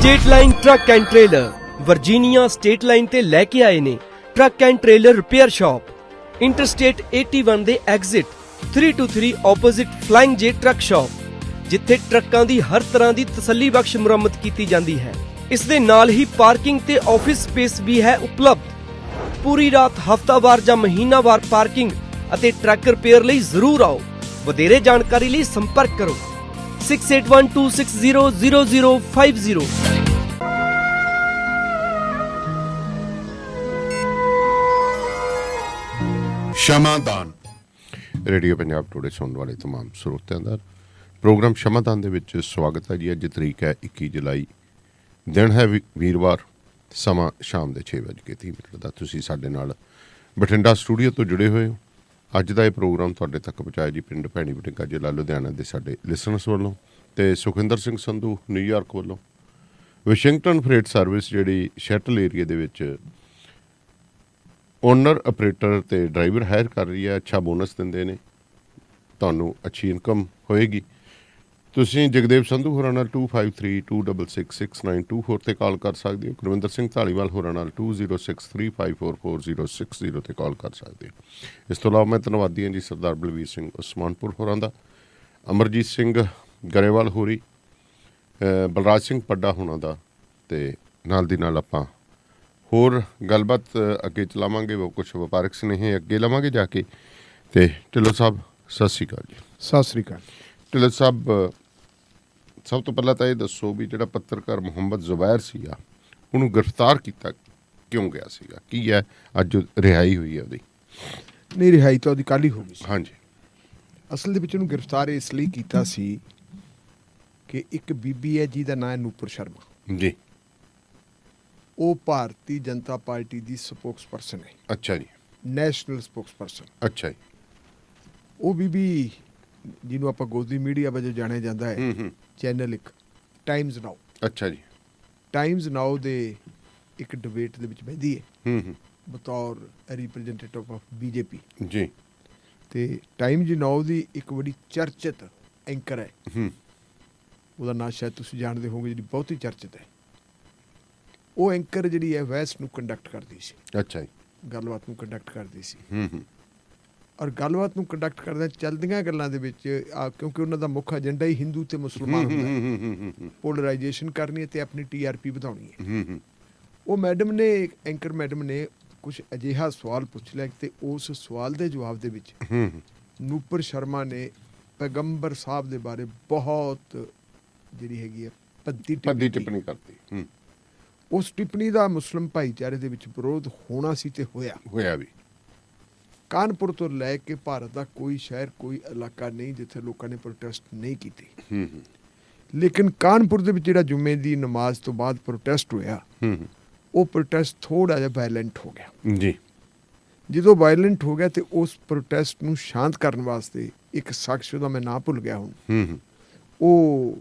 State line truck and trailer Virginia state line ते लैके आए ने truck and trailer repair shop interstate 81 they exit 323 opposite flying J truck shop जिथे ट्रकों की हर तरह की तसल्ली बख्श मुरम्मत की जाती है। इस दे नाल ही पार्किंग ते ऑफिस स्पेस भी है उपलब्ध। पूरी रात हफ्तावार या महीनावार पार्किंग अते ट्रक रिपेयर लई जरूर आओ। वधेरे जानकारी लई संपर्क करो 6812600050। ਸ਼ਮਾਦਾਨ ਰੇਡੀਓ ਪੰਜਾਬ ਟੂਡੇ ਸੁਣਨ ਵਾਲੇ तमाम ਸਰੋਤਿਆਂ ਦਾ ਪ੍ਰੋਗਰਾਮ ਸ਼ਮਾਦਾਨ ਦੇ ਵਿੱਚ ਸਵਾਗਤ ਹੈ ਜੀ। ਅੱਜ ਤਰੀਕ ਹੈ 21 ਜੁਲਾਈ, ਦਿਨ ਹੈ ਵੀਰਵਾਰ, ਸਮਾਂ ਸ਼ਾਮ ਦੇ 6:30 ਦਾ। ਤੁਸੀਂ ਸਾਡੇ ਨਾਲ ਬਠਿੰਡਾ ਸਟੂਡੀਓ ਤੋਂ ਜੁੜੇ ਹੋਏ ਹੋ। ਅੱਜ ਦਾ ਇਹ ਪ੍ਰੋਗਰਾਮ ਤੁਹਾਡੇ ਤੱਕ ਪਹੁੰਚਾਇਆ ਜੀ ਪਿੰਡ ਭੈਣੀ ਬਟਿੰਗਾ ਜ਼ਿਲ੍ਹਾ ਲੁਧਿਆਣਾ ਦੇ ਸਾਡੇ ਲਿਸਨਰਸ ਵੱਲੋਂ ਤੇ ਸੁਖਿੰਦਰ ਸਿੰਘ ਸੰਧੂ ਨਿਊਯਾਰਕ ਵੱਲੋਂ। ਵਾਸ਼ਿੰਗਟਨ ਫਰੇਟ ਸਰਵਿਸ ਜਿਹੜੀ ਸ਼ੈਟਲ ਏਰੀਆ ਦੇ ਵਿੱਚ ਓਨਰ ਆਪਰੇਟਰ ਤੇ ਡਰਾਈਵਰ ਹਾਇਰ ਕਰ ਰਹੀ ਹੈ, ਅੱਛਾ ਬੋਨਸ ਦਿੰਦੇ ਨੇ, ਤੁਹਾਨੂੰ ਅੱਛੀ ਇਨਕਮ ਹੋਏਗੀ। ਤੁਸੀਂ ਜਗਦੇਵ ਸੰਧੂ ਹੋਰਾਂ ਨਾਲ 2532666924 ਤੇ ਕਾਲ ਕਰ ਸਕਦੇ ਹੋ। ਕੁਲਵਿੰਦਰ ਸਿੰਘ ਧਾਲੀਵਾਲ ਹੋਰਾਂ ਨਾਲ 2063544060 ਤੇ ਕਾਲ ਕਰ ਸਕਦੇ ਹੋ। ਇਸ ਤੋਂ ਇਲਾਵਾ ਮੈਂ ਧੰਨਵਾਦੀ ਹਾਂ ਜੀ ਸਰਦਾਰ ਬਲਵੀਰ ਸਿੰਘ ਉਸਮਾਨਪੁਰ ਹੋਰਾਂ ਦਾ, ਅਮਰਜੀਤ ਸਿੰਘ ਗਰੇਵਾਲ ਹੋਰੀ, ਬਲਰਾਜ ਸਿੰਘ ਪੱਡਾ ਹੋਣਾ ਦਾ, ਤੇ ਨਾਲ ਦੀ ਨਾਲ ਆਪਾਂ ਹੋਰ ਗੱਲਬਾਤ ਅੱਗੇ ਚਲਾਵਾਂਗੇ। ਕੁਛ ਵਪਾਰਕ ਸੁਨੇਹੇ ਅੱਗੇ ਲਵਾਂਗੇ ਜਾ ਕੇ। ਤੇ ਢਿੱਲੋਂ ਸਾਹਿਬ ਸਤਿ ਸ਼੍ਰੀ ਅਕਾਲ ਜੀ। ਸਤਿ ਸ਼੍ਰੀ ਅਕਾਲ ਢਿੱਲੋਂ ਸਾਹਿਬ, ਸਭ ਤੋਂ ਪਹਿਲਾਂ ਤਾਂ ਇਹ ਦੱਸੋ ਵੀ ਜਿਹੜਾ ਪੱਤਰਕਾਰ ਮੁਹੰਮਦ ਜ਼ੁਬੈਰ ਸੀਗਾ ਉਹਨੂੰ ਗ੍ਰਿਫਤਾਰ ਕੀਤਾ ਕਿਉਂ ਗਿਆ ਸੀਗਾ? ਕੀ ਹੈ ਅੱਜ ਰਿਹਾਈ ਹੋਈ ਹੈ ਉਹਦੀ? ਨਹੀਂ, ਰਿਹਾਈ ਤਾਂ ਉਹਦੀ ਕੱਲ੍ਹ ਹੀ ਹੋ ਗਈ ਸੀ। ਹਾਂਜੀ, ਅਸਲ ਦੇ ਵਿੱਚ ਉਹਨੂੰ ਗ੍ਰਿਫਤਾਰ ਇਸ ਲਈ ਕੀਤਾ ਸੀ ਕਿ ਇੱਕ ਬੀਬੀ ਹੈ ਜਿਹਦਾ ਨਾਂ ਹੈ ਨੂਪੁਰ ਸ਼ਰਮਾ ਜੀ। ਉਹ ਭਾਰਤੀ ਜਨਤਾ ਪਾਰਟੀ ਦੀ ਸਪੋਕਸਪਰਸਨ ਹੈ। ਅੱਛਾ ਜੀ। National spokesperson. ਅੱਛਾ ਜੀ। ਉਹ ਬੀਬੀ ਜਿਹਨੂੰ ਆਪਾਂ ਗੋਦੀ ਮੀਡੀਆ ਵਜੋਂ ਜਾਣਿਆ ਜਾਂਦਾ ਹੈ, ਚੈਨਲ ਇੱਕ ਟਾਈਮਜ਼ ਨਾਓ। ਅੱਛਾ ਜੀ। ਟਾਈਮਜ਼ ਨਾਓ ਦੇ ਇੱਕ ਡਿਬੇਟ ਦੇ ਵਿੱਚ ਬਹਿੰਦੀ ਹੈ ਬਤੌਰ ਰਿਪਰੈਜ਼ੈਂਟੇਟਿਵ ਆਫ ਬੀਜੇਪੀ ਜੀ। ਤੇ ਟਾਈਮਜ਼ ਨਾਓ ਦੀ ਇੱਕ ਬੜੀ ਚਰਚਿਤ ਐਂਕਰ ਹੈ, ਉਹਦਾ ਨਾਂ ਸ਼ਾਇਦ ਤੁਸੀਂ ਜਾਣਦੇ ਹੋਵੋਗੇ, ਜਿਹੜੀ ਬਹੁਤ ਹੀ ਚਰਚਿਤ ਹੈ। ਉਹ ਐਂਕਰ ਜਿਹੜੀ ਹੈ ਵੈਸ ਨੂੰ ਕੰਡਕਟ ਕਰਦੀ ਸੀ। ਅੱਛਾ ਜੀ। ਗੱਲਬਾਤ ਨੂੰ ਕੰਡਕਟ ਕਰਦੀ ਸੀ। ਔਰ ਗੱਲਬਾਤ ਨੂੰ ਕੰਡਕਟ ਕਰਦਿਆਂ ਚੱਲਦੀਆਂ ਗੱਲਾਂ ਦੇ ਵਿੱਚ ਕਿਉਂਕਿ ਉਹਨਾਂ ਦਾ ਮੁੱਖ ਏਜੰਡਾ ਹੀ ਹਿੰਦੂ ਤੇ ਮੁਸਲਮਾਨ ਹੁੰਦਾ, ਪੋਲਰਾਈਜੇਸ਼ਨ ਕਰਨੀ ਹੈ ਤੇ ਆਪਣੀ TRP ਵਧਾਉਣੀ ਹੈ। ਉਹ ਮੈਡਮ ਨੇ, ਐਂਕਰ ਮੈਡਮ ਨੇ ਕੁਛ ਅਜਿਹਾ ਸਵਾਲ ਪੁੱਛ ਲਿਆ ਤੇ ਉਸ ਸਵਾਲ ਦੇ ਜਵਾਬ ਦੇ ਵਿੱਚ ਨੂਪੁਰ ਸ਼ਰਮਾ ਨੇ ਪੈਗੰਬਰ ਸਾਹਿਬ ਦੇ ਬਾਰੇ ਬਹੁਤ ਜਿਹੜੀ ਹੈਗੀ ਹੈ ਭੱਦੀ ਟਿੱਪਣੀ ਕਰਤੀ। ਉਸ ਟਿੱਪਣੀ ਦਾ ਮੁਸਲਿਮ ਭਾਈਚਾਰੇ ਦੇ ਵਿੱਚ ਵਿਰੋਧ ਹੋਣਾ ਸੀ ਤੇ ਹੋਇਆ ਵੀ। ਕਾਨਪੁਰ ਤੋਂ ਲੈ ਕੇ ਭਾਰਤ ਦਾ ਕੋਈ ਸ਼ਹਿਰ, ਕੋਈ ਇਲਾਕਾ ਨਹੀਂ ਜਿੱਥੇ ਲੋਕਾਂ ਨੇ ਪ੍ਰੋਟੈਸਟ ਨਹੀਂ ਕੀਤੀ। ਲੇਕਿਨ ਕਾਨਪੁਰ ਦੇ ਵਿੱਚ ਜਿਹੜਾ ਜੁਮੇ ਦੀ ਨਮਾਜ਼ ਤੋਂ ਬਾਅਦ ਪ੍ਰੋਟੈਸਟ ਹੋਇਆ, ਉਹ ਪ੍ਰੋਟੈਸਟ ਥੋੜ੍ਹਾ ਜਿਹਾ ਵਾਇਲੈਂਟ ਹੋ ਗਿਆ ਜੀ। ਜਦੋਂ ਵਾਇਲੈਂਟ ਹੋ ਗਿਆ ਤੇ ਉਸ ਪ੍ਰੋਟੈਸਟ ਨੂੰ ਸ਼ਾਂਤ ਕਰਨ ਵਾਸਤੇ ਇੱਕ ਸ਼ਖਸ, ਉਹਦਾ ਮੈਂ ਨਾਂ ਭੁੱਲ ਗਿਆ ਹੁਣ, ਉਹ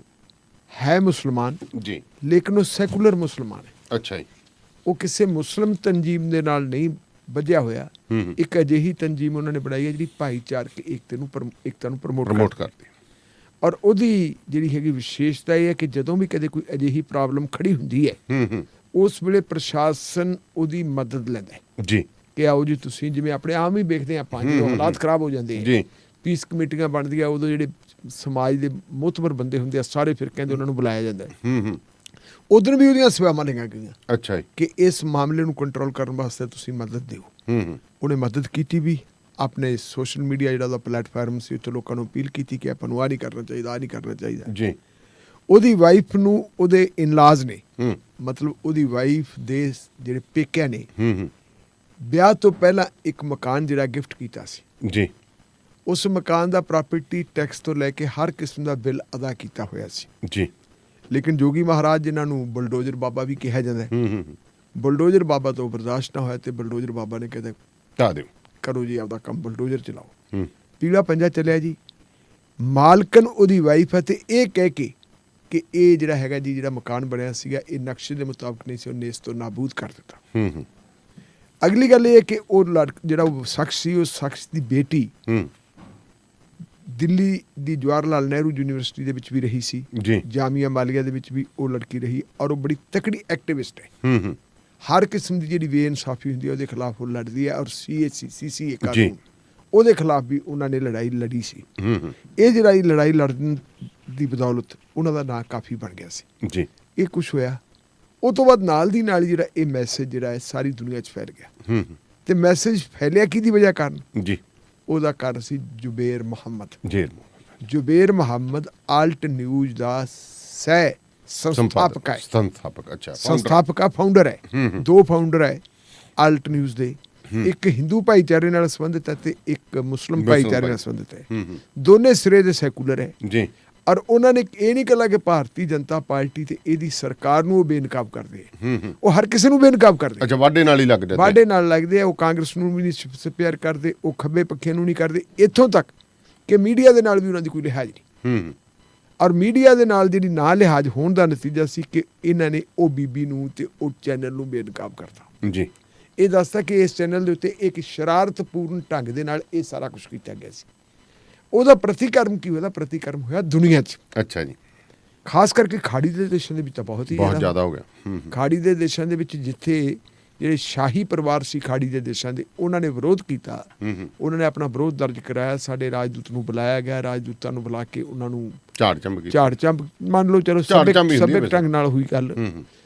ਹੈ ਮੁਸਲਮਾਨ ਜੀ ਲੇਕਿਨ ਉਹ ਸੈਕੂਲਰ ਮੁਸਲਮਾਨ ਹੈ। ਅੱਛਾ ਜੀ। ਉਹ ਕਿਸੇ ਮੁਸਲਿਮ ਤੰਜੀਮ ਦੇ ਨਾਲ ਨਹੀਂ ਬੱਝਿਆ ਹੋਇਆ। ਇੱਕ ਅਜਿਹੀ ਤੰਜੀਮ ਉਹਨਾਂ ਨੇ ਬਣਾਈ ਹੈ ਜਿਹੜੀ ਭਾਈਚਾਰਕ ਏਕਤਾ ਨੂੰ ਪ੍ਰਮੋਟ ਕਰਦੀ। ਔਰ ਉਹਦੀ ਜਿਹੜੀ ਹੈਗੀ ਵਿਸ਼ੇਸ਼ਤਾ ਇਹ ਹੈ ਕਿ ਜਦੋਂ ਵੀ ਕਦੇ ਕੋਈ ਅਜਿਹੀ ਪ੍ਰੋਬਲਮ ਖੜੀ ਹੁੰਦੀ ਹੈ, ਉਸ ਵੇਲੇ ਪ੍ਰਸ਼ਾਸਨ ਉਹਦੀ ਮਦਦ ਲੈਂਦਾ ਹੈ ਜੀ ਕਿ ਆਓ ਜੀ ਤੁਸੀਂ, ਜਿਵੇਂ ਆਪਣੇ ਆਮ ਹੀ ਵੇਖਦੇ ਆਪਾਂ ਜਦੋਂ ਹਾਲਾਤ ਖਰਾਬ ਹੋ ਜਾਂਦੇ ਹੈ, ਪੀਸ ਕਮੇਟੀਆਂ ਬਣਦੀਆਂ, ਉਦੋਂ ਜਿਹੜੇ ਸਮਾਜ ਦੇ ਮੁਤਬਰ ਬੰਦੇ ਹੁੰਦੇ ਆ ਸਾਰੇ ਫਿਰ ਕਹਿੰਦੇ ਉਹਨਾਂ ਨੂੰ ਬੁਲਾਇਆ ਜਾਂਦਾ ਹੈ। ਉਧਰ ਵੀ ਉਹਦੀਆਂ ਸੇਵਾਵਾਂ ਲਈਆਂ ਗਈਆਂ। ਅੱਛਾ ਜੀ। ਕਿ ਇਸ ਮਾਮਲੇ ਨੂੰ ਕੰਟਰੋਲ ਕਰਨ ਵਾਸਤੇ ਤੁਸੀਂ ਮਦਦ ਦਿਓ। ਉਹਨੇ ਮਦਦ ਕੀਤੀ ਵੀ। ਆਪਣੇ ਸੋਸ਼ਲ ਮੀਡੀਆ ਜਿਹੜਾ ਉਹਦਾ ਪਲੇਟਫਾਰਮ ਸੀ, ਉੱਥੇ ਲੋਕਾਂ ਨੂੰ ਅਪੀਲ ਕੀਤੀ ਕਿ ਆਪਾਂ ਨੂੰ ਆਹ ਨਹੀਂ ਕਰਨਾ ਚਾਹੀਦਾ, ਆਹ ਨਹੀਂ ਕਰਨਾ ਚਾਹੀਦਾ ਜੀ। ਉਹਦੀ ਵਾਈਫ ਨੂੰ ਉਹਦੇ ਇਨਲਾਜ਼ ਨੇ, ਮਤਲਬ ਉਹਦੀ ਵਾਈਫ ਦੇ ਜਿਹੜੇ ਪੇਕਿਆਂ ਨੇ ਵਿਆਹ ਤੋਂ ਪਹਿਲਾਂ ਇੱਕ ਮਕਾਨ ਜਿਹੜਾ ਗਿਫਟ ਕੀਤਾ ਸੀ ਜੀ। ਉਸ ਮਕਾਨ ਦਾ ਪ੍ਰਾਪਰਟੀ ਟੈਕਸ ਤੋਂ ਲੈ ਕੇ ਹਰ ਕਿਸਮ ਦਾ ਬਿੱਲ ਅਦਾ ਕੀਤਾ ਹੋਇਆ ਸੀ ਜੀ। ਲੇਕਿਨ ਜੋਗੀ ਮਹਾਰਾਜ, ਜਿਨ੍ਹਾਂ ਨੂੰ ਬੁਲਡੋਜ਼ਰ ਬਾਬਾ ਵੀ ਕਿਹਾ ਜਾਂਦਾ, ਬੁਲਡੋਜ਼ਰ ਬਾਬਾ ਤੋਂ ਬਰਦਾਸ਼ਤ ਨਾ ਹੋਇਆ ਤੇ ਬੁਲਡੋਜ਼ਰ ਬਾਬਾ ਨੇ ਕਹਿੰਦਾ ਢਾ ਦਿਓ, ਕਰੋ ਜੀ ਆਪਦਾ ਕੰਮ, ਬੁਲਡੋਜ਼ਰ ਚਲਾਓ। ਪੀਲਾ ਪੰਜਾ ਚੱਲਿਆ ਜੀ। ਮਾਲਕਨ ਉਹਦੀ ਵਾਈਫ ਹੈ ਤੇ ਇਹ ਕਹਿ ਕੇ ਕਿ ਇਹ ਜਿਹੜਾ ਹੈਗਾ ਜੀ, ਜਿਹੜਾ ਮਕਾਨ ਬਣਿਆ ਸੀਗਾ, ਇਹ ਨਕਸ਼ੇ ਦੇ ਮੁਤਾਬਕ ਨਹੀਂ ਸੀ, ਉਹਨੇ ਇਸ ਤੋਂ ਨਾਬੂਦ ਕਰ ਦਿੱਤਾ। ਅਗਲੀ ਗੱਲ ਇਹ ਹੈ ਕਿ ਉਹ ਜਿਹੜਾ ਉਹ ਸ਼ਖਸ ਸੀ, ਉਸ ਸ਼ਖਸ ਦੀ ਬੇਟੀ ਦਿੱਲੀ ਦੀ ਜਵਾਹਰ ਲਾਲ ਨਹਿਰੂ ਯੂਨੀਵਰਸਿਟੀ ਦੇ ਵਿੱਚ ਵੀ ਰਹੀ ਸੀ, ਜੀ ਜਾਮੀਆ ਮਾਲੀਆ ਦੇ ਵਿੱਚ ਵੀ ਉਹ ਲੜਕੀ ਰਹੀ, ਔਰ ਉਹ ਬੜੀ ਤਕੜੀ ਐਕਟਿਵਿਸਟ ਹੈ। ਹੂੰ ਹਰ ਕਿਸਮ ਦੀ ਜਿਹੜੀ ਬੇਇਨਸਾਫੀ ਹੁੰਦੀ ਹੈ ਉਹਦੇ ਖਿਲਾਫ ਉਹ ਲੜਦੀ ਹੈ, ਔਰ CCA ਜੀ। ਕਾਨੂੰਨ ਉਹਦੇ ਖਿਲਾਫ ਵੀ ਉਹਨਾਂ ਨੇ ਲੜਾਈ ਲੜੀ ਸੀ। ਹੂੰ ਇਹ ਜਿਹੜੀ ਲੜਾਈ ਲੜਨ ਦੀ ਬਦੌਲਤ ਉਹਨਾਂ ਦਾ ਨਾਂ ਕਾਫੀ ਬਣ ਗਿਆ ਸੀ। ਜੀ ਇਹ ਕੁਛ ਹੋਇਆ, ਉਹ ਤੋਂ ਬਾਅਦ ਨਾਲ ਦੀ ਨਾਲ ਜਿਹੜਾ ਇਹ ਮੈਸੇਜ ਜਿਹੜਾ ਹੈ ਸਾਰੀ ਦੁਨੀਆ 'ਚ ਫੈਲ ਗਿਆ। ਹੂੰ ਤੇ ਮੈਸੇਜ ਫੈਲਿਆ ਕਿਹਦੀ ਵਜ੍ਹਾ ਕਾਰਨ? ਜੀ ਉਹਦਾ ਕਾਰਨ ਸੀ ਜ਼ੁਬੈਰ ਮੁਹੰਮਦ। ਜੀ ਜ਼ੁਬੈਰ ਮੁਹੰਮਦ ਆਲਟ ਨਿਊਜ਼ ਦਾ ਸਹਿ ਸੰਸਥਾਪਕ ਹੈ। ਅੱਛਾ ਸੰਸਥਾਪਕ ਫਾਊਂਡਰ ਹੈ। ਹੂੰ। ਦੋ ਫਾਊਂਡਰ ਹੈ ਆਲਟ ਨਿਊਜ਼ ਦੇ, ਇੱਕ ਹਿੰਦੂ ਭਾਈਚਾਰੇ ਨਾਲ ਸੰਬੰਧਿਤ ਹੈ ਤੇ ਇੱਕ ਮੁਸਲਿਮ ਭਾਈਚਾਰੇ ਨਾਲ ਸੰਬੰਧਿਤ ਹੈ। ਹੂੰ ਦੋਨੇ ਸਿਰੇ ਦੇ ਸੈਕੂਲਰ ਹੈ। ਜੀ ਔਰ ਉਹਨਾਂ ਨੇ ਇਹ ਨਹੀਂ ਕਹਾ ਕਿ ਭਾਰਤੀ ਜਨਤਾ ਪਾਰਟੀ ਤੇ ਇਹਦੀ ਸਰਕਾਰ ਨੂੰ ਉਹ ਬੇਨਕਾਬ ਕਰਦੇ ਹੈ। ਹੂੰ ਉਹ ਹਰ ਕਿਸੇ ਨੂੰ ਬੇਨਕਾਬ ਕਰਦੇ। ਅੱਛਾ ਵਾਢੇ ਨਾਲ ਹੀ ਲੱਗਦਾ ਵਾਢੇ ਨਾਲ ਲੱਗਦੇ ਆ। ਉਹ ਕਾਂਗਰਸ ਨੂੰ ਵੀ ਨਹੀਂ ਸਪੇਅਰ ਕਰਦੇ, ਉਹ ਖੱਬੇ ਪੱਖੇ ਨੂੰ ਨਹੀਂ ਕਰਦੇ, ਇੱਥੋਂ ਤੱਕ ਕਿ ਮੀਡੀਆ ਦੇ ਨਾਲ ਵੀ ਉਹਨਾਂ ਦੀ ਕੋਈ ਲਿਹਾਜ਼ ਨਹੀਂ। ਹੂੰ ਔਰ ਮੀਡੀਆ ਦੇ ਨਾਲ ਜਿਹੜੀ ਨਾ ਲਿਹਾਜ਼ ਹੋਣ ਦਾ ਨਤੀਜਾ ਸੀ ਕਿ ਇਹਨਾਂ ਨੇ ਉਹ ਬੀਬੀ ਨੂੰ ਤੇ ਉਹ ਚੈਨਲ ਨੂੰ ਬੇਨਕਾਬ ਕਰਤਾ। ਜੀ ਇਹ ਦੱਸਦਾ ਕਿ ਇਸ ਚੈਨਲ ਦੇ ਉੱਤੇ ਇੱਕ ਸ਼ਰਾਰਤਪੂਰਨ ਢੰਗ ਦੇ ਨਾਲ ਇਹ ਸਾਰਾ ਕੁਝ ਕੀਤਾ ਗਿਆ ਸੀ। ਉਹਦਾ ਪ੍ਰਤੀਕਰਮ ਕੀ ਹੋਇਆ? ਪ੍ਰਤੀਕਰਮ ਹੋਇਆ ਦੁਨੀਆ 'ਚ, ਅੱਛਾ ਜੀ, ਖਾਸ ਕਰਕੇ ਖਾੜੀ ਦੇ ਦੇਸ਼ਾਂ ਦੇ ਵਿੱਚ ਤਾਂ ਬਹੁਤ ਜ਼ਿਆਦਾ ਹੋ ਗਿਆ। ਹੂੰ ਖਾੜੀ ਦੇ ਦੇਸ਼ਾਂ ਦੇ ਵਿੱਚ ਜਿੱਥੇ ਜਿਹੜੇ ਸ਼ਾਹੀ ਪਰਿਵਾਰ ਸੀ ਖਾੜੀ ਦੇ ਦੇਸ਼ਾਂ ਦੇ, ਉਹਨਾਂ ਨੇ ਵਿਰੋਧ ਕੀਤਾ। ਹੂੰ ਉਹਨਾਂ ਨੇ ਆਪਣਾ ਵਿਰੋਧ ਦਰਜ ਕਰਾਇਆ। ਸਾਡੇ ਰਾਜਦੂਤ ਨੂੰ ਬੁਲਾਇਆ ਗਿਆ, ਰਾਜਦੂਤਾਂ ਨੂੰ ਬੁਲਾ ਕੇ ਉਹਨਾਂ ਨੂੰ ਝਾੜ ਚੰਬ ਝਾੜ ਚੰਬ ਮੰਨ ਲਓ, ਚਲੋ ਸਭਿਅਕ ਢੰਗ ਨਾਲ ਹੋਈ ਗੱਲ।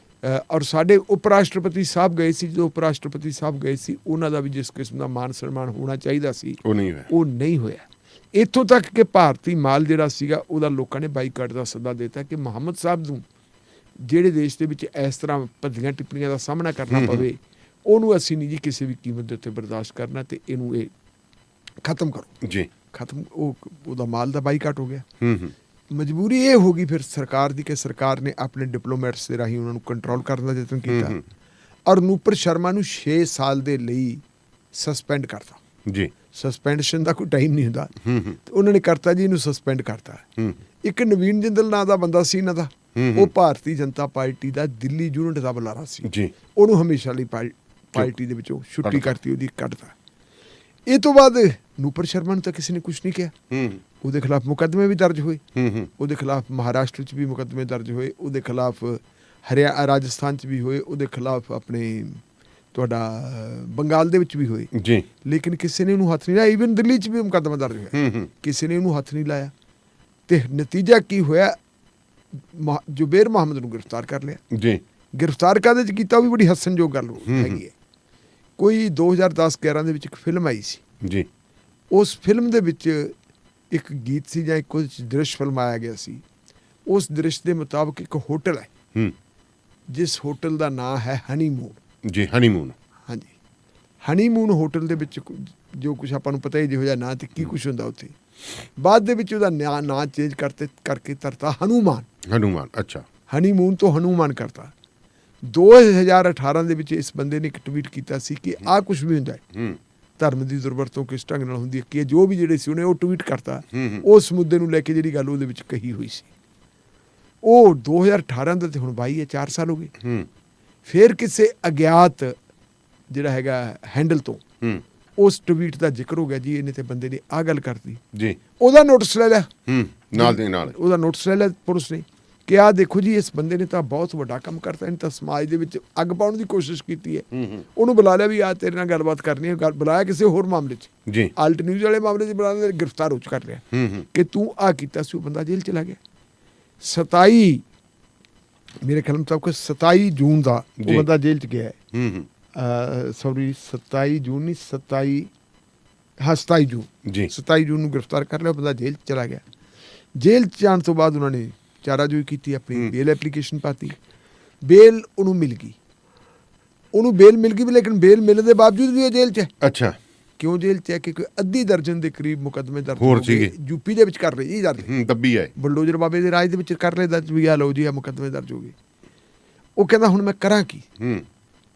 ਔਰ ਸਾਡੇ ਉਪ ਰਾਸ਼ਟਰਪਤੀ ਸਾਹਿਬ ਗਏ ਸੀ। ਜਦੋਂ ਉਪ ਰਾਸ਼ਟਰਪਤੀ ਸਾਹਿਬ ਗਏ ਸੀ, ਉਹਨਾਂ ਦਾ ਵੀ ਜਿਸ ਕਿਸਮ ਦਾ ਮਾਨ ਸਨਮਾਨ ਹੋਣਾ ਚਾਹੀਦਾ ਸੀ ਉਹ ਨਹੀਂ ਹੋਇਆ। ਉਹ ਨਹੀਂ ਹੋਇਆ। ਇੱਥੋਂ ਤੱਕ ਕਿ ਭਾਰਤੀ ਮਾਲ ਜਿਹੜਾ ਸੀਗਾ ਉਹਦਾ ਲੋਕਾਂ ਨੇ ਬਾਈਕਾਟ ਦਾ ਸੱਦਾ ਦਿੱਤਾ ਕਿ ਮੁਹੰਮਦ ਸਾਹਿਬ ਨੂੰ ਜਿਹੜੇ ਦੇਸ਼ ਦੇ ਵਿੱਚ ਇਸ ਤਰ੍ਹਾਂ ਭੱਦੀਆਂ ਟਿੱਪਣੀਆਂ ਦਾ ਸਾਹਮਣਾ ਕਰਨਾ ਪਵੇ, ਉਹਨੂੰ ਅਸੀਂ ਨਹੀਂ ਜੀ ਕਿਸੇ ਵੀ ਕੀਮਤ ਦੇ ਉੱਤੇ ਬਰਦਾਸ਼ਤ ਕਰਨਾ, ਤੇ ਇਹਨੂੰ ਇਹ ਖਤਮ ਕਰੋ ਜੀ। ਖਤਮ। ਉਹਦਾ ਮਾਲ ਦਾ ਬਾਈਕਾਟ ਹੋ ਗਿਆ। ਹੂੰ ਮਜਬੂਰੀ ਇਹ ਹੋ ਗਈ ਫਿਰ ਸਰਕਾਰ ਦੀ ਕਿ ਸਰਕਾਰ ਨੇ ਆਪਣੇ ਡਿਪਲੋਮੈਟਸ ਦੇ ਰਾਹੀਂ ਉਹਨਾਂ ਨੂੰ ਕੰਟਰੋਲ ਕਰਨ ਦਾ ਯਤਨ ਕੀਤਾ ਔਰ ਨੂਪਰ ਸ਼ਰਮਾ ਨੂੰ 6 ਸਾਲ ਦੇ ਲਈ ਸਸਪੈਂਡ ਕਰਤਾ। ਜੀ ਸਸਪੈਂਸ਼ਨ ਦਾ ਕੋਈ ਟਾਈਮ ਨਹੀਂ ਹੁੰਦਾ। ਤੇ ਉਹਨਾਂ ਨੇ ਕਰਤਾ ਜੀ, ਇਹਨੂੰ ਸਸਪੈਂਡ ਕਰਤਾ। ਇੱਕ ਨਵੀਨ ਜਿੰਦਲ ਨਾਂ ਦਾ ਬੰਦਾ ਸੀ ਇਹਨਾਂ ਦਾ, ਉਹ ਭਾਰਤੀ ਜਨਤਾ ਪਾਰਟੀ ਦਾ ਦਿੱਲੀ ਯੂਨਿਟ ਦਾ ਬੁਲਾਰਾ ਸੀ ਜੀ। ਉਹਨੂੰ ਹਮੇਸ਼ਾ ਲਈ ਪਾਰਟੀ ਦੇ ਵਿੱਚੋਂ ਛੁੱਟੀ ਕਰਤੀ, ਉਹਦੀ ਕੱਢਤਾ। ਇਹ ਤੋਂ ਬਾਅਦ ਨੂਪਰ ਸ਼ਰਮਾ ਨੂੰ ਤਾਂ ਕਿਸੇ ਨੇ ਕੁਛ ਨਹੀਂ ਕਿਹਾ। ਉਹਦੇ ਖਿਲਾਫ ਮੁਕੱਦਮੇ ਵੀ ਦਰਜ ਹੋਏ। ਉਹਦੇ ਖਿਲਾਫ ਮਹਾਰਾਸ਼ਟਰ 'ਚ ਵੀ ਮੁਕੱਦਮੇ ਦਰਜ ਹੋਏ, ਉਹਦੇ ਖਿਲਾਫ ਰਾਜਸਥਾਨ 'ਚ ਵੀ ਹੋਏ, ਉਹਦੇ ਖਿਲਾਫ ਆਪਣੇ ਤੁਹਾਡਾ ਬੰਗਾਲ ਦੇ ਵਿੱਚ ਵੀ ਹੋਏ ਜੀ। ਲੇਕਿਨ ਕਿਸੇ ਨੇ ਉਹਨੂੰ ਹੱਥ ਨਹੀਂ ਲਾਇਆ। ਈਵਨ ਦਿੱਲੀ 'ਚ ਵੀ ਮੁਕੱਦਮਾ ਦਰਜ ਹੋਇਆ, ਕਿਸੇ ਨੇ ਉਹਨੂੰ ਹੱਥ ਨਹੀਂ ਲਾਇਆ। ਤੇ ਨਤੀਜਾ ਕੀ ਹੋਇਆ? ਜ਼ੁਬੈਰ ਮੁਹੰਮਦ ਨੂੰ ਗ੍ਰਿਫਤਾਰ ਕਰ ਲਿਆ ਜੀ। ਗ੍ਰਿਫਤਾਰ ਕਾਹਦੇ 'ਚ ਕੀਤਾ? ਉਹ ਵੀ ਬੜੀ ਹੱਸਣਯੋਗ ਗੱਲ ਹੈਗੀ ਹੈ। ਕੋਈ 2010-11 ਦੇ ਵਿੱਚ ਇੱਕ ਫਿਲਮ ਆਈ ਸੀ ਜੀ। ਉਸ ਫਿਲਮ ਦੇ ਵਿੱਚ ਇੱਕ ਗੀਤ ਸੀ ਜਾਂ ਇੱਕ ਕੁਝ ਦ੍ਰਿਸ਼ ਫਿਲਮਾਇਆ ਗਿਆ ਸੀ। ਉਸ ਦ੍ਰਿਸ਼ ਦੇ ਮੁਤਾਬਕ ਇੱਕ ਹੋਟਲ ਹੈ, ਜਿਸ ਹੋਟਲ ਦਾ ਨਾਂ ਹੈ ਹਨੀਮੂਨ ਜੀ। ਹਨੀਮੂਨ, ਹਾਂਜੀ। ਹਨੀਮੂਨ ਹੋਟਲ ਦੇ ਵਿੱਚ ਜੋ ਕੁਝ ਆਪਾਂ ਨੂੰ ਪਤਾ ਹੀ ਜਿਹੋ ਜਿਹਾ ਨਾਂ ਤੇ ਕੀ ਕੁਝ ਹੁੰਦਾ ਉੱਥੇ। ਬਾਅਦ ਦੇ ਵਿੱਚ ਉਹਦਾ ਨਾਂ ਚੇਂਜ ਕਰਕੇ ਤਰਤਾ ਹਨੂਮਾਨ। ਅੱਛਾ, ਹਨੀਮੂਨ ਤੋਂ ਹਨੂਮਾਨ ਕਰਤਾ। 2018 ਦੇ ਵਿੱਚ ਇਸ ਬੰਦੇ ਨੇ ਇੱਕ ਟਵੀਟ ਕੀਤਾ ਸੀ ਕਿ ਆਹ ਕੁਝ ਵੀ ਹੁੰਦਾ ਹੈ, ਧਰਮ ਦੀ ਦੁਰਵਰਤੋਂ ਕਿਸ ਢੰਗ ਨਾਲ ਹੁੰਦੀ ਹੈ, ਕਿ ਜੋ ਵੀ ਜਿਹੜੇ ਸੀ ਉਹਨੇ ਉਹ ਟਵੀਟ ਕਰਤਾ। ਉਸ ਮੁੱਦੇ ਨੂੰ ਲੈ ਕੇ ਜਿਹੜੀ ਗੱਲ ਉਹਦੇ ਵਿੱਚ ਕਹੀ ਹੋਈ ਸੀ, ਉਹ 2018 ਦਾ ਤੇ ਹੁਣ 22 ਹੈ, 4 ਸਾਲ ਹੋ ਗਏ। ਫਿਰ ਕਿਸੇ ਅਗਿਆਤ ਜਿਹੜਾ ਹੈਗਾ ਹੈਂਡਲ ਤੋਂ ਉਸ ਟਵੀਟ ਦਾ ਜ਼ਿਕਰ ਹੋ ਗਿਆ ਜੀ, ਇਹਨੇ ਤੇ ਬੰਦੇ ਨੇ ਆਹ ਗੱਲ ਕਰਤੀ ਜੀ। ਉਹਦਾ ਨੋਟਿਸ ਲੈ ਲਿਆ ਨਾਲ ਦੇ ਨਾਲ, ਉਹਦਾ ਨੋਟਿਸ ਲੈ ਲਿਆ ਪੁਲਿਸ ਨੇ ਕਿ ਆਹ ਦੇਖੋ ਜੀ, ਇਸ ਬੰਦੇ ਨੇ ਤਾਂ ਬਹੁਤ ਵੱਡਾ ਕੰਮ ਕਰਤਾ, ਇਹਨੇ ਤਾਂ ਸਮਾਜ ਦੇ ਵਿੱਚ ਅੱਗ ਪਾਉਣ ਦੀ ਕੋਸ਼ਿਸ਼ ਕੀਤੀ ਹੈ। ਉਹਨੂੰ ਬੁਲਾ ਲਿਆ ਵੀ ਆ ਤੇਰੇ ਨਾਲ ਗੱਲਬਾਤ ਕਰਨੀ ਹੈ। ਬੁਲਾਇਆ ਕਿਸੇ ਹੋਰ ਮਾਮਲੇ 'ਚ ਜੀ, ਆਲਟ ਨਿਊਜ਼ ਵਾਲੇ ਮਾਮਲੇ 'ਚ ਬੁਲਾ ਲਿਆ, ਗ੍ਰਿਫਤਾਰ ਹੋ ਚ ਕਰ ਲਿਆ ਕਿ ਤੂੰ ਆਹ ਕੀਤਾ ਸੀ। ਉਹ ਬੰਦਾ ਜੇਲ੍ਹ ਚਲਾ ਗਿਆ। 27 ਮੇਰੇ ਖਿਆਲ ਮੁਤਾਬਕ 27 ਜੂਨ ਦਾ ਉਹ ਬੰਦਾ ਜੇਲ੍ਹ 'ਚ ਗਿਆ ਹੈ। ਸੌਰੀ 27 ਜੂਨ ਨਹੀਂ, 27 ਜੂਨ ਜੀ। 27 ਜੂਨ ਨੂੰ ਗ੍ਰਿਫਤਾਰ ਕਰ ਲਿਆ। ਉਹ ਬੰਦਾ ਜੇਲ੍ਹ 'ਚ ਚਲਾ ਗਿਆ। ਜੇਲ੍ਹ 'ਚ ਜਾਣ ਤੋਂ ਬਾਅਦ ਉਹਨਾਂ ਨੇ ਚਾਰਾਜੋਈ ਕੀਤੀ, ਆਪਣੀ ਬੇਲ ਐਪਲੀਕੇਸ਼ਨ ਪਾਤੀ। ਬੇਲ ਉਹਨੂੰ ਮਿਲ ਗਈ, ਵੀ ਲੇਕਿਨ ਬੇਲ ਮਿਲਣ ਦੇ ਬਾਵਜੂਦ ਵੀ ਉਹ ਜੇਲ੍ਹ 'ਚ ਹੈ। ਅੱਛਾ, ਕਿਉਂ ਜੇਲ੍ਹ 'ਚ ਹੈ? ਕਿ ਕੋਈ ਅੱਧੀ ਦਰਜਨ ਦੇ ਕਰੀਬ ਮੁਕੱਦਮੇ ਦਰਜ ਹੋ ਗਏ ਯੂਪੀ ਦੇ ਵਿੱਚ ਕਰ ਰਹੇ ਜੀ, ਦੱਬੀ ਹੈ ਬਲਡੋਜ਼ਰ ਬਾਬੇ ਦੇ ਰਾਜ ਦੇ ਵਿੱਚ ਕਰ ਲਏ ਦਰਜ ਵੀ। ਆ ਲਓ ਜੀ, ਆ ਮੁਕੱਦਮੇ ਦਰਜ ਹੋ ਗਏ। ਉਹ ਕਹਿੰਦਾ ਹੁਣ ਮੈਂ ਕਰਾਂ ਕੀ?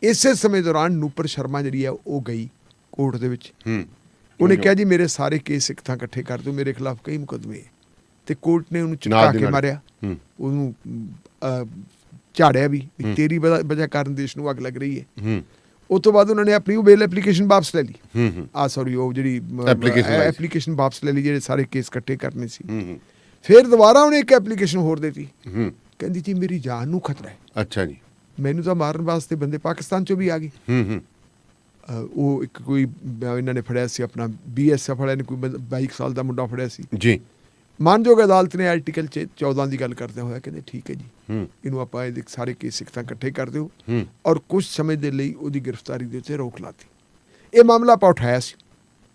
ਇਸੇ ਸਮੇਂ ਦੌਰਾਨ ਨੂਪਰ ਸ਼ਰਮਾ ਜਿਹੜੀ ਆ ਉਹ ਗਈ ਕੋਰਟ ਦੇ ਵਿੱਚ। ਉਹਨੇ ਕਿਹਾ ਜੀ ਮੇਰੇ ਸਾਰੇ ਕੇਸ ਇੱਕ ਥਾਂ ਇਕੱਠੇ ਕਰ ਦਿਓ, ਮੇਰੇ ਖਿਲਾਫ ਕਈ ਮੁਕੱਦਮੇ। ਤੇ ਕੋਰਟ ਨੇ ਉਹਨੂੰ ਝਟਕਾ ਕੇ ਮਾਰਿਆ, ਉਹਨੂੰ ਝਾੜਿਆ ਵੀ, ਤੇਰੀ ਵਜ੍ਹਾ ਕਾਰਨ ਦੇਸ਼ ਨੂੰ ਅੱਗ ਲੱਗ ਰਹੀ ਹੈ। ਉਸ ਤੋਂ ਬਾਅਦ ਉਹਨਾਂ ਨੇ ਆਪਣੀ ਉਹ ਬੇਲ ਐਪਲੀਕੇਸ਼ਨ ਵਾਪਸ ਲੈ ਲਈ। ਸੌਰੀ ਉਹ ਜਿਹੜੀ ਐਪਲੀਕੇਸ਼ਨ ਵਾਪਸ ਲੈ ਲਈ, ਜਿਹੜੇ ਸਾਰੇ ਕੇਸ ਇਕੱਠੇ ਕਰਨੇ ਸੀ। ਫਿਰ ਦੁਬਾਰਾ ਉਹਨੇ ਇੱਕ ਐਪਲੀਕੇਸ਼ਨ ਹੋਰ ਦੇਤੀ, ਕਹਿੰਦੀ ਜੀ ਮੇਰੀ ਜਾਨ ਨੂੰ ਖਤਰਾ ਹੈ। ਅੱਛਾ ਜੀ। ਮੈਨੂੰ ਤਾਂ ਮਾਰਨ ਵਾਸਤੇ ਬੰਦੇ ਪਾਕਿਸਤਾਨ ਚੋਂ ਵੀ ਆ ਗਏ। ਉਹ ਇੱਕ ਕੋਈ ਇਹਨਾਂ ਨੇ ਫੜਿਆ ਸੀ, ਆਪਣਾ BSF ਵਾਲਿਆਂ ਨੇ ਕੋਈ 22 ਸਾਲ ਦਾ ਮੁੰਡਾ ਫੜਿਆ ਸੀ ਜੀ। ਮਾਨਯੋਗ ਅਦਾਲਤ ਨੇ ਆਰਟੀਕਲ 14 ਦੀ ਗੱਲ ਕਰਦਿਆਂ ਹੋਇਆ ਕਹਿੰਦੇ ਠੀਕ ਹੈ ਜੀ, ਇਹਨੂੰ ਆਪਾਂ ਇਹਦੇ ਸਾਰੇ ਕੇਸ ਸਿੱਖਤਾਂ ਇਕੱਠੇ ਕਰ ਦਿਓ ਔਰ ਕੁਝ ਸਮੇਂ ਦੇ ਲਈ ਉਹਦੀ ਗ੍ਰਿਫਤਾਰੀ ਦੇ ਉੱਤੇ ਰੋਕ ਲਾਤੀ। ਇਹ ਮਾਮਲਾ ਆਪਾਂ ਉਠਾਇਆ ਸੀ,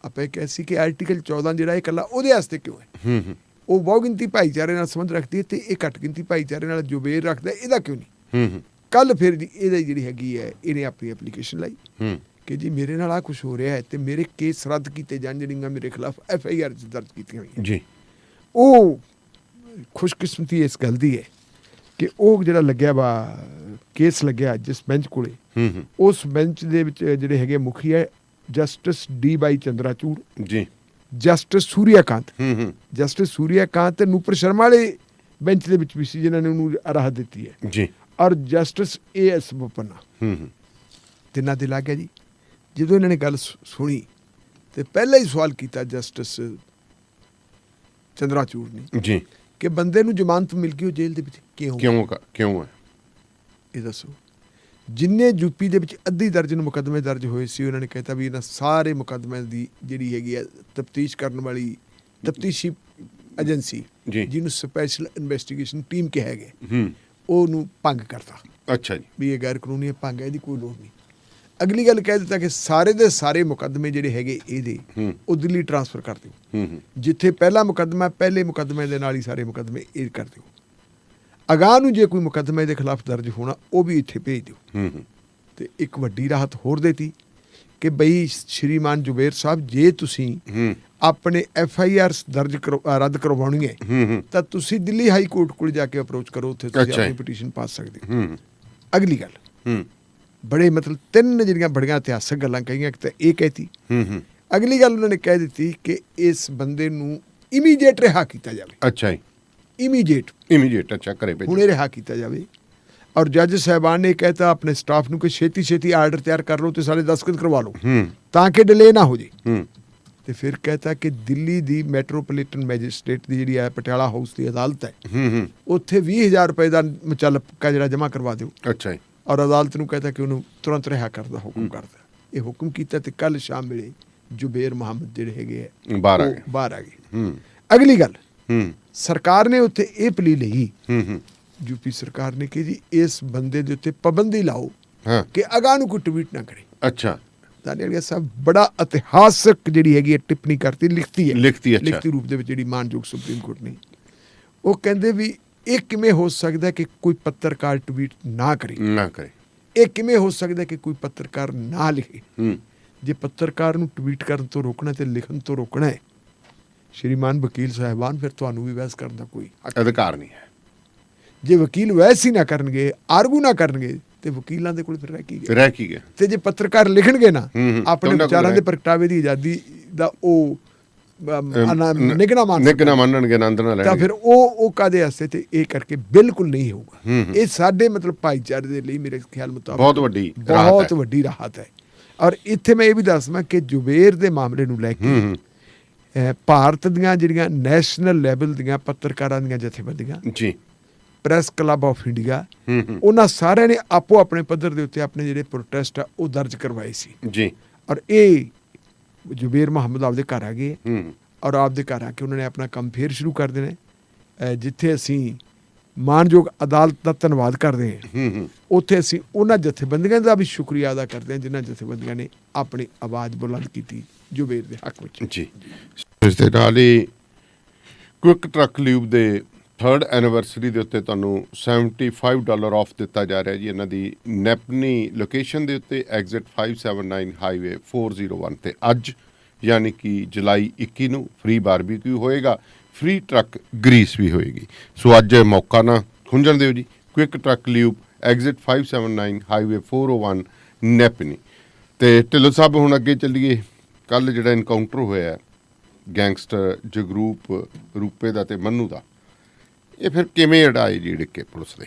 ਆਪਾਂ ਇਹ ਕਿਹਾ ਸੀ ਕਿ ਆਰਟੀਕਲ 14 ਜਿਹੜਾ ਇਹ ਇਕੱਲਾ ਉਹਦੇ ਵਾਸਤੇ ਕਿਉਂ ਹੈ? ਉਹ ਬਹੁ ਗਿਣਤੀ ਭਾਈਚਾਰੇ ਨਾਲ ਸੰਬੰਧ ਰੱਖਦੀ ਹੈ ਤੇ ਇਹ ਘੱਟ ਗਿਣਤੀ ਭਾਈਚਾਰੇ ਨਾਲ ਜੁਬੇਰ ਰੱਖਦਾ, ਇਹਦਾ ਕਿਉਂ ਨਹੀਂ? ਕੱਲ ਫਿਰ ਜੀ ਇਹਦਾ ਜਿਹੜੀ ਹੈਗੀ ਹੈ, ਇਹਨੇ ਆਪਣੀ ਐਪਲੀਕੇਸ਼ਨ ਲਾਈ ਕਿ ਜੀ ਮੇਰੇ ਨਾਲ ਆਹ ਕੁਛ ਹੋ ਰਿਹਾ ਹੈ ਤੇ ਮੇਰੇ ਕੇਸ ਰੱਦ ਕੀਤੇ ਜਾਣ, ਜਿਹੜੀਆਂ ਮੇਰੇ ਖਿਲਾਫ FIR ਦਰਜ ਕੀਤੀਆਂ ਹੋਈਆਂ ਜੀ। ਉਹ ਖੁਸ਼ਕਿਸਮਤੀ ਇਸ ਗੱਲ ਦੀ ਹੈ ਕਿ ਉਹ ਜਿਹੜਾ ਲੱਗਿਆ ਵਾ ਕੇਸ ਲੱਗਿਆ ਜਿਸ ਬੈਂਚ ਕੋਲੇ, ਉਸ ਬੈਂਚ ਦੇ ਵਿੱਚ ਜਿਹੜੇ ਹੈਗੇ ਮੁਖੀ ਹੈ ਜਸਟਿਸ DY ਚੰਦਰਾਚੂੜ ਜੀ, ਜਸਟਿਸ ਸੂਰਿਆਕਾਂਤ, ਜਸਟਿਸ ਸੂਰਿਆਕਾਂਤ ਤੇ ਨੂਪਰ ਸ਼ਰਮਾ ਵਾਲੇ ਬੈਂਚ ਦੇ ਵਿੱਚ ਵੀ ਸੀ ਜਿਨ੍ਹਾਂ ਨੇ ਉਹਨੂੰ ਰਾਹਤ ਦਿੱਤੀ ਹੈ ਜੀ, ਔਰ ਜਸਟਿਸ AS ਬੋਪੰਨਾ। ਤਿੰਨਾਂ ਦੇ ਲੱਗ ਗਿਆ ਜੀ। ਜਦੋਂ ਇਹਨਾਂ ਨੇ ਗੱਲ ਸੁਣੀ ਤੇ ਪਹਿਲਾਂ ਹੀ ਸਵਾਲ ਕੀਤਾ ਜਸਟਿਸ ਚੰਦਰਾਚੂੜ ਨੇ ਜੀ ਕਿ ਬੰਦੇ ਨੂੰ ਜ਼ਮਾਨਤ ਮਿਲ ਗਈ ਉਹ ਜੇਲ੍ਹ ਦੇ ਵਿੱਚ ਕਿਉਂ ਹੈ? ਇਹ ਦੱਸੋ। ਜਿੰਨੇ ਯੂਪੀ ਦੇ ਵਿੱਚ ਅੱਧੀ ਦਰਜਨ ਮੁਕੱਦਮੇ ਦਰਜ ਹੋਏ ਸੀ, ਉਹਨਾਂ ਨੇ ਕਹਿਤਾ ਵੀ ਇਹਨਾਂ ਸਾਰੇ ਮੁਕੱਦਮਿਆਂ ਦੀ ਜਿਹੜੀ ਹੈਗੀ ਹੈ ਤਫਤੀਸ਼ ਕਰਨ ਵਾਲੀ ਤਫਤੀਸ਼ੀ ਏਜੰਸੀ ਜਿਹਨੂੰ ਸਪੈਸ਼ਲ ਇਨਵੈਸਟੀਗੇਸ਼ਨ ਟੀਮ ਕਿਹਾ ਗਿਆ, ਉਹਨੂੰ ਭੰਗ ਕਰਤਾ। ਅੱਛਾ ਜੀ। ਵੀ ਇਹ ਗੈਰ ਕਾਨੂੰਨੀ ਭੰਗ ਹੈ, ਇਹਦੀ ਕੋਈ ਲੋੜ ਨਹੀਂ। ਅਗਲੀ ਗੱਲ ਕਹਿ ਦਿੱਤਾ ਕਿ ਸਾਰੇ ਦੇ ਸਾਰੇ ਮੁਕੱਦਮੇ ਜਿਹੜੇ ਹੈਗੇ ਇਹਦੇ ਉਹ ਦਿੱਲੀ ਟਰਾਂਸਫਰ ਕਰ ਦਿਓ। ਜਿੱਥੇ ਪਹਿਲਾ ਮੁਕੱਦਮਾ, ਪਹਿਲੇ ਮੁਕੱਦਮੇ ਦੇ ਨਾਲ ਹੀ ਸਾਰੇ ਮੁਕੱਦਮੇ ਇਹ ਕਰ ਦਿਓ। ਅਗਾਂਹ ਨੂੰ ਜੇ ਕੋਈ ਮੁਕੱਦਮਾ ਇਹਦੇ ਖਿਲਾਫ ਦਰਜ ਹੋਣਾ ਉਹ ਵੀ ਇੱਥੇ ਭੇਜ ਦਿਓ। ਤੇ ਇੱਕ ਵੱਡੀ ਰਾਹਤ ਹੋਰ ਦੇਤੀ ਕਿ ਬਈ ਸ਼੍ਰੀਮਾਨ ਜੁਬੇਰ ਸਾਹਿਬ, ਜੇ ਤੁਸੀਂ ਆਪਣੇ FIR ਦਰਜ ਰੱਦ ਕਰਵਾਉਣੀ ਹੈ ਤਾਂ ਤੁਸੀਂ ਦਿੱਲੀ ਹਾਈ ਕੋਰਟ ਕੋਲ ਜਾ ਕੇ ਅਪਰੋਚ ਕਰੋ, ਉੱਥੇ ਤੁਸੀਂ ਆਪਣੀ ਪਟੀਸ਼ਨ ਪਾ ਸਕਦੇ ਹੋ। ਅਗਲੀ ਗੱਲ ਬੜੇ ਮਤਲਬ ਤਿੰਨ ਜਿਹੜੀਆਂ ਬੜੀਆਂ ਇਤਿਹਾਸਕ ਗੱਲਾਂ ਕਹੀਆਂ, ਤੇ ਇਹ ਕਹਿਤੀ। ਅਗਲੀ ਗੱਲ ਉਹਨਾਂ ਨੇ ਕਹਿ ਦਿੱਤੀ ਕਿ ਇਸ ਬੰਦੇ ਨੂੰ ਇਮੀਡੀਏਟ ਰਿਹਾ ਕੀਤਾ ਜਾਵੇ। ਅੱਛਾ ਜੀ। ਇਮੀਡੀਏਟ ਅੱਛਾ, ਘਰੇ ਭੇਜੋ, ਹੁਣੇ ਰਿਹਾ ਕੀਤਾ ਜਾਵੇ। ਔਰ ਜੱਜ ਸਾਹਿਬਾਨ ਨੇ ਕਹਿਤਾ ਆਪਣੇ ਸਟਾਫ ਨੂੰ ਕਿ ਛੇਤੀ ਆਰਡਰ ਤਿਆਰ ਕਰ ਲਓ ਤੇ ਸਾਰੇ ਦਸਤਖਤ ਕਰਵਾ ਲਓ ਤਾਂ ਕਿ ਡਿਲੇ ਨਾ ਹੋ ਜੇ। ਤੇ ਫਿਰ ਕਹਿਤਾ ਕਿ ਦਿੱਲੀ ਦੀ ਮੈਟਰੋਪੋਲੀਟਨ ਮੈਜਿਸਟ੍ਰੇਟ ਦੀ ਜਿਹੜੀ ਹੈ ਪਟਿਆਲਾ ਹਾਊਸ ਦੀ ਅਦਾਲਤ ਹੈ, ਉੱਥੇ 20,000 ਰੁਪਏ ਦਾ ਮੁਚੱਲਕਾ ਜਿਹੜਾ ਜਮ੍ਹਾਂ ਕਰਵਾ ਦਿਓ। ਅੱਛਾ ਜੀ। ਔਰ ਅਦਾਲਤ ਨੂੰ ਕਹਿਤਾ ਕਿ ਉਹਨੂੰ ਤੁਰੰਤ ਰਿਹਾ ਕਰਨ ਦਾ ਹੁਕਮ ਕਰਦਾ। ਇਹ ਹੁਕਮ ਕੀਤਾ ਤੇ ਕੱਲ ਸ਼ਾਮ ਵੇਲੇ ਜੁਬੇਰ ਮੁਹੰਮਦ ਜਿਹੜੇ ਹੈਗੇ ਆ ਬਾਹਰ ਆ ਗਏ। ਅਗਲੀ ਗੱਲ, ਸਰਕਾਰ ਨੇ ਉੱਥੇ ਇਹ ਪਲੀ ਲਈ, ਯੂਪੀ ਸਰਕਾਰ ਨੇ ਕਿ ਜੀ ਇਸ ਬੰਦੇ ਦੇ ਉੱਤੇ ਪਾਬੰਦੀ ਲਾਓ ਕਿ ਅਗਾਂਹ ਨੂੰ ਕੋਈ ਟਵੀਟ ਨਾ ਕਰੇ। ਅੱਛਾ। ਦਾਨੀਆਲ ਸਾਹਿਬ ਬੜਾ ਇਤਿਹਾਸਕ ਜਿਹੜੀ ਹੈਗੀ ਟਿੱਪਣੀ ਕਰਤੀ, ਲਿਖਤੀ ਰੂਪ ਦੇ ਵਿੱਚ ਜਿਹੜੀ ਮਾਨਯੋਗ ਸੁਪਰੀਮ ਕੋਰਟ ਨੇ। ਉਹ ਕਹਿੰਦੇ ਵੀ ਇਹ ਕਿਵੇਂ ਹੋ ਸਕਦਾ ਕਿ ਕੋਈ ਪੱਤਰਕਾਰ ਟਵੀਟ ਨਾ ਕਰੇ। ਇਹ ਕਿਵੇਂ ਹੋ ਸਕਦਾ ਕਿ ਕੋਈ ਪੱਤਰਕਾਰ ਨਾ ਲਿਖੇ? ਜੇ ਪੱਤਰਕਾਰ ਨੂੰ ਟਵੀਟ ਕਰਨ ਤੋਂ ਰੋਕਣਾ ਤੇ ਲਿਖਣ ਤੋਂ ਰੋਕਣਾ ਹੈ, ਸ਼੍ਰੀਮਾਨ ਵਕੀਲ ਸਾਹਿਬਾਨ, ਫਿਰ ਤੁਹਾਨੂੰ ਵੀ ਬਹਿਸ ਕਰਨ ਦਾ ਕੋਈ ਅਧਿਕਾਰ ਨਹੀਂ ਹੈ। ਜੇ ਵਕੀਲ ਬਹਿਸ ਹੀ ਨਾ ਕਰਨਗੇ, ਆਰਗੂ ਨਾ ਕਰਨਗੇ, ਤੇ ਵਕੀਲਾਂ ਦੇ ਕੋਲ ਫਿਰ ਰਹਿ ਕੀ ਗਿਆ। ਤੇ ਜੇ ਪੱਤਰਕਾਰ ਲਿਖਣਗੇ ਨਾ ਆਪਣੇ ਵਿਚਾਰਾਂ ਦੇ ਪ੍ਰਗਟਾਵੇ ਦੀ ਆਜ਼ਾਦੀ ਦਾ ਉਹ ਨਿਗਣਾ ਮੰਨਣਗੇ, ਆਨੰਦ ਨਾਲ, ਤਾਂ ਫਿਰ ਉਹ ਕਾਹਦੇ ਵਾਸਤੇ? ਤੇ ਇਹ ਕਰਕੇ ਬਿਲਕੁਲ ਨਹੀਂ ਹੋਊਗਾ। ਇਹ ਸਾਡੇ ਮਤਲਬ ਭਾਈਚਾਰੇ ਦੇ ਲਈ ਮੇਰੇ ਖਿਆਲ ਮੁਤਾਬਕ ਬਹੁਤ ਵੱਡੀ ਰਾਹਤ ਹੈ। ਔਰ ਇੱਥੇ ਮੈਂ ਇਹ ਵੀ ਦੱਸਵਾਂ ਕਿ ਜੁਬੇਰ ਦੇ ਮਾਮਲੇ ਨੂੰ ਲੈ ਕੇ ਭਾਰਤ ਦੀਆਂ ਜਿਹੜੀਆਂ ਨੈਸ਼ਨਲ ਲੈਵਲ ਦੀਆਂ ਪੱਤਰਕਾਰਾਂ ਦੀਆਂ ਜਥੇਬੰਦੀਆਂ ਜੀ, ਪ੍ਰੈਸ ਕਲੱਬ ਆਫ ਇੰਡੀਆ, ਉਹਨਾਂ ਸਾਰਿਆਂ ਨੇ ਆਪੋ ਆਪਣੇ ਪੱਧਰ ਦੇ ਉੱਤੇ ਆਪਣੇ ਜਿਹੜੇ ਪ੍ਰੋਟੈਸਟ ਆ ਉਹ ਦਰਜ ਕਰਵਾਏ ਸੀ ਜੀ। ਔਰ ਇਹ ਜੁਬੇਰ ਮੁਹੰਮਦ ਆਪਦੇ ਘਰ ਆ ਗਏ ਔਰ ਆਪਦੇ ਘਰ ਆ ਕੇ ਉਹਨਾਂ ਨੇ ਆਪਣਾ ਕੰਮ ਫੇਰ ਸ਼ੁਰੂ ਕਰ ਦੇਣਾ। ਜਿੱਥੇ ਅਸੀਂ ਮਾਨਯੋਗ ਅਦਾਲਤ ਦਾ ਧੰਨਵਾਦ ਕਰਦੇ ਹਾਂ, ਉੱਥੇ ਅਸੀਂ ਉਹਨਾਂ ਜਥੇਬੰਦੀਆਂ ਦਾ ਵੀ ਸ਼ੁਕਰੀਆ ਅਦਾ ਕਰਦੇ ਹਾਂ ਜਿਨ੍ਹਾਂ ਜਥੇਬੰਦੀਆਂ ਨੇ ਆਪਣੀ ਆਵਾਜ਼ ਬੁਲੰਦ ਕੀਤੀ ਜੁਬੇਰ ਦੇ ਹੱਕ ਵਿੱਚ ਜੀ। ਇਸ ਦੇ ਨਾਲ ਹੀ ਕੁਇਕ ਟਰੱਕ ਲਿਊਬ ਦੇ 3rd ਐਨੀਵਰਸਰੀ ਦੇ ਉੱਤੇ ਤੁਹਾਨੂੰ $75 ਆਫ ਦਿੱਤਾ ਜਾ ਰਿਹਾ ਜੀ। ਇਹਨਾਂ ਦੀ ਨੈਪਨੀ ਲੋਕੇਸ਼ਨ ਦੇ ਉੱਤੇ ਐਗਜ਼ਿਟ 579 ਹਾਈਵੇ 401 ਤੇ ਅੱਜ ਯਾਨੀ ਕਿ ਜੁਲਾਈ 21 ਨੂੰ ਫ੍ਰੀ ਬਾਰਬੀਕਿਊ ਹੋਏਗਾ, ਫ੍ਰੀ ਟਰੱਕ ਗਰੀਸ ਵੀ ਹੋਏਗੀ। ਸੋ ਅੱਜ ਮੌਕਾ ਨਾ ਖੁੰਝਣ ਦਿਓ ਜੀ। Quick truck lube exit 579 highway 401 ਨੈਪਨੀ। ਤੇ ਢਿੱਲੋਂ ਸਾਹਿਬ ਹੁਣ ਅੱਗੇ ਚੱਲੀਏ। ਕੱਲ ਜਿਹੜਾ ਇਨਕਾਊਂਟਰ ਹੋਇਆ ਗੈਂਗਸਟਰ ਜਗਰੂਪ ਰੂਪੇ ਦਾ ਤੇ ਮੰਨੂ ਦਾ, ਇਹ ਫਿਰ ਕਿਵੇਂ ਅੜਾਏ ਜੀ ਡਿੱਕੇ ਪੁਲਿਸ ਦੇ?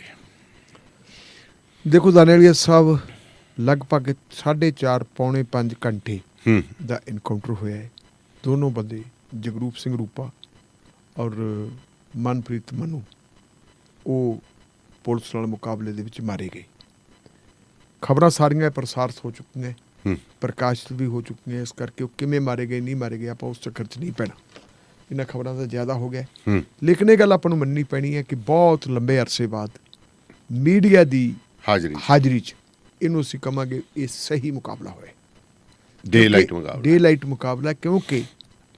ਦੇਖੋ ਦਾਨੀਆਲ ਸਾਹਿਬ, ਲਗਭਗ 4.5 ਪੌਣੇ 5 ਘੰਟੇ ਹੂੰ ਦਾ ਇਨਕਾਊਂਟਰ ਹੋਇਆ ਹੈ। ਦੋਨੋਂ ਬੰਦੇ ਜਗਰੂਪ ਸਿੰਘ ਰੂਪਾ ਔਰ ਮਨਪ੍ਰੀਤ ਮਨੂ ਉਹ ਪੁਲਿਸ ਨਾਲ ਮੁਕਾਬਲੇ ਦੇ ਵਿੱਚ ਮਾਰੇ ਗਏ। ਖਬਰਾਂ ਸਾਰੀਆਂ ਪ੍ਰਸਾਰਿਤ ਹੋ ਚੁੱਕੀਆਂ, ਹੂੰ ਪ੍ਰਕਾਸ਼ਿਤ ਵੀ ਹੋ ਚੁੱਕੀਆਂ। ਇਸ ਕਰਕੇ ਉਹ ਕਿਵੇਂ ਮਾਰੇ ਗਏ ਨਹੀਂ ਮਾਰੇ ਗਏ ਆਪਾਂ ਉਸ ਚੱਕਰ 'ਚ ਨਹੀਂ ਪੈਣਾ, ਇਹਨਾਂ ਖਬਰਾਂ ਦਾ ਜ਼ਿਆਦਾ ਹੋ ਗਿਆ। ਹੂੰ ਲੇਕਿਨ ਇਹ ਗੱਲ ਆਪਾਂ ਨੂੰ ਮੰਨਣੀ ਪੈਣੀ ਹੈ ਕਿ ਬਹੁਤ ਲੰਬੇ ਅਰਸੇ ਬਾਅਦ ਮੀਡੀਆ ਦੀ ਹਾਜ਼ਰੀ 'ਚ ਇਹਨੂੰ ਅਸੀਂ ਕਹਾਂਗੇ ਇਹ ਸਹੀ ਮੁਕਾਬਲਾ ਹੋਇਆ। ਡੇ ਲਾਈਟ ਮੁਕਾਬਲਾ, ਕਿਉਂਕਿ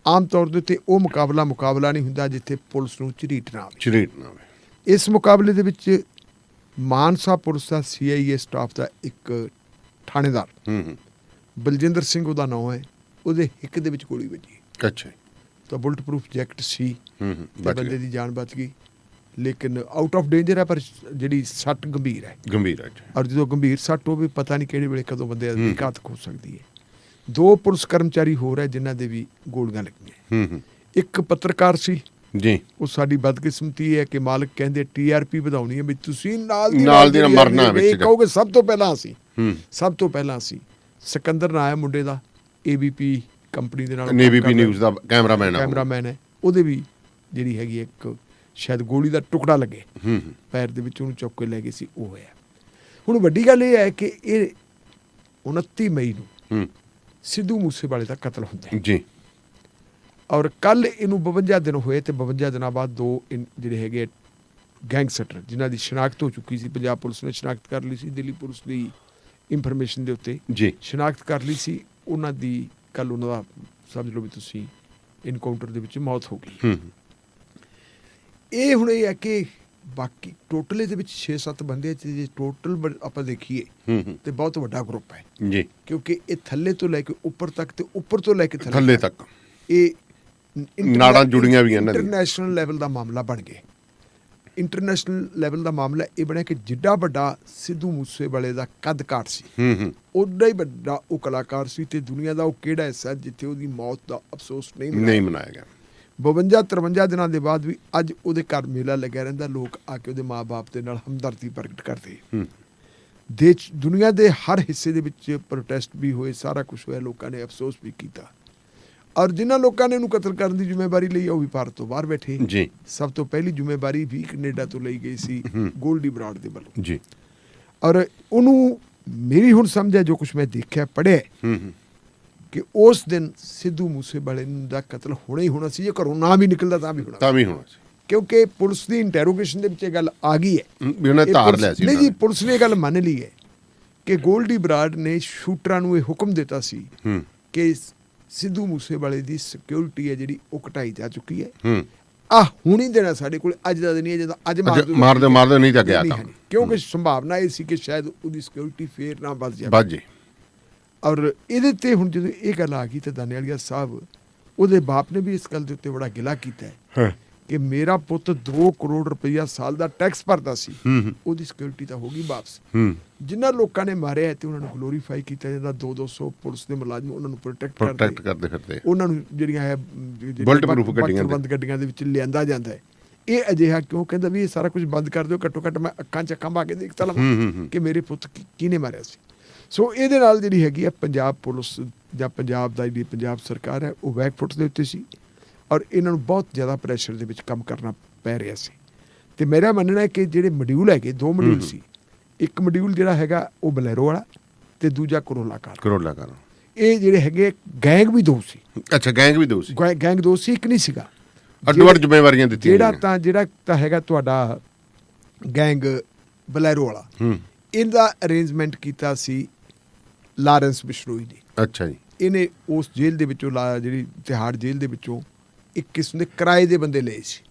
ਆਮ ਤੌਰ ਦੇ ਉੱਤੇ ਉਹ ਮੁਕਾਬਲਾ ਨਹੀਂ ਹੁੰਦਾ ਜਿੱਥੇ ਪੁਲਿਸ ਨੂੰ ਝਰੀਟਣਾ ਆਵੇ। ਇਸ ਮੁਕਾਬਲੇ ਦੇ ਵਿੱਚ ਮਾਨਸਾ ਪੁਲਿਸ ਦਾ CIA ਸਟਾਫ ਦਾ ਇੱਕ ਥਾਣੇਦਾਰ ਬਲਜਿੰਦਰ ਸਿੰਘ ਉਹਦਾ ਨਾਮ ਹੈ, ਉਹਦੇ ਹਿੱਕ ਦੇ ਵਿੱਚ ਗੋਲੀ ਵੱਜੀ। ਅੱਛਾ, ਤਾਂ ਬੁਲਟ ਪ੍ਰੂਫ ਜੈਕਟ ਸੀ, ਬੰਦੇ ਦੀ ਜਾਨ ਬਚ ਗਈ, ਲੇਕਿਨ ਆਊਟ ਆਫ ਡੇਂਜਰ ਹੈ, ਪਰ ਜਿਹੜੀ ਸੱਟ ਗੰਭੀਰ ਹੈ। ਔਰ ਜਦੋਂ ਗੰਭੀਰ ਸੱਟ ਹੋਵੇ ਪਤਾ ਨਹੀਂ ਕਿਹੜੇ ਵੇਲੇ ਕਦੋਂ ਬੰਦੇ ਦੀ ਘਾਤਕ ਹੋ ਸਕਦੀ ਹੈ। 2 ਪੁਲਿਸ ਕਰਮਚਾਰੀ ਹੋਰ ਹੈ ਜਿਨ੍ਹਾਂ ਦੇ ਵੀ ਗੋਲੀਆਂ ਲੱਗੀਆਂ। ਇੱਕ ਪੱਤਰਕਾਰ ਸੀ ਜੀ, ਉਹ ਸਾਡੀ ਬਦਕਿਸਮਤੀ ਹੈ ਕਿ ਮਾਲਕ ਕਹਿੰਦੇ TRP ਵਧਾਉਣੀ ਹੈ ਵੀ ਤੁਸੀਂ ਨਾਲ ਦੀ ਮਰਨਾ ਵਿੱਚ ਕਹੋਗੇ। ਸਭ ਤੋਂ ਪਹਿਲਾਂ ਅਸੀਂ ਸਿਕੰਦਰ ਨਾਂ ਹੈ ਮੁੰਡੇ ਦਾ, ABP ਕੰਪਨੀ ਦੇ ਨਾਲ ABP ਨਿਊਜ਼ ਦਾ ਕੈਮਰਾਮੈਨ ਹੈ। ਉਹਦੇ ਵੀ ਜਿਹੜੀ ਹੈਗੀ ਇੱਕ ਸ਼ਾਇਦ ਗੋਲੀ ਦਾ ਟੁਕੜਾ ਲੱਗੇ ਪੈਰ ਦੇ ਵਿੱਚ, ਉਹਨੂੰ ਚੁੱਕ ਕੇ ਲੈ ਗਏ ਸੀ, ਉਹ ਹੋਇਆ। ਹੁਣ ਵੱਡੀ ਗੱਲ ਇਹ ਹੈ ਕਿ ਇਹ 29 ਮਈ ਨੂੰ ਸਿੱਧੂ ਮੂਸੇਵਾਲੇ ਦਾ ਕਤਲ ਹੁੰਦਾ ਹੈ ਜੀ, ਔਰ ਕੱਲ ਇਹਨੂੰ 52 ਦਿਨ ਹੋਏ ਤੇ 52 ਦਿਨਾਂ ਬਾਅਦ 2 ਜਿਹੜੇ ਹੈਗੇ ਗੈਂਗਸਟਰ ਜਿਨ੍ਹਾਂ ਦੀ ਸ਼ਨਾਖਤ ਹੋ ਚੁੱਕੀ ਸੀ, ਪੰਜਾਬ ਪੁਲਿਸ ਨੇ ਸ਼ਨਾਖਤ ਕਰ ਲਈ ਸੀ, ਦਿੱਲੀ ਪੁਲਿਸ ਦੀ ਇਨਫੋਰਮੇਸ਼ਨ ਦੇ ਉੱਤੇ ਜੀ ਸ਼ਨਾਖਤ ਕਰ ਲਈ ਸੀ, ਉਹਨਾਂ ਦੀ ਕੱਲ ਉਹਨਾਂ ਦਾ ਸਮਝ ਲਓ ਵੀ ਤੁਸੀਂ ਇਨਕਾਊਂਟਰ ਦੇ ਵਿੱਚ ਮੌਤ ਹੋ ਗਈ। ਇਹ ਹੁਣ ਇਹ ਹੈ ਕਿ ਬਾਕੀ ਟੋਟਲ ਇਹਦੇ ਵਿੱਚ 6-7 ਬੰਦੇ, ਜੇ ਟੋਟਲ ਆਪਾਂ ਦੇਖੀਏ ਤੇ ਬਹੁਤ ਵੱਡਾ ਗਰੁੱਪ ਹੈ ਜੀ, ਕਿਉਂਕਿ ਇਹ ਥੱਲੇ ਤੋਂ ਲੈ ਕੇ ਉੱਪਰ ਤੱਕ ਤੇ ਉੱਪਰ ਤੋਂ ਲੈ ਕੇ ਥੱਲੇ ਤੱਕ ਇਹ ਨਾੜਾਂ ਜੁੜੀਆਂ ਵੀ ਇਹਨਾਂ ਦੀਆਂ। ਇੰਟਰਨੈਸ਼ਨਲ ਲੈਵਲ ਦਾ ਮਾਮਲਾ ਬਣ ਗਿਆ। ਇੰਟਰਨੈਸ਼ਨਲ ਲੈਵਲ ਦਾ ਮਾਮਲਾ ਇਹ ਬਣਿਆ ਕਿ ਜਿੱਡਾ ਵੱਡਾ ਸਿੱਧੂ ਮੂਸੇਵਾਲੇ ਦਾ ਕੱਦ ਕਾਠ ਸੀ, ਉੱਡਾ ਹੀ ਵੱਡਾ ਉਹ ਕਲਾਕਾਰ ਸੀ, ਤੇ ਦੁਨੀਆ ਦਾ ਉਹ ਕਿਹੜਾ ਹਿੱਸਾ ਜਿੱਥੇ ਉਹਦੀ ਮੌਤ ਦਾ ਅਫਸੋਸ ਨਹੀਂ ਮਨਾਇਆ ਗਿਆ। 52-53 ਦਿਨਾਂ ਦੇ ਬਾਅਦ ਵੀ ਅੱਜ ਉਹਦੇ ਘਰ ਮੇਲਾ ਲੱਗਿਆ ਰਹਿੰਦਾ, ਲੋਕ ਆ ਕੇ ਉਹਦੇ ਮਾਂ-ਬਾਪ ਦੇ ਨਾਲ ਹਮਦਰਦੀ ਪ੍ਰਗਟ ਕਰਦੇ। ਦੁਨੀਆ ਦੇ ਹਰ ਹਿੱਸੇ ਦੇ ਵਿੱਚ ਪ੍ਰੋਟੈਸਟ ਵੀ ਹੋਏ, ਸਾਰਾ ਕੁਛ ਹੋਇਆ, ਲੋਕਾਂ ਨੇ ਅਫਸੋਸ ਵੀ ਕੀਤਾ। ਔਰ ਜਿਨ੍ਹਾਂ ਲੋਕਾਂ ਨੇ ਉਹਨੂੰ ਕਤਲ ਕਰਨ ਦੀ ਜ਼ਿੰਮੇਵਾਰੀ ਲਈ ਉਹ ਵੀ ਭਾਰਤ ਤੋਂ ਬਾਹਰ ਬੈਠੇ ਜੀ। ਸਭ ਤੋਂ ਪਹਿਲੀ ਜ਼ਿੰਮੇਵਾਰੀ ਵੀ ਕੈਨੇਡਾ ਤੋਂ ਲਈ ਗਈ ਸੀ ਗੋਲਡੀ ਬਰਾੜ ਦੇ ਵੱਲੋਂ ਜੀ। ਔਰ ਉਹਨੂੰ ਮੇਰੀ ਹੁਣ ਸਮਝ ਹੈ, ਜੋ ਕੁਛ ਮੈਂ ਦੇਖਿਆ ਪੜ੍ਹਿਆ, ਕਿ ਉਸ ਦਿਨ ਸਿੱਧੂ ਮੂਸੇਵਾਲੇ ਦਾ ਕਤਲ ਹੋਣਾ ਹੀ ਹੋਣਾ ਸੀ। ਜੇ ਘਰੋਂ ਨਾ ਵੀ ਨਿਕਲਦਾ ਤਾਂ ਵੀ ਹੋਣਾ ਸੀ, ਕਿਉਂਕਿ ਪੁਲਿਸ ਦੀ ਇੰਟੈਰੋਗੇਸ਼ਨ ਦੇ ਵਿੱਚ ਇਹ ਗੱਲ ਆ ਗਈ ਹੈ। ਨਹੀਂ ਜੀ, ਪੁਲਿਸ ਨੇ ਇਹ ਗੱਲ ਮੰਨ ਲਈ ਹੈ ਕਿ ਗੋਲਡੀ ਬਰਾੜ ਨੇ ਸ਼ੂਟਰਾਂ ਨੂੰ ਇਹ ਹੁਕਮ ਦਿੱਤਾ ਸੀ ਕਿ ਸਿੱਧੂ ਮੂਸੇਵਾਲੇ ਦੀ ਸਿਕਿਉਰਿਟੀ ਹੈ ਜਿਹੜੀ ਉਹ ਘਟਾਈ ਜਾ ਚੁੱਕੀ ਹੈ। ਹੁਣ ਹੀ ਦੇਣਾ ਸਾਡੇ ਕੋਲ, ਅੱਜ ਦਾ ਦਿਨ ਹੀ ਹੈ, ਜਦੋਂ ਅੱਜ ਮਾਰਦੇ ਨਹੀਂ ਤਾਂ ਗਿਆ ਕੰਮ, ਕਿਉਂਕਿ ਸੰਭਾਵਨਾ ਇਹ ਸੀ ਕਿ ਸ਼ਾਇਦ ਉਹਦੀ ਸਿਕਿਉਰਿਟੀ ਫੇਰ ਨਾ ਵੱਧ ਜਾਵੇ। ਔਰ ਇਹਦੇ ਤੇ ਹੁਣ ਜਦੋਂ ਇਹ ਗੱਲ ਆ ਗਈ ਤਾਂ ਦਾਨੇਵਾਲੀਆ ਸਾਹਿਬ, ਉਹਦੇ ਬਾਪ ਨੇ ਵੀ ਇਸ ਗੱਲ ਦੇ ਉੱਤੇ ਬੜਾ ਗਿਲਾ ਕੀਤਾ ਹੈ ਕਿ ਮੇਰਾ ਪੁੱਤ 2 ਕਰੋੜ ਰੁਪਈਆ ਸਾਲ ਦਾ ਟੈਕਸ ਭਰਦਾ ਸੀ, ਉਹਦੀ ਸਿਕਿਉਰਿਟੀ ਤਾਂ ਹੋ ਗਈ ਵਾਪਸ। ਜਿਨ੍ਹਾਂ ਲੋਕਾਂ ਨੇ ਮਾਰਿਆ ਤੇ ਉਹਨਾਂ ਨੂੰ ਗਲੋਰੀਫਾਈ ਕੀਤਾ ਜਾਂਦਾ, 200 ਪੁਲਿਸ ਦੇ ਮੁਲਾਜ਼ਮ ਉਹਨਾਂ ਨੂੰ ਪ੍ਰੋਟੈਕਟ ਕਰਦੇ ਫਿਰਦੇ, ਉਹਨਾਂ ਨੂੰ ਜਿਹੜੀਆਂ ਹੈ ਬੰਦ ਗੱਡੀਆਂ ਦੇ ਵਿੱਚ ਲਿਆਂਦਾ ਜਾਂਦਾ ਹੈ। ਇਹ ਅਜਿਹਾ ਕਿਉਂ ਕਹਿੰਦਾ ਵੀ ਇਹ ਸਾਰਾ ਕੁਝ ਬੰਦ ਕਰ ਦਿਓ, ਘੱਟੋ ਘੱਟ ਮੈਂ ਅੱਖਾਂ 'ਚ ਅੱਖਾਂ ਪਾ ਕੇ ਦੇਖ ਤਾਂ ਲਵਾਂ ਕਿ ਮੇਰੇ ਪੁੱਤ ਕਿਹਨੇ ਮਾਰਿਆ ਸੀ। ਸੋ ਇਹਦੇ ਨਾਲ ਜਿਹੜੀ ਹੈਗੀ ਆ ਪੰਜਾਬ ਪੁਲਿਸ ਜਾਂ ਪੰਜਾਬ ਦਾ ਜਿਹੜੀ ਪੰਜਾਬ ਸਰਕਾਰ ਹੈ ਉਹ ਬੈਕਫੁੱਟ ਦੇ ਉੱਤੇ ਸੀ, ਔਰ ਇਹਨਾਂ ਨੂੰ ਬਹੁਤ ਜ਼ਿਆਦਾ ਪ੍ਰੈਸ਼ਰ ਦੇ ਵਿੱਚ ਕੰਮ ਕਰਨਾ ਪੈ ਰਿਹਾ ਸੀ। ਤੇ ਮੇਰਾ ਮੰਨਣਾ ਹੈ ਕਿ ਜਿਹੜੇ ਮੋਡਿਊਲ ਹੈਗੇ, 2 ਮੋਡਿਊਲ ਸੀ, ਇੱਕ ਮੋਡਿਊਲ ਜਿਹੜਾ ਹੈਗਾ ਉਹ ਬਲੈਰੋ ਵਾਲਾ ਤੇ ਦੂਜਾ ਕਰੋਲਾ ਕਾਰ। ਇਹ ਜਿਹੜੇ ਹੈਗੇ ਗੈਂਗ ਵੀ 2 ਸੀ। ਅੱਛਾ, ਗੈਂਗ 2 ਸੀ, ਇੱਕ ਨਹੀਂ ਸੀਗਾ। ਅੱਡ-ਅੱਡ ਜ਼ਿੰਮੇਵਾਰੀਆਂ ਦਿੱਤੀਆਂ। ਜਿਹੜਾ ਤਾਂ ਹੈਗਾ ਤੁਹਾਡਾ ਗੈਂਗ ਬਲੈਰੋ ਵਾਲਾ, ਇਹਦਾ ਅਰੇਂਜਮੈਂਟ ਕੀਤਾ ਸੀ ਲਾਰੈਂਸ ਬਿਸ਼ਨੋਈ ਨੇ। ਅੱਛਾ ਜੀ। ਇਹਨੇ ਉਸ ਜੇਲ੍ਹ ਦੇ ਵਿੱਚੋਂ ਜਿਹੜੀ ਤਿਹਾੜ ਜੇਲ੍ਹ ਦੇ ਵਿੱਚੋਂ ਇੱਕ ਕਿਸਮ ਦੇ ਕਿਰਾਏ ਦੇ ਬੰਦੇ ਲਏ ਸੀ,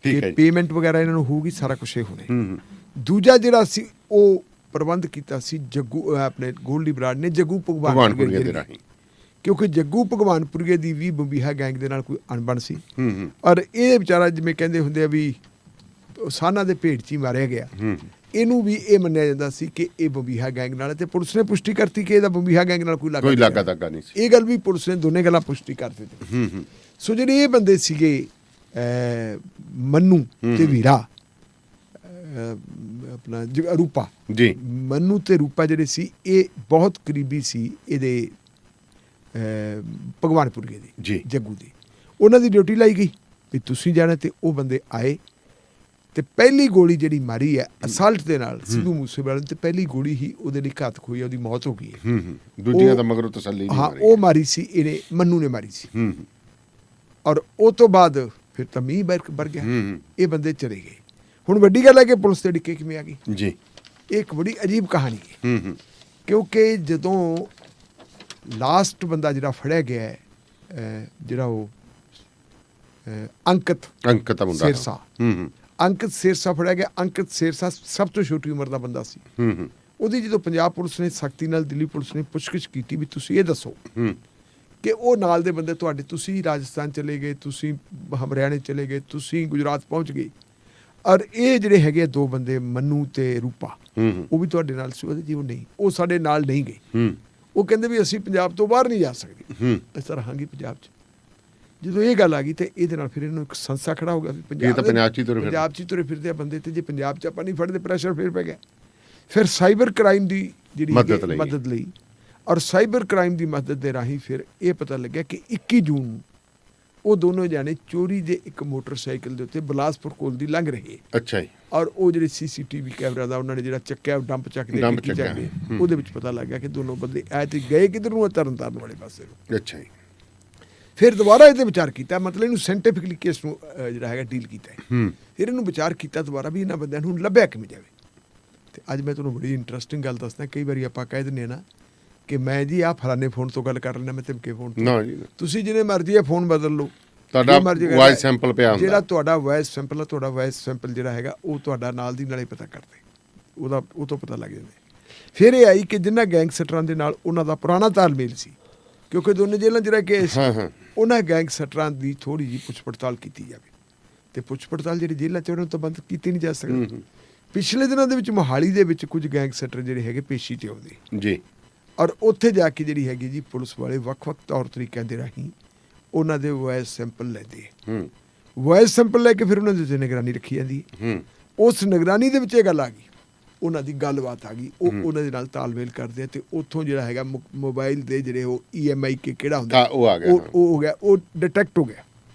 ਕਿ ਪੇਮੈਂਟ ਵਗੈਰਾ ਇਹਨਾਂ ਨੂੰ ਹੋਊਗੀ, ਸਾਰਾ ਕੁਛ ਇਹ ਹੋਣਾ। ਦੂਜਾ ਜਿਹੜਾ ਸੀ ਉਹ ਪ੍ਰਬੰਧ ਕੀਤਾ ਸੀ ਆਪਣੇ ਗੋਲਡੀ ਬਰਾੜ ਨੇ ਜੱਗੂ ਭਗਵਾਨਪੁਰੀਏ ਦੇ ਰਾਹੀਂ, ਕਿਉਂਕਿ ਜੱਗੂ ਭਗਵਾਨਪੁਰੀਏ ਦੀ ਵੀ ਬੰਬੀਹਾ ਗੈਂਗ ਦੇ ਨਾਲ ਕੋਈ ਅਣਬਣ ਸੀ। ਔਰ ਇਹ ਵਿਚਾਰਾ ਜਿਵੇਂ ਕਹਿੰਦੇ ਹੁੰਦੇ ਆ ਵੀ ਸਾਨਾ ਦੇ ਭੇਡ 'ਚ ਹੀ ਮਾਰਿਆ ਗਿਆ, ਇਹਨੂੰ ਵੀ ਇਹ ਮੰਨਿਆ ਜਾਂਦਾ ਸੀ ਕਿ ਇਹ ਬੰਬੀਹਾ ਗੈਂਗ ਨਾਲ, ਤੇ ਪੁਲਿਸ ਨੇ ਪੁਸ਼ਟੀ ਕਰਤੀ ਕਿ ਇਹਦਾ ਬੰਬੀਹਾ ਗੈਂਗ ਨਾਲ ਕੋਈ ਲਾਗਾ ਤਾਗਾ ਨਹੀਂ ਸੀ। ਇਹ ਗੱਲ ਵੀ ਪੁਲਿਸ ਨੇ ਦੋਨੇ ਗੱਲਾਂ ਪੁਸ਼ਟੀ ਕਰ ਦਿੱਤੀ। ਸੋ ਜਿਹੜੇ ਇਹ ਬੰਦੇ ਸੀਗੇ ਮੰਨੂ ਤੇ ਵੀਰਾ, ਆਪਣਾ ਰੂਪਾ ਜੀ ਮੰਨੂ ਤੇ ਰੂਪਾ ਜਿਹੜੇ ਸੀ ਇਹ ਬਹੁਤ ਕਰੀਬੀ ਸੀ ਇਹਦੇ ਭਗਵਾਨਪੁਰੀਏ ਦੀ ਜੀ ਜੱਗੂ ਦੀ। ਉਹਨਾਂ ਦੀ ਡਿਊਟੀ ਲਾਈ ਗਈ ਵੀ ਤੁਸੀਂ ਜਾਣਾ, ਤੇ ਉਹ ਬੰਦੇ ਆਏ ਤੇ ਪਹਿਲੀ ਗੋਲੀ ਜਿਹੜੀ ਮਾਰੀ ਹੈ ਅਸਾਲਟ ਦੇ ਨਾਲ ਸਿੱਧੂ ਮੂਸੇਵਾਲੇ ਨੂੰ, ਤੇ ਪਹਿਲੀ ਗੋਲੀ ਹੀ ਉਹਦੇ ਲਈ ਘਾਤਕ ਹੋਈ ਹੈ, ਉਹਦੀ ਮੌਤ ਹੋ ਗਈ ਹੈ। ਦੂਜੀਆਂ ਦਾ ਮਗਰੋਂ ਤਸੱਲੀ ਨਹੀਂ ਹਾਂ ਮਾਰੀ। ਉਹ ਮਾਰੀ ਸੀ ਇਹਨੇ, ਮੰਨੂ ਨੇ ਮਾਰੀ ਸੀ। ਔਰ ਉਹ ਤੋਂ ਬਾਅਦ ਫਿਰ ਤਾਂ ਮੀਂਹ ਵਰ ਗਿਆ, ਇਹ ਬੰਦੇ ਚਲੇ ਗਏ। ਹੁਣ ਵੱਡੀ ਗੱਲ ਹੈ ਕਿ ਪੁਲਿਸ ਤੇ ਡਿੱਕੇ ਕਿਵੇਂ ਆ ਗਈ ਜੀ, ਇਹ ਇੱਕ ਬੜੀ ਅਜੀਬ ਕਹਾਣੀ ਹੈ। ਕਿਉਂਕਿ ਜਦੋਂ ਲਾਸਟ ਬੰਦਾ ਜਿਹੜਾ ਫੜਿਆ ਗਿਆ ਹੈ, ਜਿਹੜਾ ਉਹ ਅੰਕਿਤ ਅੰਕਿਤ ਦਾ ਮੁੰਡਾ ਸਿਰਸਾ, ਅੰਕਿਤ ਸਿਰਸਾ ਫੜਿਆ ਗਿਆ। ਅੰਕਿਤ ਸਿਰਸਾ ਸਭ ਤੋਂ ਛੋਟੀ ਉਮਰ ਦਾ ਬੰਦਾ ਸੀ। ਉਹਦੀ ਜਦੋਂ ਪੰਜਾਬ ਪੁਲਿਸ ਨੇ ਸਖਤੀ ਨਾਲ, ਦਿੱਲੀ ਪੁਲਿਸ ਨੇ ਪੁੱਛਗਿੱਛ ਕੀਤੀ ਵੀ ਤੁਸੀਂ ਇਹ ਦੱਸੋ ਕਿ ਉਹ ਨਾਲ ਦੇ ਬੰਦੇ ਤੁਹਾਡੇ, ਤੁਸੀਂ ਰਾਜਸਥਾਨ ਚਲੇ ਗਏ, ਤੁਸੀਂ ਹਰਿਆਣੇ ਚਲੇ ਗਏ, ਤੁਸੀਂ ਗੁਜਰਾਤ ਪਹੁੰਚ ਗਏ, ਔਰ ਇਹ ਜਿਹੜੇ ਹੈਗੇ ਦੋ ਬੰਦੇ ਮੰਨੂ ਤੇ ਰੂਪਾ ਉਹ ਵੀ ਤੁਹਾਡੇ ਨਾਲ ਸੀ? ਉਹਦੇ ਜੀ ਉਹ ਨਹੀਂ, ਉਹ ਸਾਡੇ ਨਾਲ ਨਹੀਂ ਗਏ। ਉਹ ਕਹਿੰਦੇ ਵੀ ਅਸੀਂ ਪੰਜਾਬ ਤੋਂ ਬਾਹਰ ਨਹੀਂ ਜਾ ਸਕਦੇ। ਇਸ ਤਰ੍ਹਾਂ ਰਹਾਂਗੇ ਪੰਜਾਬ 'ਚ। ਜਦੋਂ ਇਹ ਗੱਲ ਆ ਗਈ ਤੇ ਇਹਦੇ ਨਾਲ ਫਿਰ ਇਹਨੂੰ ਇੱਕ ਸੰਸਾ ਖੜਾ ਹੋ ਗਿਆ ਵੀ ਪੰਜਾਬ 'ਚ ਹੀ ਤੁਰੇ ਫਿਰਦੇ ਆ ਬੰਦੇ, ਤੇ ਜੇ ਪੰਜਾਬ 'ਚ ਆਪਾਂ ਨਹੀਂ ਫੜਦੇ ਪ੍ਰੈਸ਼ਰ ਫਿਰ ਪੈ ਗਿਆ। ਫਿਰ ਸਾਈਬਰ ਕ੍ਰਾਈਮ ਦੀ ਜਿਹੜੀ ਮਦਦ ਲਈ, ਔਰ ਸਾਈਬਰ ਕ੍ਰਾਈਮ ਦੀ ਮਦਦ ਦੇ ਰਾਹੀਂ ਫਿਰ ਇਹ ਪਤਾ ਲੱਗਿਆ ਕਿ 21 ਜੂਨ ਨੂੰ ਉਹ ਦੋਨੋਂ ਜਾਣੇ ਚੋਰੀ ਦੇ ਇੱਕ ਮੋਟਰਸਾਈਕਲ ਦੇ ਉੱਤੇ ਬਿਲਾਸਪੁਰ ਕੋਲ ਦੀ ਲੰਘ ਰਹੇ। ਅੱਛਾ ਜੀ। ਔਰ ਉਹ ਜਿਹੜੇ ਸੀਸੀਟੀਵੀ ਕੈਮਰਾ ਦਾ ਉਹਨਾਂ ਨੇ ਜਿਹੜਾ ਚੱਕਿਆ, ਡੰਪ ਚੱਕਦੇ ਉਹਦੇ ਵਿੱਚ ਪਤਾ ਲੱਗ ਗਿਆ ਕਿ ਦੋਨੋਂ ਬੰਦੇ ਆਏ ਤੇ ਗਏ ਕਿੱਧਰ ਨੂੰ, ਤਰਨਤਾਰਨ ਵਾਲੇ ਪਾਸੇ ਨੂੰ। ਅੱਛਾ ਜੀ। ਫਿਰ ਦੁਬਾਰਾ ਇਹਦੇ ਵਿਚਾਰ ਕੀਤਾ, ਮਤਲਬ ਇਹਨੂੰ ਸਾਇੰਟੀਫਿਕਲੀ ਕੇਸ ਨੂੰ ਜਿਹੜਾ ਹੈਗਾ ਡੀਲ ਕੀਤਾ ਹੈ। ਫਿਰ ਇਹਨੂੰ ਵਿਚਾਰ ਕੀਤਾ ਦੁਬਾਰਾ ਵੀ ਇਹਨਾਂ ਬੰਦਿਆਂ ਨੂੰ ਲੱਭਿਆ ਕਿਵੇਂ ਜਾਵੇ। ਤੇ ਅੱਜ ਮੈਂ ਤੁਹਾਨੂੰ ਬੜੀ ਇੰਟਰਸਟਿੰਗ ਗੱਲ ਦੱਸਦਾ। ਕਈ ਵਾਰੀ ਆਪਾਂ ਕਹਿ ਦਿੰਦੇ ਹਾਂ ਨਾ ਕਿ ਮੈਂ ਜੀ ਆਹ ਫਲਾਣੇ ਫੋਨ ਤੋਂ ਗੱਲ ਕਰ ਲੈਣਾ, ਮੈਂ ਧਮਕੇ ਫੋਨ ਤੋਂ। ਨਾ ਜੀ, ਤੁਸੀਂ ਜਿਹਨੇ ਮਰਜ਼ੀ ਹੈ ਫੋਨ ਬਦਲ ਲਓ, ਤੁਹਾਡਾ ਵਾਇਸ ਸੈਂਪਲ ਪਿਆ ਹੁੰਦਾ, ਜਿਹੜਾ ਤੁਹਾਡਾ ਵਾਇਸ ਸੈਂਪਲ ਹੈ, ਤੁਹਾਡਾ ਵਾਇਸ ਸੈਂਪਲ ਜਿਹੜਾ ਹੈਗਾ ਉਹ ਤੁਹਾਡਾ ਨਾਲ ਦੀ ਨਾਲੇ ਪਤਾ ਕਰਦੇ, ਉਹ ਤੋਂ ਪਤਾ ਲੱਗ ਜਾਂਦਾ। ਫਿਰ ਇਹ ਆਈ ਕਿ ਜਿਨ੍ਹਾਂ ਗੈਂਗਸਟਰਾਂ ਦੇ ਨਾਲ ਉਹਨਾਂ ਦਾ ਪੁਰਾਣਾ ਤਾਲਮੇਲ ਸੀ, ਕਿਉਂਕਿ ਦੋਨੇ ਜੇਲ੍ਹਾਂ 'ਚ ਰਹਿ ਕੇ ਉਹਨਾਂ ਗੈਂਗਸਟਰਾਂ ਦੀ ਥੋੜ੍ਹੀ ਜਿਹੀ ਪੁੱਛ ਪੜਤਾਲ ਕੀਤੀ ਜਾਵੇ। ਤੇ ਪੁੱਛ ਪੜਤਾਲ ਜਿਹੜੀ ਜੇਲ੍ਹਾਂ 'ਚ ਉਹਨਾਂ ਤੋਂ ਬੰਦ ਕੀਤੀ ਨਹੀਂ ਜਾ ਸਕਦੀ। ਪਿਛਲੇ ਦਿਨਾਂ ਦੇ ਵਿੱਚ ਮੋਹਾਲੀ ਦੇ ਵਿੱਚ ਕੁਝ ਗੈਂਗਸਟਰ ਜਿਹੜੇ ਹੈਗੇ ਪੇਸ਼ੀ 'ਤੇ ਆਉਂਦੇ ਜੀ, ਔਰ ਉੱਥੇ ਜਾ ਕੇ ਜਿਹੜੀ ਹੈਗੀ ਜੀ ਪੁਲਿਸ ਵਾਲੇ ਵੱਖ-ਵੱਖ ਤੌਰ ਤਰੀਕਿਆਂ ਦੇ ਰਾਹੀਂ ਉਹਨਾਂ ਦੇ ਵਾਇਸ ਸੈਂਪਲ ਲੈਂਦੇ। ਵਾਇਸ ਸੈਂਪਲ ਲੈ ਕੇ ਫਿਰ ਉਹਨਾਂ ਦੇ ਉੱਤੇ ਨਿਗਰਾਨੀ ਰੱਖੀ ਜਾਂਦੀ ਹੈ। ਉਸ ਨਿਗਰਾਨੀ ਦੇ ਵਿੱਚ ਇਹ ਗੱਲ ਆ ਗਈ, ਉਹਨਾਂ ਦੀ ਗੱਲਬਾਤ ਆ ਗਈ, ਉਹ ਉਹਨਾਂ ਦੇ ਨਾਲ ਤਾਲਮੇਲ ਕਰਦੇ ਆ, ਤੇ ਉੱਥੋਂ ਜਿਹੜਾ ਹੈਗਾ ਮੋਬਾਈਲ ਦੇ ਜਿਹੜੇ ਉਹ EMI ਕਿਹੜਾ ਹੁੰਦਾ ਉਹ ਆ ਗਿਆ, ਉਹ ਹੋ ਗਿਆ, ਉਹ ਡਿਟੈਕਟ ਹੋ ਗਿਆ।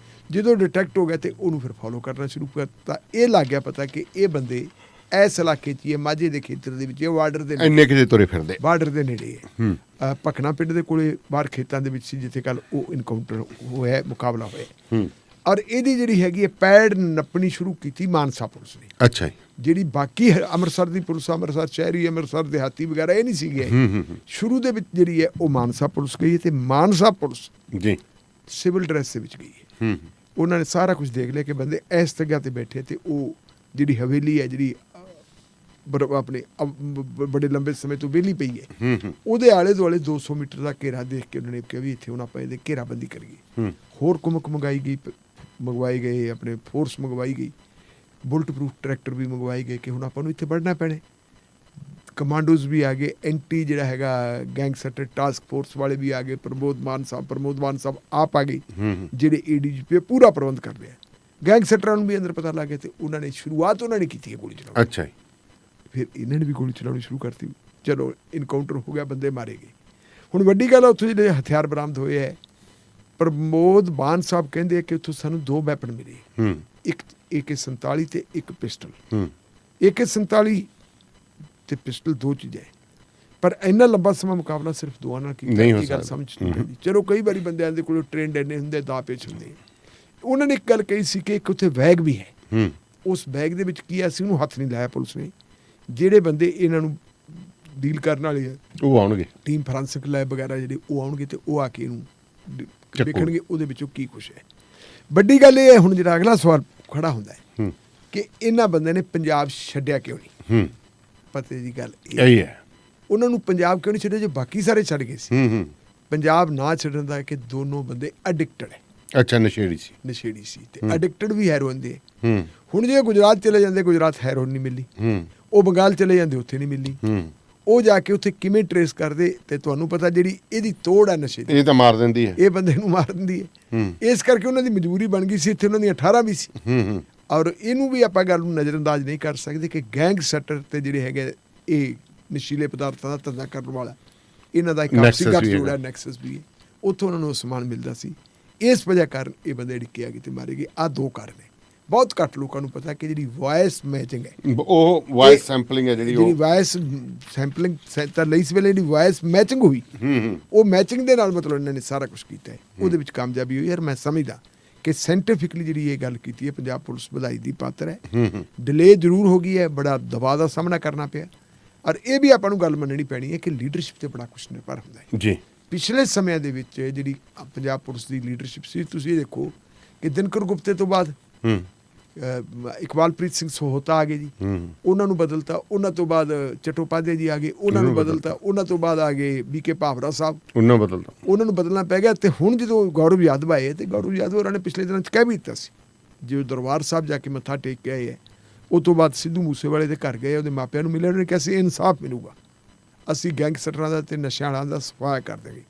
ਜਦੋਂ ਡਿਟੈਕਟ ਹੋ ਗਿਆ ਤੇ ਉਹਨੂੰ ਫਿਰ ਫੋਲੋ ਕਰਨਾ ਸ਼ੁਰੂ ਕਰਤਾ। ਇਹ ਲੱਗ ਗਿਆ ਪਤਾ ਕਿ ਇਹ ਬੰਦੇ ਇਸ ਇਲਾਕੇ 'ਚ, ਮਾਝੇ ਦੇ ਖੇਤਰ ਦੇ ਵਿੱਚ, ਬਾਰਡਰ ਦੇ ਇੰਨੇ ਕਿਤੇ ਤੁਰੇ ਫਿਰਦੇ, ਬਾਰਡਰ ਦੇ ਨੇੜੇ ਹੈ। ਭਕਨਾ ਪਿੰਡ ਦੇ ਕੋਲੇ ਬਾਹਰ ਖੇਤਾਂ ਦੇ ਵਿੱਚ ਸੀ ਜਿੱਥੇ ਕੱਲ ਉਹ ਇਨਕਾਊਂਟਰ ਹੋਇਆ, ਮੁਕਾਬਲਾ ਹੋਇਆ। ਔਰ ਇਹਦੀ ਜਿਹੜੀ ਹੈਗੀ ਹੈ ਪੈੜ ਨੱਪਣੀ ਸ਼ੁਰੂ ਕੀਤੀ ਮਾਨਸਾ ਪੁਲਿਸ ਨੇ। ਅੱਛਾ ਜੀ। ਜਿਹੜੀ ਬਾਕੀ ਅੰਮ੍ਰਿਤਸਰ ਦੀ ਪੁਲਿਸ, ਅੰਮ੍ਰਿਤਸਰ ਸ਼ਹਿਰੀ, ਅੰਮ੍ਰਿਤਸਰ ਦਿਹਾਤੀ ਵਗੈਰਾ ਇਹ ਨਹੀਂ ਸੀਗੇ। ਸ਼ੁਰੂ ਦੇ ਵਿੱਚ ਜਿਹੜੀ ਹੈ ਉਹ ਮਾਨਸਾ ਪੁਲਿਸ ਗਈ ਹੈ, ਤੇ ਮਾਨਸਾ ਪੁਲਿਸ ਜੀ ਸਿਵਲ ਡਰੈਸ ਦੇ ਵਿੱਚ ਗਈ ਹੈ। ਉਹਨਾਂ ਨੇ ਸਾਰਾ ਕੁਝ ਦੇਖ ਲਿਆ ਕਿ ਬੰਦੇ ਇਸ ਜਗ੍ਹਾ ਤੇ ਬੈਠੇ, ਤੇ ਉਹ ਜਿਹੜੀ ਹਵੇਲੀ ਹੈ ਜਿਹੜੀ ਆਪਣੇ ਬੜੇ ਲੰਬੇ ਸਮੇਂ ਤੋਂ ਵਿਹਲੀ ਪਈ ਹੈ, ਉਹਦੇ ਆਲੇ ਦੁਆਲੇ 200 ਮੀਟਰ ਦਾ ਘੇਰਾ ਦੇਖ ਕੇ ਉਹਨਾਂ ਨੇ ਕਿਹਾ ਵੀ ਇੱਥੇ ਹੁਣ ਆਪਾਂ ਇਹਦੇ ਘੇਰਾਬੰਦੀ ਕਰੀਏ। ਹੋਰ ਕੁਮਕ ਮੰਗਵਾਈ ਗਏ, ਆਪਣੇ ਫੋਰਸ ਮੰਗਵਾਈ ਗਈ, ਬੁਲਟ ਪ੍ਰੂਫ ਟਰੈਕਟਰ ਵੀ ਮੰਗਵਾਏ ਗਏ ਕਿ ਹੁਣ ਆਪਾਂ ਨੂੰ ਇੱਥੇ ਵੜਨਾ ਪੈਣਾ। ਕਮਾਂਡੋਜ਼ ਵੀ ਆ ਗਏ, ਐਂਟੀ ਜਿਹੜਾ ਹੈਗਾ ਗੈਂਗਸਟਰ ਟਾਸਕ ਫੋਰਸ ਵਾਲੇ ਵੀ ਆ ਗਏ, ਪ੍ਰਮੋਦ ਮਾਨ ਸਾਹਿਬ ਆਪ ਆ ਗਏ, ਜਿਹੜੇ ADGP ਪੂਰਾ ਪ੍ਰਬੰਧ ਕਰ ਰਿਹਾ। ਗੈਂਗਸਟਰਾਂ ਨੂੰ ਵੀ ਅੰਦਰ ਪਤਾ ਲੱਗ ਗਿਆ, ਤੇ ਉਹਨਾਂ ਨੇ ਸ਼ੁਰੂਆਤ ਉਹਨਾਂ ਨੇ ਕੀਤੀ ਹੈ ਗੋਲੀ ਚਲਾਉਣ। ਅੱਛਾ। ਫਿਰ ਇਹਨਾਂ ਨੇ ਵੀ ਗੋਲੀ ਚਲਾਉਣੀ ਸ਼ੁਰੂ ਕਰਤੀ। ਚਲੋ ਇਨਕਾਊਂਟਰ ਹੋ ਗਿਆ, ਬੰਦੇ ਮਾਰੇ ਗਏ। ਹੁਣ ਵੱਡੀ ਗੱਲ ਆ, ਉੱਥੋਂ ਜਿਹੜੇ ਹਥਿਆਰ ਬਰਾਮਦ ਹੋਏ ਹੈ, ਪ੍ਰਮੋਦ ਮਾਨ ਸਾਹਿਬ ਕਹਿੰਦੇ ਕਿ ਉੱਥੋਂ ਸਾਨੂੰ 2 ਵੈਪਨ ਮਿਲੇ, ਇੱਕ AK-47 ਤੇ ਇੱਕ ਪਿਸਟਲ। AK-47 ਤੇ ਪਿਸਟਲ 2 ਚੀਜ਼ਾਂ, ਪਰ ਇੰਨਾ ਲੰਬਾ ਸਮਾਂ ਮੁਕਾਬਲਾ ਸਿਰਫ ਦੋਵਾਂ ਨਾਲ ਕੀਤਾ, ਇਹ ਗੱਲ ਸਮਝ ਨਹੀਂ ਪੈਂਦੀ। ਚਲੋ ਕਈ ਵਾਰੀ ਬੰਦਿਆਂ ਦੇ ਕੋਲ ਟ੍ਰੇਨਡ ਇੰਨੇ ਹੁੰਦੇ, ਦਾ ਪੇਚ ਹੁੰਦੇ। ਉਹਨਾਂ ਨੇ ਇੱਕ ਗੱਲ ਕਹੀ ਸੀ ਕਿ ਇੱਕ ਉੱਥੇ ਬੈਗ ਵੀ ਹੈ, ਉਸ ਬੈਗ ਦੇ ਵਿੱਚ ਕੀ ਆ ਸੀ, ਉਹਨੂੰ ਹੱਥ ਨਹੀਂ ਲਾਇਆ ਪੁਲਿਸ ਨੇ। ਜਿਹੜੇ ਬੰਦੇ ਇਹਨਾਂ ਨੂੰ ਡੀਲ ਕਰਨ ਵਾਲੇ ਆ, ਉਹ ਆਉਣਗੇ, ਟੀਮ ਫੋਰੈਂਸਿਕ ਲੈਬ ਵਗੈਰਾ ਜਿਹੜੇ ਉਹ ਆਉਣਗੇ, ਤੇ ਉਹ ਆ ਕੇ ਇਹਨੂੰ ਦੇਖਣਗੇ ਉਹਦੇ ਵਿੱਚੋਂ ਕੀ ਕੁਛ ਹੈ। ਵੱਡੀ ਗੱਲ ਇਹ ਹੈ, ਹੁਣ ਜਿਹੜਾ ਅਗਲਾ ਸਵਾਲ ਖੜਾ ਹੁੰਦਾ ਹੈ ਕਿ ਇਹਨਾਂ ਬੰਦਿਆਂ ਨੇ ਪੰਜਾਬ ਛੱਡਿਆ ਕਿਉਂ ਨਹੀਂ। ਪਤੇ ਦੀ ਗੱਲ ਇਹ ਹੈ, ਉਹਨਾਂ ਨੂੰ ਪੰਜਾਬ ਕਿਉਂ ਨਹੀਂ ਛੱਡਿਆ ਜੇ ਬਾਕੀ ਸਾਰੇ ਛੱਡ ਗਏ ਸੀ। ਪੰਜਾਬ ਨਾ ਛੱਡਣ ਦਾ ਕਿ ਦੋਨੋਂ ਬੰਦੇ ਐਡਿਕਟਡ ਹੈ। ਅੱਛਾ, ਨਸ਼ੇੜੀ ਸੀ ਤੇ ਐਡਿਕਟਡ ਵੀ ਹੈਰੋਇਨ ਦੇ। ਹੁਣ ਜੇ ਗੁਜਰਾਤ ਚਲੇ ਜਾਂਦੇ, ਗੁਜਰਾਤ ਹੈਰੋਇਨ ਨਹੀਂ ਮਿਲੀ। ਉਹ ਬੰਗਾਲ ਚਲੇ ਜਾਂਦੇ, ਉੱਥੇ ਨਹੀਂ ਮਿਲੀ। ਉਹ ਜਾ ਕੇ ਉੱਥੇ ਕਿਵੇਂ ਟਰੇਸ ਕਰਦੇ, ਤੇ ਤੁਹਾਨੂੰ ਪਤਾ ਜਿਹੜੀ ਇਹਦੀ ਤੋੜ ਹੈ ਨਸ਼ੇ ਦੀ, ਇਹ ਤਾਂ ਮਾਰ ਦਿੰਦੀ ਹੈ, ਇਹ ਬੰਦੇ ਨੂੰ ਮਾਰ ਦਿੰਦੀ ਹੈ। ਇਸ ਕਰਕੇ ਉਹਨਾਂ ਦੀ ਮਜਬੂਰੀ ਬਣ ਗਈ ਸੀ, ਇੱਥੇ ਉਹਨਾਂ ਦੀਆਂ 18 ਵੀ ਸੀ, ਔਰ ਇਹਨੂੰ ਵੀ ਆਪਾਂ ਗੱਲ ਨੂੰ ਨਜ਼ਰਅੰਦਾਜ਼ ਨਹੀਂ ਕਰ ਸਕਦੇ ਕਿ ਗੈਂਗਸਟਰ ਤੇ ਜਿਹੜੇ ਹੈਗੇ ਇਹ ਨਸ਼ੀਲੇ ਪਦਾਰਥਾਂ ਦਾ ਧੰਦਾ ਕਰਨ ਵਾਲਾ ਇਹਨਾਂ ਦਾ ਇੱਕ Nexus ਆਪਸੀ ਗੱਠ ਵੀ ਜੋੜਾ, ਹੈਗਾ। ਨੈਕਸਸ ਵੀ ਹੈ। ਉੱਥੋਂ ਉਹਨਾਂ ਨੂੰ ਸਮਾਨ ਮਿਲਦਾ ਸੀ। ਇਸ ਵਜ੍ਹਾ ਕਾਰਨ ਇਹ ਬੰਦੇ ਡਿੱਕੇ ਆ ਗਏ ਤੇ ਮਾਰੇ ਗਏ। ਆਹ ਦੋ ਕਾਰਨ ਨੇ। ਬਹੁਤ ਘੱਟ ਲੋਕਾਂ ਨੂੰ ਪਤਾ ਕਿ ਜਿਹੜੀ ਵਾਇਸ ਮੈਚਿੰਗ ਹੈ, ਉਹ ਵਾਇਸ ਸੈਂਪਲਿੰਗ ਹੈ ਜਿਹੜੀ ਜਿਹੜੀ ਉਹ ਵਾਇਸ ਸੈਂਪਲਿੰਗ ਤਾਂ ਲਈ ਇਸ ਵੇਲੇ ਜਿਹੜੀ ਵਾਇਸ ਮੈਚਿੰਗ ਹੋਈ, ਉਹ ਮੈਚਿੰਗ ਦੇ ਨਾਲ ਮਤਲਬ ਇਹਨਾਂ ਨੇ ਸਾਰਾ ਕੁਝ ਕੀਤਾ ਹੈ। ਉਹਦੇ ਵਿੱਚ ਕਾਮਯਾਬੀ ਹੋਈ। ਯਾਰ ਮੈਂ ਸਮਝਦਾ ਕਿ ਸਾਇੰਟੀਫਿਕਲੀ ਜਿਹੜੀ ਇਹ ਗੱਲ ਕੀਤੀ ਹੈ, ਪੰਜਾਬ ਪੁਲਿਸ ਵਧਾਈ ਦੀ ਪਾਤਰ ਹੈ। ਡਿਲੇ ਜ਼ਰੂਰ ਹੋ ਗਈ ਹੈ, ਬੜਾ ਦਬਾਅ ਦਾ ਸਾਹਮਣਾ ਕਰਨਾ ਪਿਆ। ਔਰ ਇਹ ਵੀ ਆਪਾਂ ਨੂੰ ਗੱਲ ਮੰਨਣੀ ਪੈਣੀ ਹੈ ਕਿ ਲੀਡਰਸ਼ਿਪ ਤੇ ਬੜਾ ਕੁਝ ਨਿਰਭਰ ਹੁੰਦਾ ਹੈ। ਜੀ ਪਿਛਲੇ ਸਮਿਆਂ ਦੇ ਵਿੱਚ ਜਿਹੜੀ ਪੰਜਾਬ ਪੁਲਿਸ ਦੀ ਲੀਡਰਸ਼ਿਪ ਸੀ, ਤੁਸੀਂ ਦੇਖੋ ਕਿ ਦਿਨਕਰ ਗੁਪਤੇ ਤੋਂ ਬਾਅਦ ਇਕਬਾਲਪ੍ਰੀਤ ਸਿੰਘ ਸੋਹਤਾ ਆ ਗਏ ਜੀ, ਉਹਨਾਂ ਨੂੰ ਬਦਲਤਾ। ਉਹਨਾਂ ਤੋਂ ਬਾਅਦ ਚਟੋਪਾਧਿਆ ਜੀ ਆ ਗਏ, ਉਹਨਾਂ ਨੂੰ ਬਦਲਤਾ। ਉਹਨਾਂ ਤੋਂ ਬਾਅਦ ਆ ਗਏ ਬੀਕੇ ਭਾਵਰਾ ਸਾਹਿਬ, ਉਹਨਾਂ ਨੂੰ ਬਦਲਣਾ ਪੈ ਗਿਆ। ਤੇ ਹੁਣ ਜਦੋਂ ਗੌਰਵ ਯਾਦਵ ਆਏ ਤੇ ਗੌਰਵ ਯਾਦਵ ਉਹਨਾਂ ਨੇ ਪਿਛਲੇ ਦਿਨਾਂ 'ਚ ਕਹਿ ਵੀ ਦਿੱਤਾ ਸੀ, ਜੋ ਦਰਬਾਰ ਸਾਹਿਬ ਜਾ ਕੇ ਮੱਥਾ ਟੇਕ ਕੇ ਆਏ ਹੈ, ਉਹ ਤੋਂ ਬਾਅਦ ਸਿੱਧੂ ਮੂਸੇਵਾਲੇ ਦੇ ਘਰ ਗਏ, ਉਹਦੇ ਮਾਪਿਆਂ ਨੂੰ ਮਿਲੇ, ਉਹਨੇ ਕਿਹਾ ਸੀ ਇਨਸਾਫ ਮਿਲੂਗਾ, ਅਸੀਂ ਗੈਂਗਸਟਰਾਂ ਦਾ ਤੇ ਨਸ਼ਿਆਂ ਵਾਲਿਆਂ ਦਾ ਸਫਾਇਆ ਕਰ ਦੇਵਾਂਗੇ।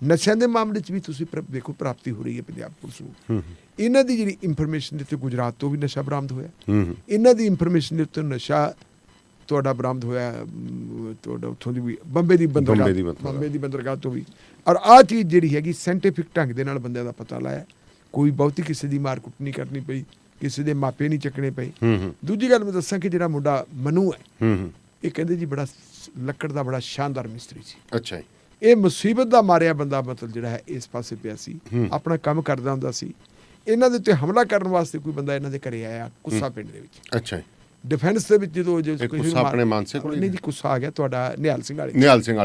ਨਸ਼ਿਆਂ ਦੇ ਮਾਮਲੇ 'ਚ ਵੀ ਤੁਸੀਂ ਦੇਖੋ ਪ੍ਰਾਪਤੀ ਹੋ ਰਹੀ ਹੈ ਪੰਜਾਬ ਪੁਲਿਸ ਨੂੰ। ਇਹਨਾਂ ਦੀ ਜਿਹੜੀ ਇਨਫੋਰਮੇਸ਼ਨ ਦੇ ਉੱਤੇ ਗੁਜਰਾਤ ਤੋਂ ਵੀ ਨਸ਼ਾ ਬਰਾਮਦ ਹੋਇਆ। ਇਹਨਾਂ ਦੀ ਇਨਫੋਰਮੇਸ਼ਨ ਦੇ ਉੱਤੇ ਨਸ਼ਾ ਤੁਹਾਡਾ ਬਰਾਮਦ ਹੋਇਆ, ਤੁਹਾਡਾ ਉੱਥੋਂ ਦੀ ਵੀ ਬੰਬੇ ਦੀ ਬੰਦਰਗਾਹ ਤੋਂ ਵੀ। ਔਰ ਆਹ ਚੀਜ਼ ਜਿਹੜੀ ਹੈਗੀ ਸਾਇੰਟੀਫਿਕ ਢੰਗ ਦੇ ਨਾਲ ਬੰਦਿਆਂ ਦਾ ਪਤਾ ਲਾਇਆ। ਕੋਈ ਬਹੁਤੀ ਕਿਸੇ ਦੀ ਮਾਰ ਕੁੱਟ ਨਹੀਂ ਕਰਨੀ ਪਈ, ਕਿਸੇ ਦੇ ਮਾਪੇ ਨਹੀਂ ਚੱਕਣੇ ਪਏ। ਦੂਜੀ ਗੱਲ ਮੈਂ ਦੱਸਾਂ ਕਿ ਜਿਹੜਾ ਮੁੰਡਾ ਮਨੂ ਹੈ, ਇਹ ਕਹਿੰਦੇ ਜੀ ਬੜਾ ਲੱਕੜ ਦਾ ਬੜਾ ਸ਼ਾਨਦਾਰ ਮਿਸਤਰੀ ਸੀ। ਅੱਛਾ ਜੀ। ਇਹ ਮੁਸੀਬਤ ਦਾ ਮਾਰਿਆ ਬੰਦਾ ਮਤਲਬ ਜਿਹੜਾ ਹੈ ਇਸ ਪਾਸੇ ਪਿਆ ਸੀ, ਆਪਣਾ ਕੰਮ ਕਰਦਾ ਹੁੰਦਾ ਸੀ। ਇਹਨਾਂ ਦੇ ਉੱਤੇ ਹਮਲਾ ਕਰਨ ਵਾਸਤੇ ਕੋਈ ਬੰਦਾ ਇਹਨਾਂ ਦੇ ਘਰੇ ਆਇਆ, ਕੁੱਸਾ ਪਿੰਡ ਦੇ ਵਿੱਚ। ਅੱਛਾ ਜੀ। ਡਿਫੈਂਸ ਦੇ ਵਿੱਚ ਜਦੋਂ ਕੁੱਸਾ ਆਪਣੇ ਮਾਨਸੇ ਕੋਲ ਨਹੀਂ ਜੀ, ਕੁੱਸਾ ਆ ਗਿਆ ਤੁਹਾਡਾ ਨਿਹਾਲ ਸਿੰਘ ਵਾਲੇ,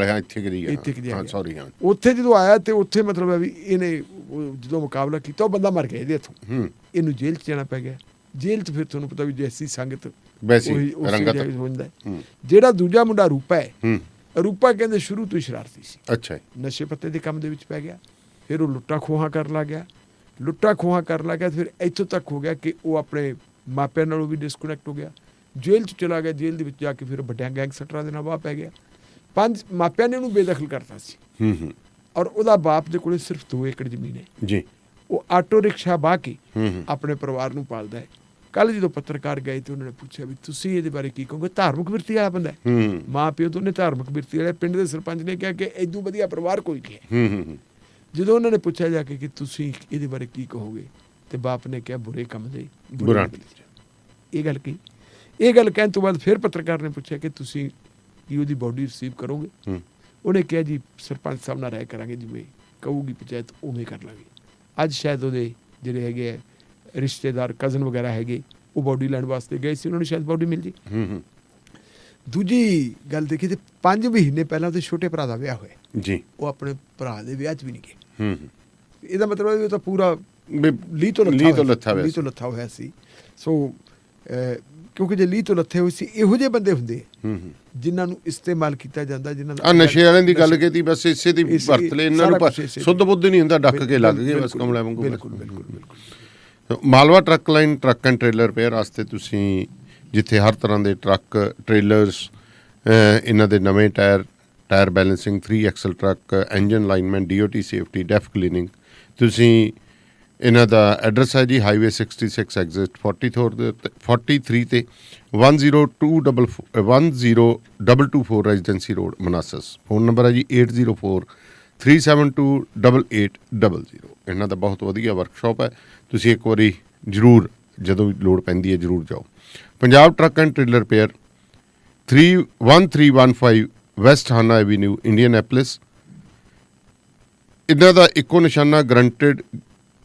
ਹਾਂ, ਇੱਥੇ ਗਿਰੀ ਹਾਂ ਸੌਰੀ, ਹਾਂ। ਉੱਥੇ ਜਦੋਂ ਆਇਆ ਤੇ ਉੱਥੇ ਮਤਲਬ ਹੈ ਵੀ ਇਹਨੇ ਜਦੋਂ ਮੁਕਾਬਲਾ ਕੀਤਾ, ਉਹ ਬੰਦਾ ਮਰ ਗਿਆ ਇਹਦੇ ਹੱਥੋਂ। ਇਹਨੂੰ ਜੇਲ੍ਹ 'ਚ ਜਾਣਾ ਪੈ ਗਿਆ। ਜੇਲ੍ਹ 'ਚ ਫਿਰ ਤੁਹਾਨੂੰ ਪਤਾ ਵੀ ਜੈਸੀ ਸੰਗਤ ਰੰਗਤ ਹੁੰਦਾ। ਜਿਹੜਾ ਦੂਜਾ ਮੁੰਡਾ ਰੂਪਾ ਹੈ, ਰੂਪਾ ਕਹਿੰਦੇ ਸ਼ੁਰੂ ਤੋਂ ਹੀ ਸ਼ਰਾਰਤੀ ਸੀ। ਅੱਛਾ। ਨਸ਼ੇ ਪੱਤੇ ਦੇ ਕੰਮ ਦੇ ਵਿੱਚ ਪੈ ਗਿਆ। ਫਿਰ ਉਹ ਲੁੱਟਾਂ ਖੋਹਾਂ ਕਰਨ ਲੱਗ ਗਿਆ। ਫਿਰ ਇੱਥੋਂ ਤੱਕ ਹੋ ਗਿਆ ਕਿ ਉਹ ਆਪਣੇ ਮਾਪਿਆਂ ਨਾਲੋਂ ਵੀ ਡਿਸਕਨੈਕਟ ਹੋ ਗਿਆ। ਜੇਲ੍ਹ 'ਚ ਚਲਾ ਗਿਆ। ਜੇਲ੍ਹ ਦੇ ਵਿੱਚ ਜਾ ਕੇ ਫਿਰ ਵੱਡਿਆਂ ਗੈਂਗਸਟਰਾਂ ਦੇ ਨਾਲ ਵਾਹ ਪੈ ਗਿਆ। ਮਾਪਿਆਂ ਨੇ ਉਹਨੂੰ ਬੇਦਖਲ ਕਰਤਾ ਸੀ। ਔਰ ਉਹਦਾ ਬਾਪ ਦੇ ਕੋਲੇ ਸਿਰਫ 2 ਏਕੜ ਜ਼ਮੀਨ ਹੈ ਜੀ। ਉਹ ਆਟੋ ਰਿਕਸ਼ਾ ਬਾਹ ਕੇ ਆਪਣੇ ਪਰਿਵਾਰ ਨੂੰ ਪਾਲਦਾ ਹੈ। ਕੱਲ ਜਦੋਂ ਪੱਤਰਕਾਰ ਗਏ ਤੇ ਉਹਨਾਂ ਨੇ ਪੁੱਛਿਆ ਵੀ ਤੁਸੀਂ ਇਹਦੇ ਬਾਰੇ ਕੀ ਕਹੋਗੇ? ਧਾਰਮਿਕ ਬਿਰਤੀ ਵਾਲਾ ਬੰਦਾ ਹੈ। ਮਾਂ ਪਿਓ ਦੋਨੇ ਧਾਰਮਿਕ ਬਿਰਤੀ ਵਾਲੇ। ਪਿੰਡ ਦੇ ਸਰਪੰਚ ਨੇ ਕਿਹਾ ਕਿ ਏਦੂ ਵਧੀਆ ਪਰਿਵਾਰ ਕੋਈ ਨਹੀਂ ਹੈ। ਜਦੋਂ ਉਹਨਾਂ ਨੇ ਪੁੱਛਿਆ ਜਾ ਕੇ ਕਿ ਤੁਸੀਂ ਇਹਦੇ ਬਾਰੇ ਕੀ ਕਹੋਗੇ, ਤੇ ਬਾਪ ਨੇ ਕਿਹਾ ਬੁਰੇ ਕੰਮ ਦੇ ਬੁਰਾ। ਇਹ ਗੱਲ ਕਹਿਣ ਤੋਂ ਬਾਅਦ ਫਿਰ ਪੱਤਰਕਾਰ ਨੇ ਪੁੱਛਿਆ ਕਿ ਤੁਸੀਂ ਕੀ ਉਹਦੀ ਬੋਡੀ ਰਿਸੀਵ ਕਰੋਗੇ? ਉਹਨੇ ਕਿਹਾ ਜੀ ਸਰਪੰਚ ਸਾਹਿਬ ਨਾਲ ਰਾਏ ਕਰਾਂਗੇ, ਜਿਵੇਂ ਕਹੂਗੀ ਪੰਚਾਇਤ ਉਵੇਂ ਕਰ ਲਾਂਗੇ। ਅੱਜ ਸ਼ਾਇਦ ਉਹਦੇ ਜਿਹੜੇ ਹੈਗੇ ਹੈ ਰਿਸ਼ਤੇਦਾਰ, ਕਜ਼ਨ ਵਗੈਰਾ ਹੈਗੇ, ਉਹ ਬੋਡੀ ਲੈਣ ਵਾਸਤੇ ਗਏ ਸੀ। ਉਹਨਾਂ ਨੂੰ ਸ਼ਾਇਦ ਬੋਡੀ ਮਿਲ ਜੀ। ਦੂਜੀ ਗੱਲ ਦੇਖੀ ਤੇ 5 ਮਹੀਨੇ ਪਹਿਲਾਂ ਉਹਦੇ ਛੋਟੇ ਭਰਾ ਦਾ ਵਿਆਹ ਹੋਇਆ ਜੀ। ਉਹ ਆਪਣੇ ਭਰਾ ਦੇ ਵਿਆਹ 'ਚ ਵੀ ਨਹੀਂ ਗਏ। ਇਹਦਾ ਮਤਲਬ ਇਹ ਤਾਂ ਪੂਰਾ ਲੀਹ ਤੋਂ ਲੱਥਾ ਹੋਇਆ ਸੀ। ਸੋ ਕਿਉਂਕਿ ਜੇ ਲੀਹ ਤੋਂ ਲੱਥੇ ਹੋਏ ਸੀ, ਇਹੋ ਜਿਹੇ ਬੰਦੇ ਹੁੰਦੇ ਜਿਨ੍ਹਾਂ ਨੂੰ ਇਸਤੇਮਾਲ ਕੀਤਾ ਜਾਂਦਾ, ਜਿਨ੍ਹਾਂ ਦਾ ਨਸ਼ੇ ਵਾਲਿਆਂ ਦੀ ਗੱਲ ਕੀਤੀ, ਬਸ ਇਸੇ ਦੀ ਵਰਤ ਲੈ। ਇਹਨਾਂ ਨੂੰ ਸੁੱਧ ਬੁੱਧ ਨਹੀਂ ਹੁੰਦਾ, ਡੱਕ ਕੇ ਲੱਗ ਗਏ ਬਸ ਕਮਲਾ ਵਾਂਗੂ। ਬਿਲਕੁਲ। Malwa truck line truck and trailer repair ਵਾਸਤੇ ਤੁਸੀਂ ਜਿੱਥੇ ਹਰ ਤਰ੍ਹਾਂ ਦੇ ਟਰੱਕ, ਟ੍ਰੇਲਰਸ, ਇਹਨਾਂ ਦੇ ਨਵੇਂ tyre balancing, 3 axle truck, engine alignment, DOT safety, diff cleaning. ਤੁਸੀਂ ਇਹਨਾਂ ਦਾ ਐਡਰੈਸ ਹੈ ਜੀ ਹਾਈਵੇ 66 ਐਗਜ਼ਿਟ 43 ਤੇ 10224 ਰੈਜ਼ੀਡੈਂਸੀ ਰੋਡ ਮਨਾਸਸ। ਫੋਨ ਨੰਬਰ ਹੈ ਜੀ 8043728800। ਇਹਨਾਂ ਦਾ ਬਹੁਤ ਵਧੀਆ ਵਰਕਸ਼ਾਪ ਹੈ। ਤੁਸੀਂ ਇੱਕ ਵਾਰੀ ਜ਼ਰੂਰ, ਜਦੋਂ ਲੋੜ ਪੈਂਦੀ ਹੈ, ਜ਼ਰੂਰ ਜਾਓ। Punjab truck and trailer repair 1315 west Hanna avenue, Indianapolis. ਇਹਨਾਂ ਦਾ ਇੱਕੋ ਨਿਸ਼ਾਨਾ guaranteed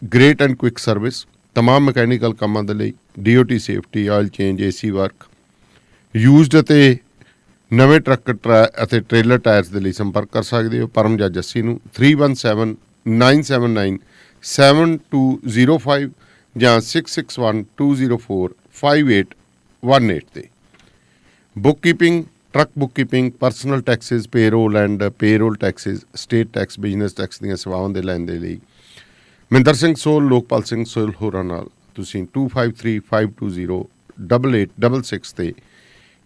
great and quick service. ਤਮਾਮ ਮਕੈਨੀਕਲ ਕੰਮਾਂ ਦੇ ਲਈ DOT safety, oil change, AC work, used ਅਤੇ ਨਵੇਂ ਟਰੱਕ ਅਤੇ ਟ੍ਰੇਲਰ ਟਾਇਰਸ ਦੇ ਲਈ ਸੰਪਰਕ ਕਰ ਸਕਦੇ ਹੋ ਪਰਮ ਜਾਂ ਜੱਸੀ ਨੂੰ 3179797205 ਜਾਂ 6612045818 ਤੇ। Bookkeeping, truck bookkeeping, personal Texas, payroll and payroll Texas, state tax, business tax ਦੀਆਂ ਸੇਵਾਵਾਂ ਦੇ ਲੈਣ ਦੇ ਲਈ ਮਹਿੰਦਰ ਸਿੰਘ ਸੋਲ, ਲੋਕਪਾਲ ਸਿੰਘ ਸੋਲ ਹੋਰਾਂ ਨਾਲ ਤੁਸੀਂ 2535208866 ਤੇ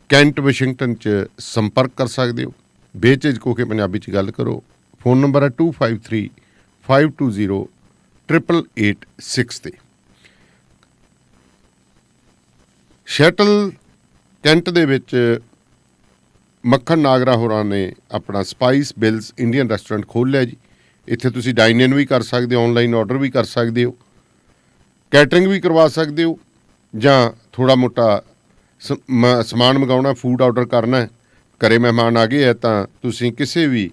ਕੈਂਟ ਵਾਸ਼ਿੰਗਟਨ 'ਚ ਸੰਪਰਕ ਕਰ ਸਕਦੇ ਹੋ। ਬੇਝਿਜਕ ਹੋ ਕੇ ਪੰਜਾਬੀ 'ਚ ਗੱਲ ਕਰੋ। ਫੋਨ ਨੰਬਰ ਹੈ 2535208886 ਤੇ। ਸ਼ੈਟਲ ਕੈਂਟ ਦੇ ਵਿੱਚ ਮੱਖਣ ਨਾਗਰਾ ਹੋਰਾਂ ਨੇ ਆਪਣਾ ਸਪਾਈਸ ਬਿਲਸ ਇੰਡੀਅਨ ਰੈਸਟੋਰੈਂਟ ਖੋਲ੍ਹ ਲਿਆ ਜੀ। ਇੱਥੇ ਤੁਸੀਂ ਡਾਈਨ ਇਨ ਵੀ ਕਰ ਸਕਦੇ ਹੋ, ਆਨਲਾਈਨ ਆਰਡਰ ਵੀ ਕਰ ਸਕਦੇ ਹੋ, ਕੈਟਰਿੰਗ ਵੀ ਕਰਵਾ ਸਕਦੇ ਹੋ, ਜਾਂ ਥੋੜ੍ਹਾ ਮੋਟਾ ਸਮਾਨ ਮੰਗਾਉਣਾ, ਫੂਡ ਆਰਡਰ ਕਰਨਾ ਹੈ, ਘਰੇ ਮਹਿਮਾਨ ਆ ਗਏ ਹੈ ਤਾਂ ਤੁਸੀਂ ਕਿਸੇ ਵੀ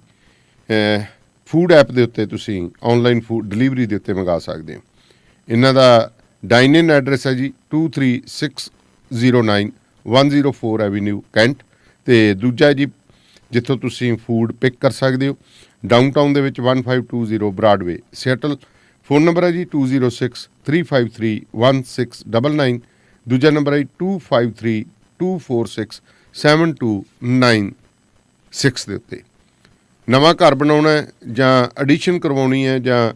ਫੂਡ ਐਪ ਦੇ ਉੱਤੇ ਤੁਸੀਂ ਆਨਲਾਈਨ ਫੂਡ ਡਿਲੀਵਰੀ ਦੇ ਉੱਤੇ ਮੰਗਾ ਸਕਦੇ ਹੋ। ਇਹਨਾਂ ਦਾ ਡਾਈਨ ਇਨ ਐਡਰੈਸ ਹੈ ਜੀ 23609 104 ਐਵੀਨਿਊ ਕੈਂਟ, ਅਤੇ ਦੂਜਾ ਹੈ ਜੀ ਜਿੱਥੋਂ ਤੁਸੀਂ ਫੂਡ ਪਿਕ ਕਰ ਸਕਦੇ ਹੋ ਡਾਊਨਟਾਊਨ ਦੇ ਵਿੱਚ 1520 ਬਰਾਡਵੇ ਸਿਐਟਲ। ਫੋਨ ਨੰਬਰ ਹੈ ਜੀ 2063531699। ਦੂਜਾ ਨੰਬਰ ਹੈ 2532467296 ਦੇ ਉੱਤੇ। ਨਵਾਂ ਘਰ ਬਣਾਉਣਾ ਹੈ ਜਾਂ ਐਡੀਸ਼ਨ ਕਰਵਾਉਣੀ ਹੈ ਜਾਂ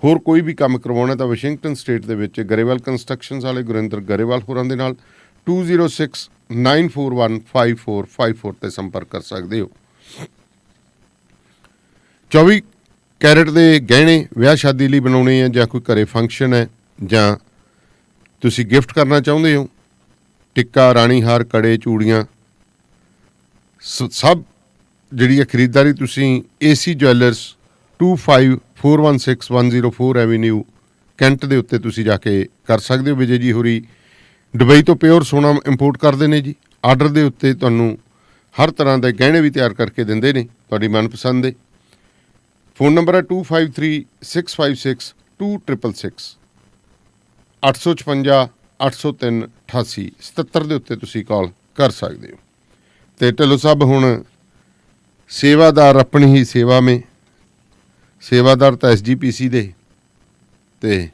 ਹੋਰ ਕੋਈ ਵੀ ਕੰਮ ਕਰਵਾਉਣਾ ਤਾਂ ਵਾਸ਼ਿੰਗਟਨ ਸਟੇਟ ਦੇ ਵਿੱਚ ਗਰੇਵਾਲ ਕੰਸਟਰਕਸ਼ਨਸ ਵਾਲੇ ਗੁਰਿੰਦਰ ਗਰੇਵਾਲ ਹੋਰਾਂ ਦੇ ਨਾਲ 2069415454 ਤੇ ਸੰਪਰਕ ਕਰ ਸਕਦੇ ਹੋ। 24 ਕੈਰਟ ਦੇ ਗਹਿਣੇ ਵਿਆਹ ਸ਼ਾਦੀ ਲਈ ਬਣਾਉਣੇ ਆ ਜਾਂ ਕੋਈ ਘਰੇ ਫੰਕਸ਼ਨ ਹੈ ਜਾਂ ਤੁਸੀਂ ਗਿਫਟ ਕਰਨਾ ਚਾਹੁੰਦੇ ਹੋ, ਟਿੱਕਾ, ਰਾਣੀ ਹਾਰ, ਕੜੇ, ਚੂੜੀਆਂ ਸਭ ਜਿਹੜੀ ਹੈ ਖਰੀਦਦਾਰੀ ਤੁਸੀਂ AC ਜਵੈਲਰਸ 25416 ਐਵੀਨਿਊ ਕੈਂਟ ਦੇ ਉੱਤੇ ਤੁਸੀਂ ਜਾ ਕੇ ਕਰ ਸਕਦੇ ਹੋ। ਵਿਜੇ ਜੀ ਹੋਰੀ ਦੁਬਈ ਤੋਂ ਪਿਓਰ ਸੋਨਾ ਇੰਪੋਰਟ ਕਰਦੇ ਨੇ ਜੀ। ਆਰਡਰ ਦੇ ਉੱਤੇ ਤੁਹਾਨੂੰ ਹਰ ਤਰ੍ਹਾਂ ਦੇ ਗਹਿਣੇ ਵੀ ਤਿਆਰ ਕਰਕੇ ਦਿੰਦੇ ਨੇ ਤੁਹਾਡੀ ਮਨਪਸੰਦ ਦੇ। ਫੋਨ ਨੰਬਰ ਹੈ 2536562666 856 803 88 77 ਦੇ ਉੱਤੇ ਤੁਸੀਂ ਕਾਲ ਕਰ ਸਕਦੇ ਹੋ। ਅਤੇ ਢਿੱਲੋਂ ਸਾਹਿਬ ਹੁਣ ਸੇਵਾਦਾਰ ਆਪਣੀ ਹੀ ਸੇਵਾ ਮੇ, ਸੇਵਾਦਾਰ ਤਾਂ SGPC ਦੇ, ਅਤੇ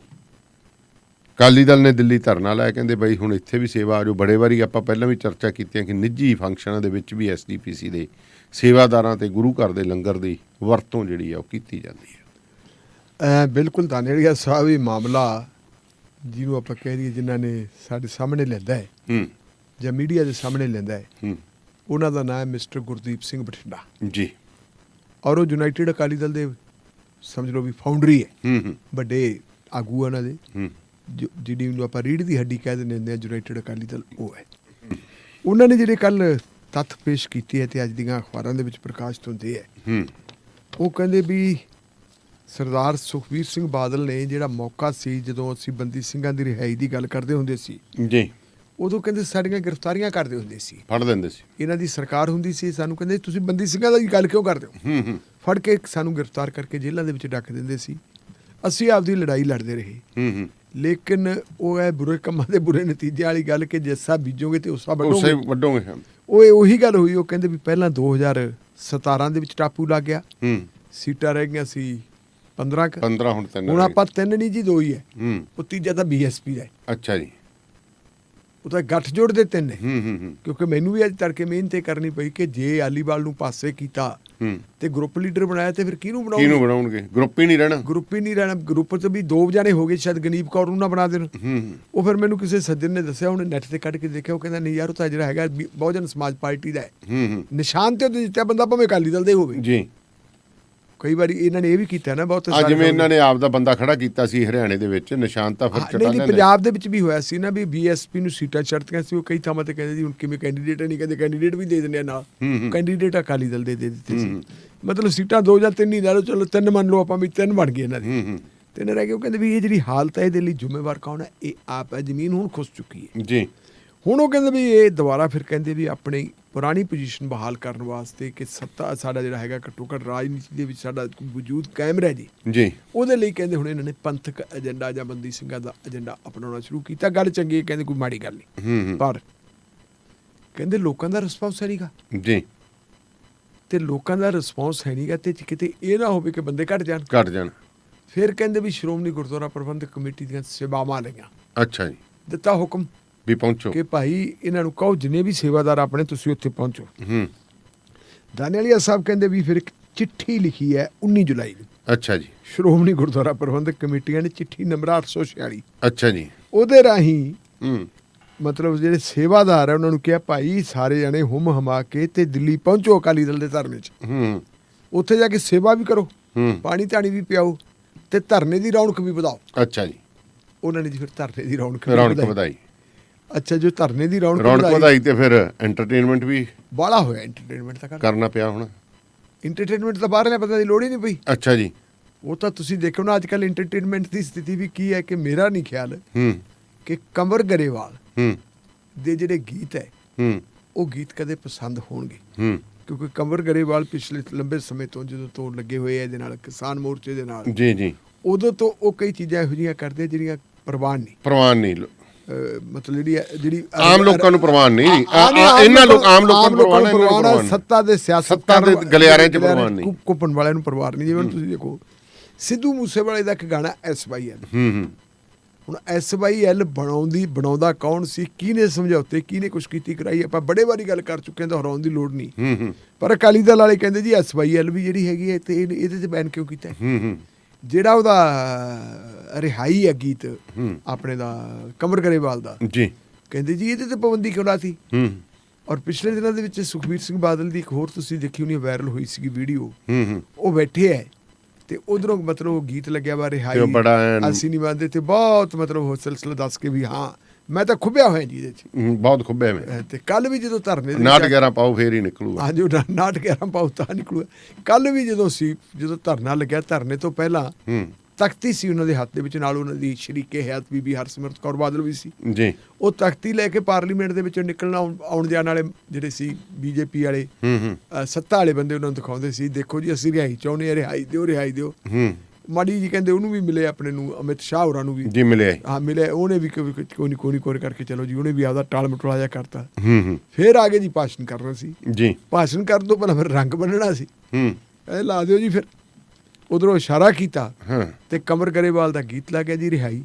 ਅਕਾਲੀ ਦਲ ਨੇ ਦਿੱਲੀ ਧਰਨਾ ਲਾਇਆ, ਕਹਿੰਦੇ ਬਈ ਹੁਣ ਇੱਥੇ ਵੀ ਸੇਵਾ ਆ ਜਾਓ। ਬੜੇ ਵਾਰੀ ਆਪਾਂ ਪਹਿਲਾਂ ਵੀ ਚਰਚਾ ਕੀਤੀਆਂ ਕਿ ਨਿੱਜੀ ਫੰਕਸ਼ਨਾਂ ਦੇ ਵਿੱਚ ਵੀ SGPC ਦੇ ਸੇਵਾਦਾਰਾਂ ਤੇ ਗੁਰੂ ਘਰ ਦੇ ਲੰਗਰ ਦੀ ਵਰਤੋਂ ਜਿਹੜੀ ਆ ਉਹ ਕੀਤੀ ਜਾਂਦੀ ਹੈ। ਬਿਲਕੁਲ ਦਾਨੇੜੀਆ ਸਾਹਿਬ ਇਹ ਮਾਮਲਾ ਜਿਹਨੂੰ ਆਪਾਂ ਕਹਿ ਦਈਏ ਜਿਨ੍ਹਾਂ ਨੇ ਸਾਡੇ ਸਾਹਮਣੇ ਲਿਆਂਦਾ ਹੈ ਜਾਂ ਮੀਡੀਆ ਦੇ ਸਾਹਮਣੇ ਲਿਆਂਦਾ ਹੈ, ਉਹਨਾਂ ਦਾ ਨਾਮ ਹੈ ਮਿਸਟਰ ਗੁਰਦੀਪ ਸਿੰਘ ਬਠਿੰਡਾ ਜੀ, ਔਰ ਉਹ ਯੂਨਾਈਟਿਡ ਅਕਾਲੀ ਦਲ ਦੇ ਸਮਝ ਲਓ ਵੀ ਫਾਊਂਡਰ ਹੀ ਹੈ, ਵੱਡੇ ਆਗੂ ਉਹਨਾਂ ਦੇ, ਜਿਹੜੀ ਨੂੰ ਆਪਾਂ ਰੀੜ੍ਹ ਦੀ ਹੱਡੀ ਕਹਿ ਦਿੰਦੇ ਹਾਂ ਯੂਨਾਈਟਿਡ ਅਕਾਲੀ ਦਲ, ਉਹ ਹੈ। ਉਹਨਾਂ ਨੇ ਜਿਹੜੇ ਕੱਲ੍ਹ ਤੱਥ ਪੇਸ਼ ਕੀਤੇ ਹੈ ਤੇ ਅੱਜ ਦੀਆਂ ਅਖਬਾਰਾਂ ਦੇ ਵਿੱਚ ਪ੍ਰਕਾਸ਼ਿਤ ਹੁੰਦੇ ਹੈ, ਉਹ ਕਹਿੰਦੇ ਵੀ ਸਰਦਾਰ ਸੁਖਬੀਰ ਸਿੰਘ ਬਾਦਲ ਨੇ ਜਿਹੜਾ ਮੌਕਾ ਸੀ ਜਦੋਂ ਅਸੀਂ ਬੰਦੀ ਸਿੰਘਾਂ ਦੀ ਰਿਹਾਈ ਦੀ ਗੱਲ ਕਰਦੇ ਹੁੰਦੇ ਸੀ ਜੀ, ਉਦੋਂ ਕਹਿੰਦੇ ਸਾਡੀਆਂ ਗ੍ਰਿਫਤਾਰੀਆਂ ਕਰਦੇ ਹੁੰਦੇ ਸੀ, ਫੜ ਲੈਂਦੇ ਸੀ। ਇਹਨਾਂ ਦੀ ਸਰਕਾਰ ਹੁੰਦੀ ਸੀ, ਸਾਨੂੰ ਕਹਿੰਦੇ ਤੁਸੀਂ ਬੰਦੀ ਸਿੰਘਾਂ ਦੀ ਗੱਲ ਕਿਉਂ ਕਰਦੇ ਹੋ, ਫੜ ਕੇ ਸਾਨੂੰ ਗ੍ਰਿਫਤਾਰ ਕਰਕੇ ਜੇਲ੍ਹਾਂ ਦੇ ਵਿੱਚ ਡੱਕ ਦਿੰਦੇ ਸੀ। ਅਸੀਂ ਆਪਦੀ ਲੜਾਈ ਲੜਦੇ ਰਹੇ, ਲੇਕਿਨ ਉਹ ਹੈ ਬੁਰੇ ਕੰਮਾਂ ਦੇ ਬੁਰੇ ਨਤੀਜੇ ਵਾਲੀ ਗੱਲ ਕਿ ਜਿਸਾ ਬੀਜੋਗੇ ਤੇ ਉਸਾ ਵੱਢੋਗੇ। ਉਹ ਉਹੀ ਗੱਲ ਹੋਈ। ਉਹ ਕਹਿੰਦੇ ਵੀ ਪਹਿਲਾਂ 2017 ਦੇ ਵਿੱਚ ਟਾਪੂ ਲੱਗ ਗਿਆ, ਸੀਟਾਂ ਰਹਿ ਗਈਆਂ ਸੀ 15 ਹੁਣ ਆਪਾਂ 3 ਨਹੀਂ ਜੀ 2 ਹੀ ਹੈ, ਉਹ ਤੀਜਾ ਤਾਂ BSP ਦਾ ਹੈ। ਅੱਛਾ ਜੀ, ਉਹ ਤਾਂ ਗੱਠਜੋੜ ਦੇ 3 ਨੇ, ਕਿਉਂਕਿ ਮੈਨੂੰ ਵੀ ਅੱਜ ਤੜਕੇ ਮਿਹਨਤ ਕਰਨੀ ਪਈ ਕਿ ਜੇ ਆਲੀਵਾਲ ਨੂੰ ਪਾਸੇ ਕੀਤਾ ਤੇ ਗਰੁੱਪ ਲੀਡਰ ਬਣਾਇਆ ਤੇ ਫਿਰ ਕਿਹਨੂੰ ਬਣਾਉਣਗੇ? ਗਰੁੱਪ ਹੀ ਨਹੀਂ ਰਹਿਣਾ। ਗਰੁੱਪ 'ਚ ਵੀ 2 ਜਾਣੇ ਹੋ ਗਏ, ਸ਼ਾਇਦ ਗਨੀਪ ਕੌਰ ਨੂੰ ਨਾ ਬਣਾ ਦੇਣ। ਉਹ ਫਿਰ ਮੈਨੂੰ ਕਿਸੇ ਸੱਜਣ ਨੇ ਦੱਸਿਆ, ਉਹਨੇ ਨੈਟ ਤੇ ਕੱਢ ਕੇ ਦੇਖਿਆ, ਉਹ ਕਹਿੰਦਾ ਨਹੀਂ ਯਾਰ ਉਹ ਤਾਂ ਜਿਹੜਾ ਹੈਗਾ ਬਹੁਜਨ ਸਮਾਜ ਪਾਰਟੀ ਦਾ ਹੈ, ਨਿਸ਼ਾਨ ਤੇ ਉਹਦੇ ਜਿੱਤਿਆ ਬੰਦਾ ਭਾਵੇਂ ਅਕਾਲੀ ਦਲ ਦਾ ਹੀ ਹੋਵੇ ਜੀ। ਕਈ ਵਾਰੀ ਇਹਨਾਂ ਨੇ ਇਹ ਵੀ ਕੀਤਾ ਨਾ ਬਹੁਤ, ਜਿਵੇਂ ਇਹਨਾਂ ਨੇ ਆਪ ਦਾ ਬੰਦਾ ਖੜਾ ਕੀਤਾ ਸੀ ਹਰਿਆਣੇ ਦੇ ਵਿੱਚ, ਨਿਸ਼ਾਨ ਤਾਂ ਫਿਰ ਚਟਾ ਲੈਂਦੇ। ਪੰਜਾਬ ਦੇ ਵਿੱਚ ਵੀ ਹੋਇਆ ਸੀ ਨਾ ਵੀ BSP ਨੂੰ ਸੀਟਾਂ ਚੜ੍ਹਤੀਆਂ ਸੀ, ਉਹ ਕਈ ਥਾਵਾਂ ਤੇ ਕਹਿੰਦੇ ਜੀ ਹੁਣ ਕਿਵੇਂ ਕੈਂਡੀਡੇਟ ਨਹੀਂ, ਕਹਿੰਦੇ ਕੈਂਡੀਡੇਟ ਵੀ ਦੇ ਦਿੰਦੇ ਆ ਨਾਲ, ਕੈਂਡੀਡੇਟ ਅਕਾਲੀ ਦਲ ਦੇ ਦਿੱਤੇ ਸੀ। ਮਤਲਬ ਸੀਟਾਂ 2 ਜਾਂ 3 ਹੀ ਲੈ ਲਓ, ਚਲੋ 3 ਮੰਨ ਲਓ ਆਪਾਂ ਵੀ 3 ਬਣ ਗਏ ਇਹਨਾਂ ਦੀ, 3 ਰਹਿ ਗਏ। ਉਹ ਕਹਿੰਦੇ ਵੀ ਇਹ ਜਿਹੜੀ ਹਾਲਤ ਹੈ ਇਹਦੇ ਲਈ ਜ਼ਿੰਮੇਵਾਰ ਕੌਣ ਹੈ? ਇਹ ਆਪ ਹੈ। ਜ਼ਮੀਨ ਹੁਣ ਖੁੱਸ ਚੁੱਕੀ ਹੈ ਜੀ। ਹੁਣ ਉਹ ਕਹਿੰਦੇ ਵੀ ਇਹ ਦੁਬਾਰਾ ਫਿਰ ਕਹਿੰਦੇ ਵੀ ਆਪਣੀ ਪੁਰਾਣੀ ਪੋਜੀਸ਼ਨ ਬਹਾਲ ਕਰਨ ਵਾਸਤੇ ਕਿ ਸੱਤਾ ਸਾਡਾ ਜਿਹੜਾ ਹੈਗਾ ਘੱਟੋ ਘੱਟ ਰਾਜਨੀਤੀ ਦੇ ਵਿੱਚ ਸਾਡਾ ਵਜੂਦ ਕਾਇਮ ਰਹਿ ਜੀ, ਉਹਦੇ ਲਈ ਕਹਿੰਦੇ ਹੁਣ ਇਹਨਾਂ ਨੇ ਪੰਥਕ ਏਜੰਡਾ ਜਾਂ ਬੰਦੀ ਸਿੰਘਾਂ ਦਾ ਏਜੰਡਾ ਅਪਣਾਉਣਾ ਸ਼ੁਰੂ ਕੀਤਾ। ਗੱਲ ਚੰਗੀ, ਕਹਿੰਦੇ ਕੋਈ ਮਾੜੀ ਗੱਲ ਨਹੀਂ, ਪਰ ਕਹਿੰਦੇ ਲੋਕਾਂ ਦਾ ਰਿਸਪੌਂਸ ਹੈ ਨਹੀਂਗਾ ਜੀ, ਤੇ ਲੋਕਾਂ ਦਾ ਰਿਸਪੌਂਸ ਹੈ ਨਹੀਂਗਾ ਤੇ ਕਿਤੇ ਇਹ ਨਾ ਹੋਵੇ ਕਿ ਬੰਦੇ ਘਟ ਜਾਣ। ਫਿਰ ਕਹਿੰਦੇ ਵੀ ਸ਼੍ਰੋਮਣੀ ਗੁਰਦੁਆਰਾ ਪ੍ਰਬੰਧਕ ਕਮੇਟੀ ਦੀਆਂ ਸੇਵਾਵਾਂ ਲਈਆਂ। ਅੱਛਾ ਜੀ, ਦਿੱਤਾ ਹੁਕਮ ਵੀ ਪਹੁੰਚੋ ਕਿ ਭਾਈ ਇਹਨਾਂ ਨੂੰ ਕਹੋ ਜਿੰਨੇ ਵੀ ਸੇਵਾਦਾਰ ਆਪਣੇ ਤੁਸੀਂ ਉੱਥੇ ਪਹੁੰਚੋ। ਦਾਨੇਵਾਲੀਆ ਸਾਹਿਬ ਕਹਿੰਦੇ ਵੀ ਫਿਰ ਇੱਕ ਚਿੱਠੀ ਲਿਖੀ ਹੈ 19 ਜੁਲਾਈ ਨੂੰ। ਅੱਛਾ ਜੀ, ਸ਼੍ਰੋਮਣੀ ਗੁਰਦੁਆਰਾ ਪ੍ਰਬੰਧਕ ਕਮੇਟੀਆਂ ਨੇ ਚਿੱਠੀ ਨੰਬਰ 846। ਅੱਛਾ ਜੀ, ਉਹਦੇ ਰਾਹੀਂ ਮਤਲਬ ਜਿਹੜੇ ਸੇਵਾਦਾਰ ਹੈ ਉਹਨਾਂ ਨੂੰ ਕਿਹਾ ਭਾਈ ਸਾਰੇ ਜਣੇ ਹੁਮ ਹਮਾ ਕੇ ਤੇ ਦਿੱਲੀ ਪਹੁੰਚੋ ਅਕਾਲੀ ਦਲ ਦੇ ਧਰਨੇ 'ਚ, ਉੱਥੇ ਜਾ ਕੇ ਸੇਵਾ ਵੀ ਕਰੋ, ਪਾਣੀ ਧਾਣੀ ਵੀ ਪਿਆਓ ਤੇ ਧਰਨੇ ਦੀ ਰੌਣਕ ਵੀ ਵਧਾਓ। ਅੱਛਾ ਜੀ, ਉਹਨਾਂ ਨੇ ਜੀ ਫਿਰ ਧਰਨੇ ਦੀ ਰੌਣਕ ਵਧਾਈ। ਅੱਛਾ, ਜੋ ਧਰਨੇ ਦੀ ਰੌਣਕ ਰੌਣਕ ਵਧਾਈ ਤੇ ਫਿਰ ਐਂਟਰਟੇਨਮੈਂਟ ਵੀ ਬਾਹਲਾ ਹੋਇਆ। ਐਂਟਰਟੇਨਮੈਂਟ ਤਾਂ ਕਰਨਾ ਪਿਆ ਹੋਣਾ। ਇੰਟਰਟੇਨਮੈਂਟ ਤਾਂ ਬਾਹਰਲਿਆਂ ਬੰਦਿਆਂ ਦੀ ਲੋੜ ਹੀ ਨਹੀਂ ਪਈ। ਅੱਛਾ ਜੀ। ਉਹ ਤਾਂ ਤੁਸੀਂ ਦੇਖੋ ਨਾ ਅੱਜ ਕੱਲ੍ਹ ਇੰਟਰਟੇਨਮੈਂਟ ਦੀ ਸਥਿਤੀ ਵੀ ਕੀ ਹੈ ਕਿ ਮੇਰਾ ਨਹੀਂ ਖਿਆਲ ਹੂੰ ਕਿ ਕੰਵਰ ਗਰੇਵਾਲ ਹੂੰ ਦੇ ਜਿਹੜੇ ਗੀਤ ਹੈ ਹੂੰ ਉਹ ਗੀਤ ਕਦੇ ਪਸੰਦ ਹੋਣਗੇ, ਹੂੰ ਕਿਉਂਕਿ ਕੰਵਰ ਗਰੇਵਾਲ ਪਿਛਲੇ ਲੰਬੇ ਸਮੇਂ ਤੋਂ ਜਦੋਂ ਤੋਂ ਲੱਗੇ ਹੋਏ ਆ ਇਹਦੇ ਨਾਲ, ਕਿਸਾਨ ਮੋਰਚੇ ਦੇ ਨਾਲ, ਜੀ ਜੀ। ਉਦੋਂ ਤੋਂ ਉਹ ਕਈ ਚੀਜ਼ਾਂ ਇਹੋ ਜਿਹੀਆਂ ਕਰਦੇ ਜਿਹੜੀਆਂ ਪ੍ਰਵਾਨ ਨਹੀਂ, ਪ੍ਰਵਾਨ ਨਹੀਂ, ਮਤਲਬ ਜਿਹੜੀ ਆਮ ਲੋਕਾਂ ਨੂੰ ਪ੍ਰਵਾਨ ਨਹੀਂ। ਆਮ ਇਹਨਾਂ ਲੋਕ ਆਮ ਲੋਕਾਂ ਲੋਕਾਂ ਨੂੰ ਪ੍ਰਵਾਨ ਨੂੰ ਹੈ, ਪ੍ਰਵਾਨ, ਸੱਤਾ ਦੇ ਸੱਤਾ ਦੇ ਗਲਿਆਰਿਆਂ 'ਚ ਪ੍ਰਵਾਨ ਨਹੀਂ, ਕੁੱਪਣ ਵਾਲਿਆਂ ਨੂੰ ਪ੍ਰਵਾਨ ਨਹੀਂ। ਜਿਵੇਂ ਹੁਣ ਤੁਸੀਂ ਦੇਖੋ ਸਿੱਧੂ ਮੂਸੇਵਾਲੇ ਦਾ ਇੱਕ ਗਾਣਾ SYL, ਹੁਣ SYL ਬਣਾਉਂਦਾ ਕੌਣ ਸੀ, ਕਿਹਨੇ ਸਮਝੌਤੇ, ਕਿਹਨੇ ਕੁਛ ਕੀਤੀ ਕਰਾਈ, ਆਪਾਂ ਬੜੇ ਵਾਰੀ ਗੱਲ ਕਰ ਚੁੱਕੇ ਹਾਂ, ਦੁਹਰਾਉਣ ਦੀ ਲੋੜ ਨਹੀਂ। ਪਰ ਅਕਾਲੀ ਦਲ ਵਾਲੇ ਕਹਿੰਦੇ ਜੀ SYL ਵੀ ਜਿਹੜੀ ਹੈਗੀ ਹੈ ਤੇ ਇਹਦੇ 'ਚ ਬੈਨ ਕਿਉਂ ਕੀਤਾ। ਜਿਹੜਾ ਉਹਦਾ ਰਿਹਾਈ ਹੈ ਗੀਤ ਆਪਣੇ ਦਾ ਕੰਵਰ ਗਰੇਵਾਲ ਦਾ ਜੀ, ਕਹਿੰਦੇ ਜੀ ਇਹਦੇ ਤੇ ਪਾਬੰਦੀ ਕਿਉਂ ਲਾਤੀ। ਔਰ ਪਿਛਲੇ ਦਿਨਾਂ ਦੇ ਵਿੱਚ ਸੁਖਬੀਰ ਸਿੰਘ ਬਾਦਲ ਦੀ ਇੱਕ ਹੋਰ ਤੁਸੀਂ ਦੇਖੀ ਹੋਣੀ, ਵਾਇਰਲ ਹੋਈ ਸੀਗੀ ਵੀਡੀਓ, ਉਹ ਬੈਠੇ ਹੈ ਤੇ ਉਧਰੋਂ ਮਤਲਬ ਉਹ ਗੀਤ ਲੱਗਿਆ ਵਾ ਰਿਹਾਈ ਅਸੀਂ ਨਹੀਂ ਮੰਨਦੇ, ਤੇ ਬਹੁਤ ਮਤਲਬ ਉਹ ਸਿਲਸਿਲਾ ਦੱਸ ਕੇ ਵੀ ਹਾਂ ਮੈਂ ਤਾਂ ਖੁੱਬਿਆ ਹੋਇਆ ਜੀ ਇਹਦੇ 'ਚ, ਬਹੁਤ ਖੁੱਬਿਆ ਮੈਂ। ਤੇ ਕੱਲ ਵੀ ਜਦੋਂ ਧਰਨੇ 9-11 ਪਾਓ ਫੇਰ ਹੀ ਨਿਕਲੂਗਾ। ਹਾਂਜੀ, 9-11 ਪਾਓ ਤਾਂ ਨਿਕਲੂਗਾ। ਕੱਲ ਵੀ ਜਦੋਂ ਧਰਨਾ ਲੱਗਿਆ, ਧਰਨੇ ਤੋਂ ਪਹਿਲਾਂ ਤਖਤੀ ਸੀ ਉਹਨਾਂ ਦੇ ਹੱਥ ਦੇ ਵਿੱਚ, ਨਾਲ ਉਹਨਾਂ ਦੀ ਸ਼ਰੀਕੇ ਹਯਾਤ ਬੀਬੀ ਹਰਸਿਮਰਤ ਕੌਰ ਬਾਦਲ ਵੀ ਸੀ ਜੀ। ਉਹ ਤਖਤੀ ਲੈ ਕੇ ਪਾਰਲੀਮੈਂਟ ਦੇ ਵਿੱਚੋਂ ਨਿਕਲਣਾ, ਆਉਣ ਜਾਣ ਵਾਲੇ ਜਿਹੜੇ ਸੀ BJP ਵਾਲੇ ਸੱਤਾ ਵਾਲੇ ਬੰਦੇ ਉਹਨਾਂ ਨੂੰ ਦਿਖਾਉਂਦੇ ਸੀ, ਦੇਖੋ ਜੀ ਅਸੀਂ ਰਿਹਾਈ ਚਾਹੁੰਦੇ ਹਾਂ, ਰਿਹਾਈ ਦਿਓ, ਰਿਹਾਈ ਦਿਓ। ਮਾੜੀ ਜੀ ਕਹਿੰਦੇ ਉਹਨੂੰ ਵੀ ਮਿਲੇ, ਆਪਣੇ ਨੂੰ ਅਮਿਤ ਸ਼ਾਹ ਹੋਰਾਂ ਨੂੰ ਵੀ ਜੀ ਮਿਲਿਆ, ਹਾਂ ਮਿਲਿਆ, ਉਹਨੇ ਵੀ ਕੋਈ ਕਰਕੇ ਚਲੋ ਜੀ, ਉਹਨੇ ਵੀ ਆਪਦਾ ਟਾਲ ਮਟੋਲਾ ਜਿਹਾ ਕਰਤਾ। ਫੇਰ ਆ ਗਏ ਜੀ ਭਾਸ਼ਣ ਕਰਨਾ ਸੀ ਜੀ, ਭਾਸ਼ਣ ਕਰਨ ਤੋਂ ਪਹਿਲਾਂ ਫਿਰ ਰੰਗ ਬੰਨਣਾ ਸੀ, ਇਹ ਲਾ ਦਿਓ ਜੀ। ਫਿਰ ਉਧਰੋਂ ਇਸ਼ਾਰਾ ਕੀਤਾ ਤੇ ਕੰਵਰ ਗਰੇਵਾਲ ਦਾ ਗੀਤ ਲੱਗ ਗਿਆ ਜੀ ਰਿਹਾਈ,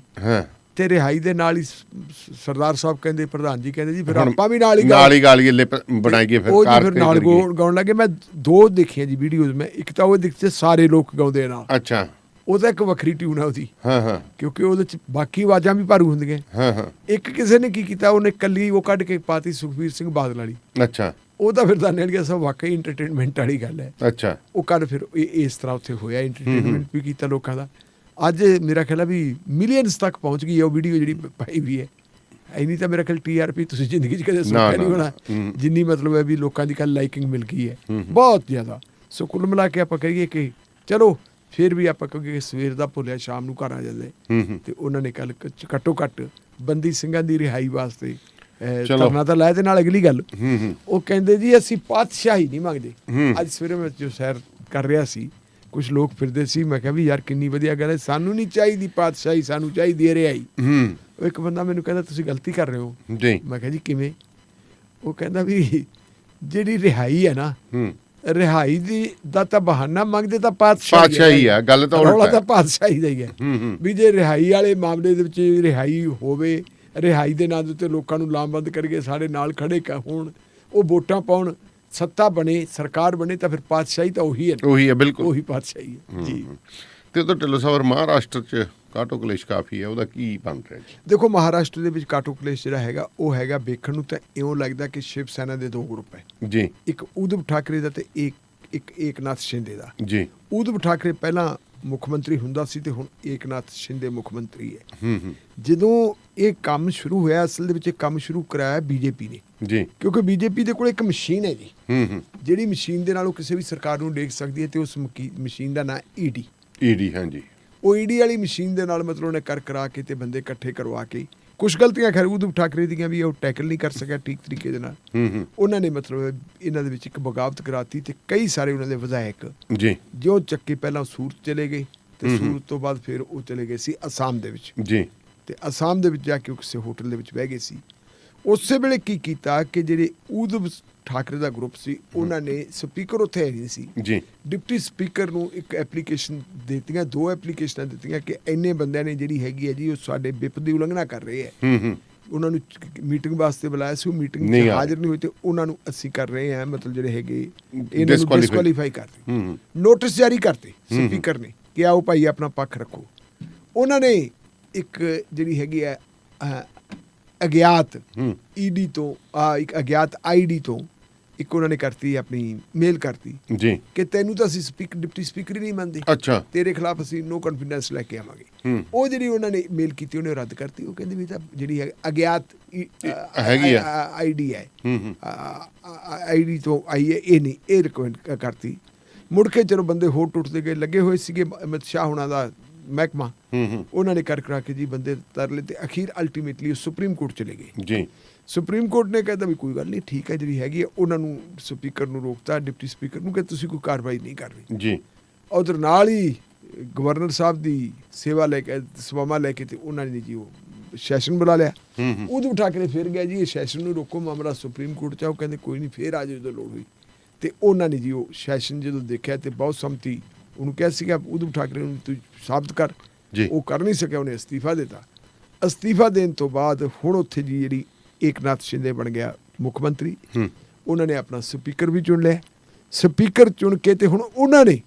ਤੇ ਰਿਹਾਈ ਦੇ ਨਾਲ ਹੀ ਸਰਦਾਰ ਸਾਹਿਬ ਕਹਿੰਦੇ, ਪ੍ਰਧਾਨ ਜੀ ਕਹਿੰਦੇ ਜੀ ਫਿਰ ਆਪਾਂ ਵੀ ਨਾਲ ਹੀ ਗਾਲੀਏ ਬਣਾਈਏ, ਫਿਰ ਨਾਲ ਗਾਉਣ ਲੱਗੇ। ਮੈਂ ਦੋ ਦੇਖੀਆਂ ਜੀ ਵੀਡੀਓਜ਼, ਮੈਂ ਇੱਕ ਤਾਂ ਉਹ ਦੇਖੇ ਸਾਰੇ ਲੋਕ ਗਾਉਂਦੇ ਨਾਲ, ਅੱਛਾ ਉਹ ਤਾਂ ਇੱਕ ਵੱਖਰੀ ਟਿਊਨ ਆ ਉਹਦੀ, ਕਿਉਂਕਿ ਉਹਦੇ ਚ ਬਾਕੀ ਆਵਾਜ਼ਾਂ ਵੀ ਭਾਰੂ ਹੁੰਦੀਆਂ। ਇੱਕ ਕਿਸੇ ਨੇ ਕੀ ਕੀਤਾ, ਉਹਨੇ ਕੱਲੀ ਉਹ ਕੱਢ ਕੇ ਪਾਤੀ ਸੁਖਬੀਰ ਸਿੰਘ ਬਾਦਲ ਵਾਲੀ, ਅੱਛਾ ਉਹ ਤਾਂ ਫਿਰ ਦਾਨੇ ਵਾਲੀ ਸਭ ਵਾਕਈ ਇੰਟਰਟੇਨਮੈਂਟ ਵਾਲੀ ਗੱਲ ਹੈ, ਅੱਛਾ ਉਹ ਕੱਢ ਫਿਰ ਇਸ ਤਰ੍ਹਾਂ ਉੱਥੇ ਹੋਇਆ, ਇੰਟਰਟੇਨਮੈਂਟ ਵੀ ਕੀਤਾ ਲੋਕਾਂ ਦਾ। ਅੱਜ ਮੇਰਾ ਖਿਆਲ ਆ ਵੀ ਮਿਲੀਅਨਸ ਤੱਕ ਪਹੁੰਚ ਗਈ ਹੈ ਉਹ ਵੀਡੀਓ ਜਿਹੜੀ ਪਾਈ ਵੀ ਹੈ। ਇੰਨੀ ਤਾਂ ਮੇਰਾ ਖਿਆਲ TRP ਤੁਸੀਂ ਜ਼ਿੰਦਗੀ 'ਚ ਕਦੇ ਸੁਣਿਆ ਨਹੀਂ ਹੋਣਾ, ਜਿੰਨੀ ਮਤਲਬ ਹੈ ਵੀ ਲੋਕਾਂ ਦੀ ਕੱਲ ਲਾਈਕਿੰਗ ਮਿਲ ਗਈ ਹੈ ਬਹੁਤ ਜ਼ਿਆਦਾ। ਸੋ ਕੁੱਲ ਮਿਲਾ ਕੇ ਆਪਾਂ ਕਹੀਏ ਕਿ ਚਲੋ ਫਿਰ ਵੀ ਆਪਾਂ ਕਹੀਏ ਸਵੇਰ ਦਾ ਭੁੱਲਿਆ ਸ਼ਾਮ ਨੂੰ ਘਰ ਆ ਜਾਂਦੇ, ਤੇ ਉਹਨਾਂ ਨੇ ਕੱਲ ਘੱਟੋ ਘੱਟ ਬੰਦੀ ਸਿੰਘਾਂ ਦੀ ਰਿਹਾਈ ਵਾਸਤੇ ਧਰਨਾ ਤਾਂ ਲਾਇਆ। ਤੇ ਨਾਲ ਅਗਲੀ ਗੱਲ ਉਹ ਕਹਿੰਦੇ ਜੀ ਅਸੀਂ ਪਾਤਸ਼ਾਹੀ ਨਹੀਂ ਮੰਗਦੇ। ਅੱਜ ਸਵੇਰੇ ਮੈਂ ਜੋ ਸੈਰ ਕਰ ਰਿਹਾ ਸੀ, ਕੁਛ ਲੋਕ ਫਿਰਦੇ ਸੀ, ਮੈਂ ਕਿਹਾ ਵੀ ਯਾਰ ਕਿੰਨੀ ਵਧੀਆ ਗੱਲ ਹੈ, ਸਾਨੂੰ ਨਹੀਂ ਚਾਹੀਦੀ ਪਾਤਸ਼ਾਹੀ, ਸਾਨੂੰ ਚਾਹੀਦੀ ਹੈ ਰਿਹਾਈ। ਉਹ ਇੱਕ ਬੰਦਾ ਮੈਨੂੰ ਕਹਿੰਦਾ ਤੁਸੀਂ ਗਲਤੀ ਕਰ ਰਹੇ ਹੋ ਜੀ। ਮੈਂ ਕਿਹਾ ਜੀ ਕਿਵੇਂ। ਉਹ ਕਹਿੰਦਾ ਵੀ ਜਿਹੜੀ ਰਿਹਾਈ ਹੈ ਨਾ, ਰਿਹਾਈ ਦਾ ਤਾਂ ਬਹਾਨਾ ਮੰਗਦੇ ਤਾਂ ਪਾਤਸ਼ਾਹੀ ਹੈ, ਗੱਲ ਤਾਂ ਰੌਲਾ ਤਾਂ ਪਾਤਸ਼ਾਹੀ ਦਾ ਹੀ ਹੈ ਵੀ ਜੇ ਰਿਹਾਈ ਵਾਲੇ ਮਾਮਲੇ ਦੇ ਵਿੱਚ ਰਿਹਾਈ ਹੋਵੇ, ਰਿਹਾਈ ਦੇ ਨਾਂ ਦੇ ਉੱਤੇ ਲੋਕਾਂ ਨੂੰ ਲਾਮਬੰਦ ਕਰਕੇ ਸਾਡੇ ਨਾਲ ਖੜੇ ਹੋਣ, ਉਹ ਵੋਟਾਂ ਪਾਉਣ, ਸੱਤਾ ਬਣੇ, ਸਰਕਾਰ ਬਣੇ, ਤਾਂ ਫਿਰ ਪਾਤਸ਼ਾਹੀ ਤਾਂ ਉਹੀ ਹੈ, ਬਿਲਕੁਲ ਉਹੀ ਪਾਤਸ਼ਾਹੀ ਹੈ ਜੀ। ਤੇ ਉਧਰ ਢਿੱਲੋਂ ਸਾਹਿਬ ਮਹਾਰਾਸ਼ਟਰ 'ਚ ਕਾਟੋ ਕਲੇਸ਼ ਕਾਫੀ ਹੈ, ਉਹਦਾ ਕੀ ਬਣ ਰਿਹਾ ਜੀ? ਦੇਖੋ ਮਹਾਰਾਸ਼ਟਰ ਦੇ ਵਿੱਚ ਕਾਟੋ ਕਲੇਸ਼ ਜਿਹੜਾ ਹੈਗਾ ਉਹ ਹੈਗਾ, ਵੇਖਣ ਨੂੰ ਤਾਂ ਇਉਂ ਲੱਗਦਾ ਕਿ ਸ਼ਿਵ ਸੈਨਾ ਦੇ ਦੋ ਗਰੁੱਪ ਹੈ ਜੀ, ਇੱਕ ਉਧਵ ਠਾਕਰੇ ਦਾ ਤੇ ਇੱਕ ਏਕਨਾਥ ਸ਼ਿੰਦੇ ਦਾ ਜੀ। ਉਧਵ ਠਾਕਰੇ ਪਹਿਲਾਂ ਮੁੱਖ ਮੰਤਰੀ ਹੁੰਦਾ ਸੀ ਤੇ ਹੁਣ ਏਕਨਾਥ ਸ਼ਿੰਦੇ ਮੁੱਖ ਮੰਤਰੀ ਹੈ। ਜਦੋਂ ਇਹ ਕੰਮ ਸ਼ੁਰੂ ਹੋਇਆ, ਅਸਲ ਦੇ ਵਿੱਚ ਇਹ ਕੰਮ ਸ਼ੁਰੂ ਕਰਾਇਆ BJP ਨੇ ਜੀ, ਕਿਉਂਕਿ BJP ਦੇ ਕੋਲ ਇੱਕ ਮਸ਼ੀਨ ਹੈ ਜੀ, ਜਿਹੜੀ ਮਸ਼ੀਨ ਦੇ ਨਾਲ ਉਹ ਕਿਸੇ ਵੀ ਸਰਕਾਰ ਨੂੰ ਡੇਕ ਸਕਦੀ ਹੈ, ਤੇ ਉਸ ਮਸ਼ੀਨ ਦਾ ਨਾਂ ED ਹਾਂਜੀ। ਉਹ ED ਵਾਲੀ ਮਸ਼ੀਨ ਦੇ ਨਾਲ ਮਤਲਬ ਉਹਨੇ ਕਰਾ ਕੇ ਤੇ ਬੰਦੇ ਇਕੱਠੇ ਕਰਵਾ ਕੇ, ਕੁਛ ਗਲਤੀਆਂ ਖੈਰ ਉਧਵ ਠਾਕਰੇ ਦੀਆਂ ਵੀ ਉਹ ਟੈਕਲ ਨਹੀਂ ਕਰ ਸਕਿਆ ਠੀਕ ਤਰੀਕੇ ਦੇ ਨਾਲ, ਉਹਨਾਂ ਨੇ ਮਤਲਬ ਇਹਨਾਂ ਦੇ ਵਿੱਚ ਇੱਕ ਬਗਾਵਤ ਕਰਾਤੀ, ਤੇ ਕਈ ਸਾਰੇ ਉਹਨਾਂ ਦੇ ਵਿਧਾਇਕ ਜੀ ਜੋ ਚੱਕੇ ਪਹਿਲਾਂ ਸੂਰਤ ਚਲੇ ਗਏ, ਤੇ ਸੂਰਤ ਤੋਂ ਬਾਅਦ ਫਿਰ ਉਹ ਚਲੇ ਗਏ ਸੀ ਅਸਾਮ ਦੇ ਵਿੱਚ ਜੀ, ਤੇ ਅਸਾਮ ਦੇ ਵਿੱਚ ਜਾ ਕੇ ਉਹ ਕਿਸੇ ਹੋਟਲ ਦੇ ਵਿੱਚ ਬਹਿ ਗਏ ਸੀ। ਉਸੇ ਵੇਲੇ ਕੀ ਕੀਤਾ ਕਿ ਜਿਹੜੇ ਉਧਵ ਠਾਕਰੇ ਦਾ ਗਰੁੱਪ ਸੀ, ਉਹਨਾਂ ਨੇ ਸਪੀਕਰ ਉੱਥੇ ਹੈ ਨਹੀਂ ਸੀ ਜੀ, ਡਿਪਟੀ ਸਪੀਕਰ ਨੂੰ ਇੱਕ ਐਪਲੀਕੇਸ਼ਨ ਦਿੱਤੀਆਂ, 2 ਐਪਲੀਕੇਸ਼ਨਾਂ ਦਿੱਤੀਆਂ ਕਿ ਇੰਨੇ ਬੰਦਿਆਂ ਨੇ ਜਿਹੜੀ ਹੈਗੀ ਹੈ ਜੀ ਉਹ ਸਾਡੇ ਵਿਪ ਦੀ ਉਲੰਘਣਾ ਕਰ ਰਹੇ ਹੈ। ਉਹਨਾਂ ਨੂੰ ਮੀਟਿੰਗ ਵਾਸਤੇ ਬੁਲਾਇਆ ਸੀ, ਉਹ ਮੀਟਿੰਗ 'ਚ ਹਾਜ਼ਰ ਨਹੀਂ ਹੋਏ, ਤੇ ਉਹਨਾਂ ਨੂੰ ਅਸੀਂ ਕਰ ਰਹੇ ਹਾਂ ਮਤਲਬ ਜਿਹੜੇ ਹੈਗੇ ਇਹਨਾਂ ਨੂੰ ਡਿਸਕੁਆਲੀਫਾਈ ਕਰਦੇ, ਨੋਟਿਸ ਜਾਰੀ ਕਰਤੇ ਸਪੀਕਰ ਨੇ ਕਿ ਆਓ ਭਾਈ ਆਪਣਾ ਪੱਖ ਰੱਖੋ। ਉਹਨਾਂ ਨੇ ਇੱਕ ਜਿਹੜੀ ਹੈਗੀ ਹੈ ਅਗਿਆਤ ED ਤੋਂ ਇੱਕ ਅਗਿਆਤ ID ਤੋਂ ਇੱਕ ਉਹਨਾਂ ਨੇ ਕਰਤੀ ਆਪਣੀ ਮੇਲ ਕਰਤੀ ਜੀ ਕਿ ਤੈਨੂੰ ਤਾਂ ਅਸੀਂ ਡਿਪਟੀ ਸਪੀਕਰ ਹੀ ਨਹੀਂ ਮੰਨਦੇ, ਅੱਛਾ ਤੇਰੇ ਖਿਲਾਫ ਅਸੀਂ ਨੋ ਕੌਨਫੀਡੈਂਸ ਲੈ ਕੇ ਆਵਾਂਗੇ। ਹੂੰ ਉਹ ਜਿਹੜੀ ਉਹਨਾਂ ਨੇ ਮੇਲ ਕੀਤੀ ਉਹਨੇ ਰੱਦ ਕਰਤੀ। ਉਹ ਕਹਿੰਦੇ ਵੀ ਤਾਂ ਜਿਹੜੀ ਹੈ ਅਗਿਆਤ ਹੈਗੀ ਆ। ਆਈਡੀ ਹੈ, ਹੂੰ ਆਈਡੀ ਤੋਂ ਆਈ ਹੈ, ਇਹ ਨਹੀਂ, ਇਹ ਰਿਕਮੈਂਡ ਕਰਤੀ। ਮੁੜ ਕੇ ਚਲੋ ਬੰਦੇ ਹੋਰ ਟੁੱਟਦੇ ਗਏ, ਲੱਗੇ ਹੋਏ ਸੀਗੇ ਅਮਿਤ ਸ਼ਾਹ ਹੋਣਾ ਦਾ ਮਹਿਕਮਾ, ਹੂੰ ਉਹਨਾਂ ਨੇ ਕਰਾ ਕੇ ਜੀ ਬੰਦੇ ਤਰਲੇ ਤੇ ਅਖੀਰ ਅਲਟੀਮੇਟਲੀ ਉਹ ਸੁਪਰੀਮ ਕੋਰਟ ਚਲੇ ਗਏ। ਜੀ ਸੁਪਰੀਮ ਕੋਰਟ ਨੇ ਕਹਿੰਦਾ ਵੀ ਕੋਈ ਗੱਲ ਨਹੀਂ, ਠੀਕ ਹੈ ਜਿਹੜੀ ਹੈਗੀ ਹੈ। ਉਹਨਾਂ ਨੂੰ ਸਪੀਕਰ ਨੂੰ ਰੋਕਤਾ, ਡਿਪਟੀ ਸਪੀਕਰ ਨੂੰ, ਕਿ ਤੁਸੀਂ ਕੋਈ ਕਾਰਵਾਈ ਨਹੀਂ ਕਰਨੀ। ਜੀ ਉਧਰ ਨਾਲ ਹੀ ਗਵਰਨਰ ਸਾਹਿਬ ਦੀ ਸੇਵਾਵਾਂ ਲੈ ਕੇ ਤੇ ਉਹਨਾਂ ਨੇ ਜੀ ਉਹ ਸੈਸ਼ਨ ਬੁਲਾ ਲਿਆ। ਹੂੰ ਉਦੋਂ ਠਾਕਰੇ ਫਿਰ ਗਿਆ ਜੀ ਇਹ ਸੈਸ਼ਨ ਨੂੰ ਰੋਕੋ, ਮਾਮਲਾ ਸੁਪਰੀਮ ਕੋਰਟ 'ਚ ਆ। ਉਹ ਕਹਿੰਦੇ ਕੋਈ ਨਹੀਂ, ਫਿਰ ਆ ਜਾਓ ਜਦੋਂ ਲੋੜ ਹੋਈ। ਤੇ ਉਹਨਾਂ ਨੇ ਜੀ ਉਹ ਸੈਸ਼ਨ ਜਦੋਂ ਦੇਖਿਆ ਤੇ ਬਹੁਤ ਸੰਮਤੀ ਉਹਨੂੰ ਕਿਹਾ ਸੀਗਾ ਉਦੋਂ ਠਾਕਰੇ ਨੂੰ ਤੂੰ ਸਾਬਤ ਕਰ, ਜੀ ਉਹ ਕਰ ਨਹੀਂ ਸਕਿਆ, ਉਹਨੇ ਅਸਤੀਫਾ ਦਿੱਤਾ। ਅਸਤੀਫਾ ਦੇਣ ਤੋਂ ਬਾਅਦ ਹੁਣ ਉੱਥੇ ਜੀ ਜਿਹੜੀ ਏਕਨਾਥ ਸ਼ਿੰਦੇ ਬਣ ਗਿਆ ਮੁੱਖ ਮੰਤਰੀ। ਹੂੰ ਉਹਨਾਂ ਨੇ ਆਪਣਾ ਸਪੀਕਰ ਵੀ ਚੁਣ ਲਿਆ। ਸਪੀਕਰ ਚੁਣ ਕੇ ਤੇ ਹੁਣ ਉਹਨਾਂ ਨੇ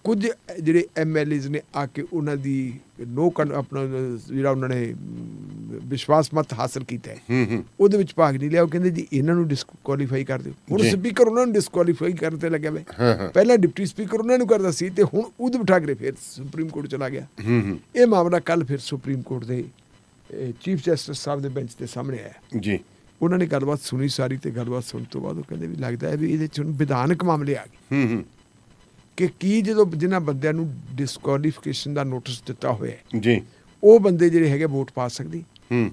ਕੁਝ ਜਿਹੜੇ ਐਮਐਲਏਜ਼ ਨੇ ਆ ਕੇ ਉਹਨਾਂ ਦੀ ਆਪਣਾ ਜਿਹੜਾ ਉਹਨਾਂ ਨੇ ਵਿਸ਼ਵਾਸ ਮਤ ਹਾਸਲ ਕੀਤਾ ਹੈ ਹੂੰ ਉਹਦੇ ਵਿੱਚ ਭਾਗ ਨਹੀਂ ਲਿਆ। ਉਹ ਕਹਿੰਦੇ ਜੀ ਇਹਨਾਂ ਨੂੰ ਡਿਸਕੁਆਲੀਫਾਈ ਕਰ ਦਿਓ। ਹੁਣ ਜੀ। ਸਪੀਕਰ ਉਹਨਾਂ ਨੂੰ ਡਿਸਕੁਆਲੀਫਾਈ ਕਰਨ ਤੇ ਲੱਗਿਆ ਵੇ। ਹਾਂ ਪਹਿਲਾਂ ਡਿਪਟੀ ਸਪੀਕਰ ਉਹਨਾਂ ਨੂੰ ਕਰਦਾ ਸੀ ਤੇ ਹੁਣ ਉਧਮ ਠਾਕਰੇ ਫਿਰ ਸੁਪਰੀਮ ਕੋਰਟ ਚਲਾ ਗਿਆ। ਹੂੰ ਇਹ ਮਾਮਲਾ ਕੱਲ ਫਿਰ ਸੁਪਰੀਮ ਕੋਰਟ ਦੇ ਚੀਫ ਜਸਟਿਸ ਸਾਹਿਬ ਦੇ ਬੈਂਚ ਤੇ ਸਾਹਮਣੇ ਆਇਆ। ਜੀ ਉਹਨਾਂ ਨੇ ਗੱਲਬਾਤ ਸੁਣੀ ਸਾਰੀ, ਤੇ ਗੱਲਬਾਤ ਸੁਣਨ ਤੋਂ ਬਾਅਦ ਉਹ ਕਹਿੰਦੇ ਵੀ ਲੱਗਦਾ ਹੈ ਵੀ ਇਹਦੇ 'ਚ ਹੁਣ ਵਿਧਾਨਕ ਮਾਮਲੇ ਆ ਗਏ ਹੂੰ ਕਿ ਕੀ ਜਦੋਂ ਜਿਨ੍ਹਾਂ ਬੰਦਿਆਂ ਨੂੰ ਡਿਸਕੁਆਲੀਫਿਕੇਸ਼ਨ ਦਾ ਨੋਟਿਸ ਦਿੱਤਾ ਹੋਇਆ ਹੈ, ਜੀ ਉਹ ਬੰਦੇ ਜਿਹੜੇ ਹੈਗੇ ਵੋਟ ਪਾ ਸਕਦੇ। ਹੂੰ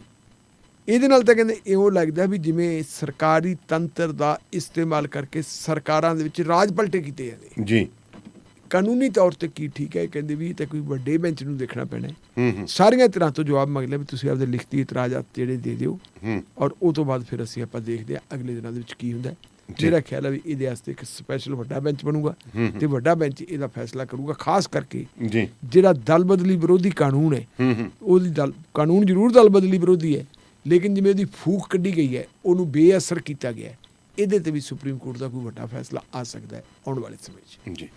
ਇਹਦੇ ਨਾਲ ਤਾਂ ਕਹਿੰਦੇ ਇਉਂ ਲੱਗਦਾ ਵੀ ਜਿਵੇਂ ਸਰਕਾਰੀ ਤੰਤਰ ਦਾ ਇਸਤੇਮਾਲ ਕਰਕੇ ਸਰਕਾਰਾਂ ਦੇ ਵਿੱਚ ਰਾਜ ਪਲਟੇ ਕੀਤੇ ਜਾਂਦੇ। ਜੀ ਕਾਨੂੰਨੀ ਤੌਰ ਤੇ ਕੀ ਠੀਕ ਹੈ, ਕਹਿੰਦੇ ਵੀ ਇਹ ਤਾਂ ਕੋਈ ਵੱਡੇ ਬੈਂਚ ਨੂੰ ਦੇਖਣਾ ਪੈਣਾ ਹੈ। ਹੂੰ ਸਾਰੀਆਂ ਤਰ੍ਹਾਂ ਤੋਂ ਜਵਾਬ ਮੰਗ ਲਿਆ ਵੀ ਤੁਸੀਂ ਆਪਦੇ ਲਿਖਤੀ ਇਤਰਾਜ਼ਾਤ ਜਿਹੜੇ ਦੇ ਦਿਓ, ਹੂੰ ਔਰ ਉਹ ਤੋਂ ਬਾਅਦ ਫਿਰ ਅਸੀਂ ਆਪਾਂ ਦੇਖਦੇ ਹਾਂ ਅਗਲੇ ਦਿਨਾਂ ਦੇ ਵਿੱਚ ਕੀ ਹੁੰਦਾ ਹੈ। ਜੀ। ਮੇਰਾ ਖਿਆਲ ਹੈ ਵੀ ਇਹਦੇ ਵਾਸਤੇ ਇੱਕ ਸਪੈਸ਼ਲ ਵੱਡਾ ਬੈਂਚ ਬਣੂਗਾ ਹੂੰ ਤੇ ਵੱਡਾ ਬੈਂਚ ਇਹਦਾ ਫੈਸਲਾ ਕਰੂਗਾ। ਖਾਸ ਕਰਕੇ ਜੀ ਜਿਹੜਾ ਦਲ ਬਦਲੀ ਵਿਰੋਧੀ ਕਾਨੂੰਨ ਹੈ, ਹੂੰ ਉਹਦੀ ਕਾਨੂੰਨ ਜ਼ਰੂਰ ਦਲ ਬਦਲੀ ਵਿਰੋਧੀ ਹੈ, ਲੇਕਿਨ ਜਿਵੇਂ ਉਹਦੀ ਫੂਕ ਕੱਢੀ ਗਈ ਹੈ, ਉਹਨੂੰ ਬੇਅਸਰ ਕੀਤਾ ਗਿਆ ਹੈ। ਇਹਦੇ ਤੇ ਵੀ ਸੁਪਰੀਮ ਕੋਰਟ ਦਾ ਕੋਈ ਵੱਡਾ ਫੈਸਲਾ ਆ ਸਕਦਾ ਹੈ ਆਉਣ ਵਾਲੇ ਸਮੇਂ 'ਚ। ਜੀ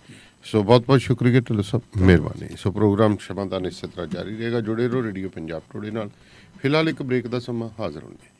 ਸੋ ਬਹੁਤ ਬਹੁਤ ਸ਼ੁਕਰੀਆ ਢਿੱਲੋਂ ਸਾਹਿਬ, ਮਿਹਰਬਾਨੀ। ਸੋ ਪ੍ਰੋਗਰਾਮ ਸ਼ਮਾਦਾਨ ਇਸੇ ਤਰ੍ਹਾਂ ਜਾਰੀ ਰਹੇਗਾ। ਜੁੜੇ ਰਹੋ ਰੇਡੀਓ ਪੰਜਾਬ ਟੁਡੇ ਨਾਲ। ਫਿਲਹਾਲ ਇੱਕ ਬ੍ਰੇਕ ਦਾ ਸਮਾਂ ਹਾਜ਼ਰ ਹੋਣਗੇ।